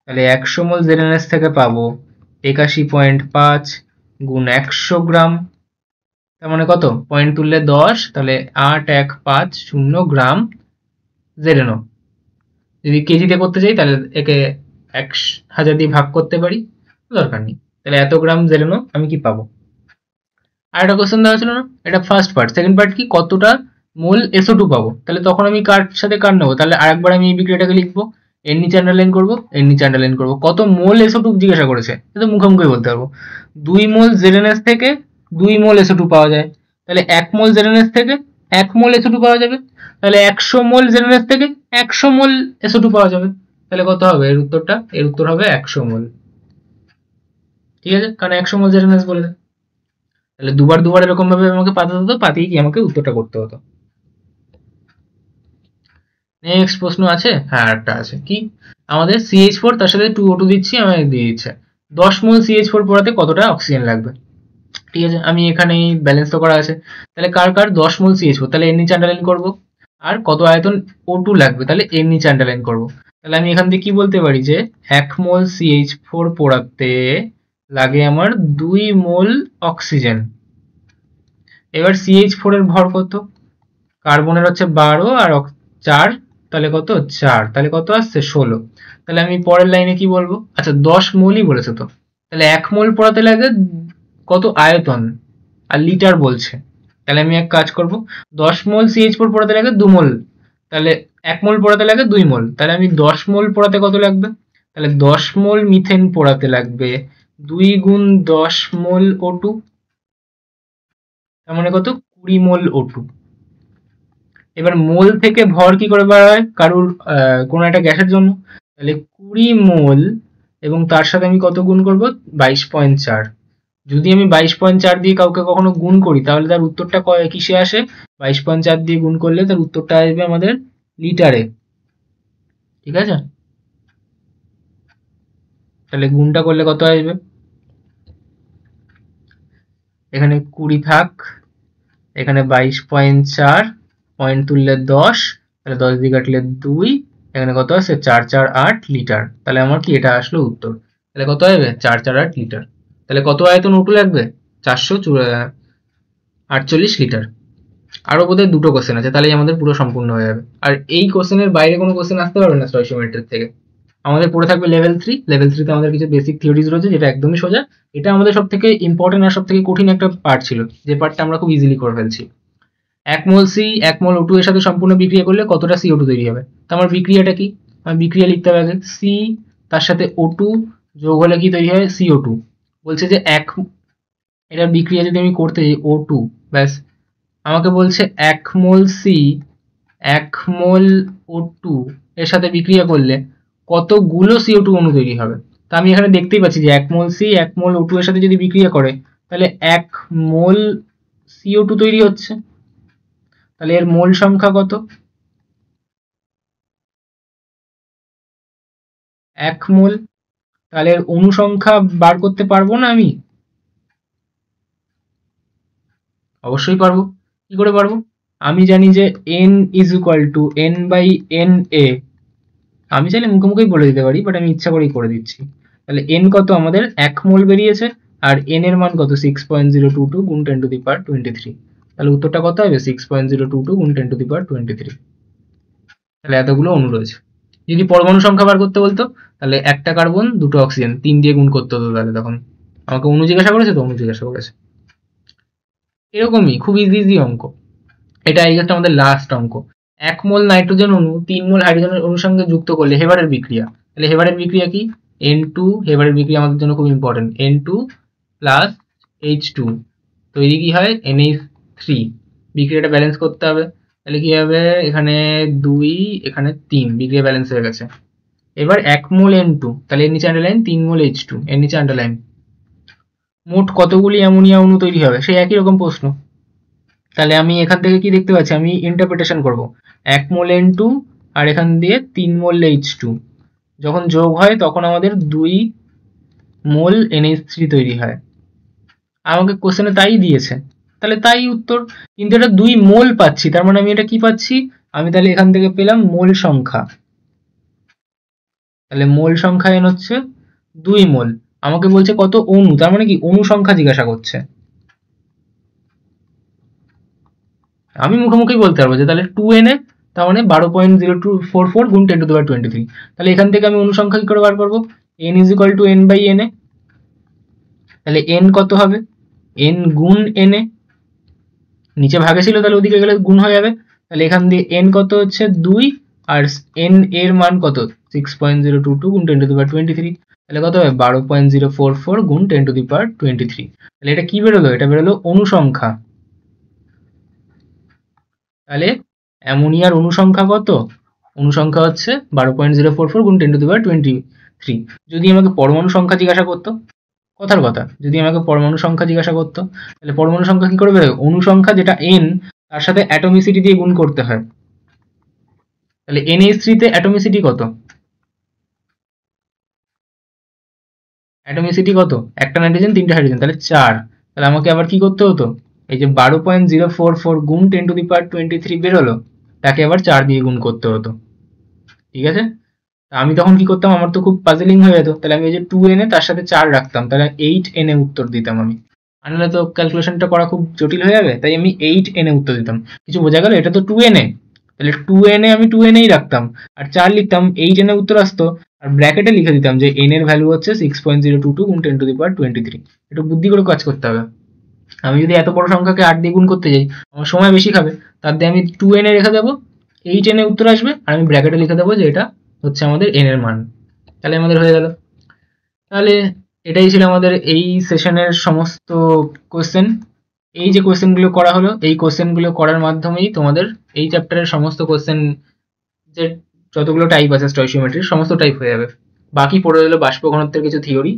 তাহলে 100 মোল ZNS থেকে পাবো 81.5 গুণ 100 গ্রাম, তার মানে কত? পয়েন্ট তুললে 10, তাহলে 8150 গ্রাম ZNO। যদি কেজিতে করতে চাই তাহলে একে 1000 দিয়ে ভাগ করতে পারি, দরকার নেই। তাহলে এত গ্রাম ZNO আমি কি পাবো? আর একটা কোশ্চেন দেওয়া ছিল না, এটা ফার্স্ট পার্ট। সেকেন্ড পার্ট কি? কতটা মোল SO2 পাবো? তাহলে তখন আমি কার সাথে কার নেবো? তাহলে আরেকবার আমি এই বিক্রিয়াটাকে লিখবো, এর নিচে আন্ডারলাইন করবো, এর নিচে আন্ডারলাইন করবো। কত মোল SO2 জিজ্ঞাসা করেছে, এটা মুখোমুখি বলতে পারবো। 2 মোল ZNS থেকে 2 মোল SO2 পাওয়া যায়, তাহলে 1 মোল ZNS থেকে 1 মোল SO2 পাওয়া যাবে। তাহলে 100 মোল ZNS থেকে 100 মোল SO2 পাওয়া যাবে। তাহলে কত হবে এর উত্তরটা? এর উত্তর হবে 100 মোল। ঠিক আছে, কারণ 100 মোল ZNS বলে দেয়। তাহলে দুবার দুবার এরকম ভাবে আমাকে পাঠাতে হতো, পাঠিয়ে কি আমাকে উত্তরটা করতে হতো। নেক্সট প্রশ্ন আছে, হ্যাঁ একটা আছে, কি? আমাদের CH4 তার সাথে 2O2 দিচ্ছি, আমাকে দিয়ে দিচ্ছে 10 মোল CH4 পোড়াতে কতটা অক্সিজেন লাগবে। ঠিক আছে, আমি এখানে ব্যালেন্স তো করা আছে। তাহলে কার কার 10 মোল CH4, তাহলে এর নিচে আন্ডারলাইন করবো। আর কত আয়তন O2 লাগবে, তাহলে এর নিচে আন্ডারলাইন করবো। তাহলে আমি এখান থেকে কি বলতে পারি যে 1 মোল CH4 পোড়াতে লাগে আমার 2 মোল অক্সিজেন। এবার CH4 এর ভর কত, কার্বনের হচ্ছে 12 আর 4, তাহলে কত 4, তাহলে কত আসছে 16। তাহলে আমি পরের লাইনে কি বলবো, আচ্ছা 10 মোলই বলেছে তো, তাহলে 1 মোল পড়াতে লাগে কত আয়তন, আর লিটার বলছে। তাহলে আমি এক কাজ করব, 10 মোল CH4 পড়াতে লাগে 2 মোল, তাহলে 1 মোল পড়াতে লাগে 2 মোল, তাহলে আমি 10 মোল পড়াতে কত লাগবে, তাহলে 10 মোল মিথেন পড়াতে লাগবে 2 গুণ 10 মোল O2, তার মানে কত 20 মোল O2। এবার মোল থেকে ভর কি করে বার হয় কারুর কোনো একটা গ্যাসের জন্য, তাহলে 20 মোল এবং তার সাথে আমি কত গুণ করব 22.4। যদি আমি 22.4 দিয়ে কাউকে কখনো গুণ করি তাহলে তার উত্তরটা কিসে আসে, 22.4 দিয়ে গুণ করলে তার উত্তরটা আসবে আমাদের লিটারে, ঠিক আছে। তাহলে গুণটা করলে কত আসবে, এখানে 20 থাক, এখানে 22.4, পয়েন্ট তুললে 10, তাহলে 10 দিয়ে কাটলে 2, এখানে কত আছে 448 লিটার। তাহলে আমার কি এটা আসলো উত্তর, তাহলে কত হবে 448 লিটার। তাহলে কত আয়তন O2 লাগবে 448 লিটার। আরো বোধহয় দুটো কোশ্চেন আছে, তাহলেই আমাদের পুরো সম্পূর্ণ হয়ে যাবে। আর এই কোশ্চেনের বাইরে কোনো কোশ্চেন আসতে পারবে না স্টয়চিওমেট্রিক থেকে। আমাদের পড়ে থাকবে লেভেল 3, লেভেল 3 তে আমাদের কিছু বেসিক থিওরিজ রয়েছে যেটা একদমই সোজা। এটা আমাদের সব থেকে ইম্পর্টেন্ট আর সব থেকে কঠিন একটা পার্ট ছিল, যে পার্টটা আমরা খুব ইজিলি করে ফেলছি। 1 মোল C 1 মোল O2 এর সাথে সম্পূর্ণ বিক্রিয়া করলে কতটা CO2 তৈরি হবে। তো আমার বিক্রিয়াটা কি, আমি বিক্রিয়া লিখতে হবে আগে, C তার সাথে O2 যোগ হলে কি তৈরি হয় CO2। বলছে যে এটার বিক্রিয়া যদি আমি করতে যাই O2, ব্যাস আমাকে বলছে 1 মোল C 1 মোল O2 এর সাথে বিক্রিয়া করলে কতগুলো CO2 অণু তৈরি হবে। তা আমি এখানে দেখতেই পাচ্ছি যে 1 মোল C 1 মোল O2 এর সাথে যদি বিক্রিয়া করে তাহলে 1 মোল CO2 তৈরি হচ্ছে। তাহলে এর মোল সংখ্যা কত, 1 মোল। তাহলে এর অণু সংখ্যা বার করতে পারবো না আমি, অবশ্যই পারবো। কি করে পারবো, আমি জানি যে n is equal two n/na। আমি চাইলে মুখে মুখেই বলে দিতে পারি, বাট আমি ইচ্ছা করেই করে দিচ্ছি। তাহলে n কত আমাদের 1 মোল বেরিয়েছে, আর n এর মান কত 6.022 গুণ 10⁻23। তাহলে উত্তরটা কত হবে 6.022 গুণ 10⁻23। তাহলে এতগুলো অণু রয়েছে। যদি পরমাণু সংখ্যা বার করতে বলতো তাহলে একটা কার্বন 2টো অক্সিজেন 3 দিয়ে গুণ করতে হতো। তাহলে তখন আমাকে অণু জিজ্ঞাসা করেছে তো অণু জিজ্ঞাসা করেছে। এরকমই খুব ইজি অঙ্ক। এটা এই হচ্ছে আমাদের লাস্ট অঙ্ক। 1 মোল নাইট্রোজেন অণু 3 মোল হাইড্রোজেনের অণুর সঙ্গে যুক্ত করলে হেবারের বিক্রিয়া। তাহলে হেবারের বিক্রিয়া কি, N2, হেবারের বিক্রিয়া আমাদের জন্য খুব ইম্পর্টেন্ট, N2 প্লাস H2 তৈরি কি হয় NH3। বিক্রিয়াটা ব্যালেন্স করতে হবে, তাহলে কি হবে এখানে 2 এখানে 3, বিক্রিয়া ব্যালেন্স হয়ে গেছে। এবার 1 মোল N2, তাহলে এর নিচে আন্ডারলাইন 3 মোল H2, এর নিচে আন্ডারলাইন। মোট কতগুলি অ্যামোনিয়া অণু তৈরি হবে, সেই একই রকম প্রশ্ন। তাহলে আমি এখান থেকে কি দেখতে পাচ্ছি, আমি ইন্টারপ্রিটেশন করব 1 মোল N2 আর এখান দিয়ে 3 মোল H2 যখন যোগ হয় তখন আমাদের 2 মোল NH3 তৈরি হয়। আমাকে কোশ্চেনে তাই দিয়েছে, তাহলে তাই উত্তর। কিন্তু এটা 2 মোল পাচ্ছি, তার মানে আমি এটা কি পাচ্ছি, আমি তাহলে এখান থেকে পেলাম মোল সংখ্যা। তাহলে মোল সংখ্যা n হচ্ছে 2 মোল। আমাকে বলছে কত অণু, তার মানে কি অণু সংখ্যা জিজ্ঞাসা করছে। আমি মুখোমুখি বলতে পারবো যে তাহলে 2na, তার মানে 12.0244 গুণ 10⁻23। তাহলে এখান থেকে আমি অনুসংখ্যা কি করে বার করবো, n is equal two n/na। তাহলে n কত হবে, n গুণ na, নিচে ভাগে ছিল তাহলে ওদিকে গেলে গুণ হয়ে যাবে। তাহলে এখান দিয়ে n কত হচ্ছে 2, আর n এর মান কত 6.022 গুণ 10⁻23। তাহলে কত হবে 12.044 গুণ 10⁻23। তাহলে এটা কি বেরোলো, এটা বেরোলো অনুসংখ্যা। তাহলে অ্যামোনিয়ার অনুসংখ্যা কত, অনুসংখ্যা হচ্ছে 12.044 গুণ 10⁻23। যদি আমাকে পরমাণু সংখ্যা জিজ্ঞাসা করতো, কথার কথা, যদি আমাকে পরমাণু সংখ্যা জিজ্ঞাসা করতো তাহলে পরমাণু সংখ্যা কি করে বেরোবে, অনুসংখ্যা যেটা n তার সাথে অ্যাটমিসিটি দিয়ে গুণ করতে হয়। তাহলে NH3 তে অ্যাটমিসিটি কত, অ্যাটমিসিটি কত, একটা নাইট্রোজেন 3টে হাইড্রোজেন, তাহলে 4। তাহলে আমাকে আবার কি করতে হতো, এই যে 12.044 গুণ 10⁻23 বেরোলো, তাকে আবার 4 দিয়ে গুণ করতে হতো। ঠিক আছে? আমি তখন কি করতাম, আমার তো খুব পাজলিং হয়ে যেত, তাহলে আমি ওই যে 2 এনে তার সাথে 4 রাখতাম, তাহলে 8 এনে উত্তর দিতাম আমি। আর নাহলে তো ক্যালকুলেশনটা করা খুব জটিল হয়ে যাবে, তাই আমি 8 এনে উত্তর দিতাম। কিছু বোঝা গেল? এটা তো 2 এনে, তাহলে 2 এনে আমি 2 এনেই রাখতাম, আর 4 লিখতাম, 8 এনে উত্তর আসতো, আর ব্র্যাকেটে লিখে দিতাম যে এন এর ভ্যালু হচ্ছে 6.022 গুণ 10^23। একটু বুদ্ধি করে কাজ করতে হবে। আমি যদি এত বড় সংখ্যাকে 8 দিয়ে গুণ করতে যাই, আমার সময় বেশি খাবে। তার দিয়ে আমি 2 এনে রেখে দেবো, 8 এনে উত্তর আসবে, আর আমি ব্র্যাকেটে লিখে দেবো যে এটা হচ্ছে আমাদের এন এর মান। তাহলে আমাদের হয়ে গেল। তাহলে এটাই ছিল আমাদের এই সেশনের সমস্ত কোশ্চেন। এই যে কোশ্চেনগুলো করা হলো, এই কোশ্চেনগুলো করার মাধ্যমেই তোমাদের এই চ্যাপ্টারের সমস্ত কোশ্চেন, যে যতগুলো টাইপ আছে স্টয়চিওমেট্রির, সমস্ত টাইপ হয়ে যাবে। বাকি পড়ে রইলো বাষ্প ঘনত্বের কিছু থিওরি।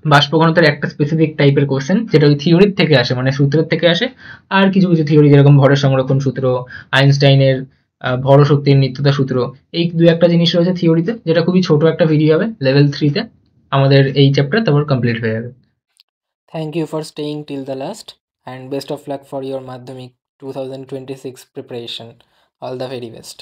বাষ্প ঘনত্বের একটা স্পেসিফিক টাইপের কোশ্চেন, যেটা ওই থিওরির থেকে আসে, মানে সূত্রের থেকে আসে। আর কিছু কিছু থিওরি, যেরকম ভরের সংরক্ষণ সূত্র, আইনস্টাইনের ভর শক্তির নিত্যতা সূত্র, এই দু একটা জিনিস রয়েছে থিওরিতে, যেটা খুবই ছোট একটা ভিডিও হবে লেভেল 3-তে। আমাদের এই চ্যাপ্টার তারপর কমপ্লিট হয়ে যাবে। Thank you for staying till the last, and best of luck for your Madhyamik 2026 preparation. All the very best.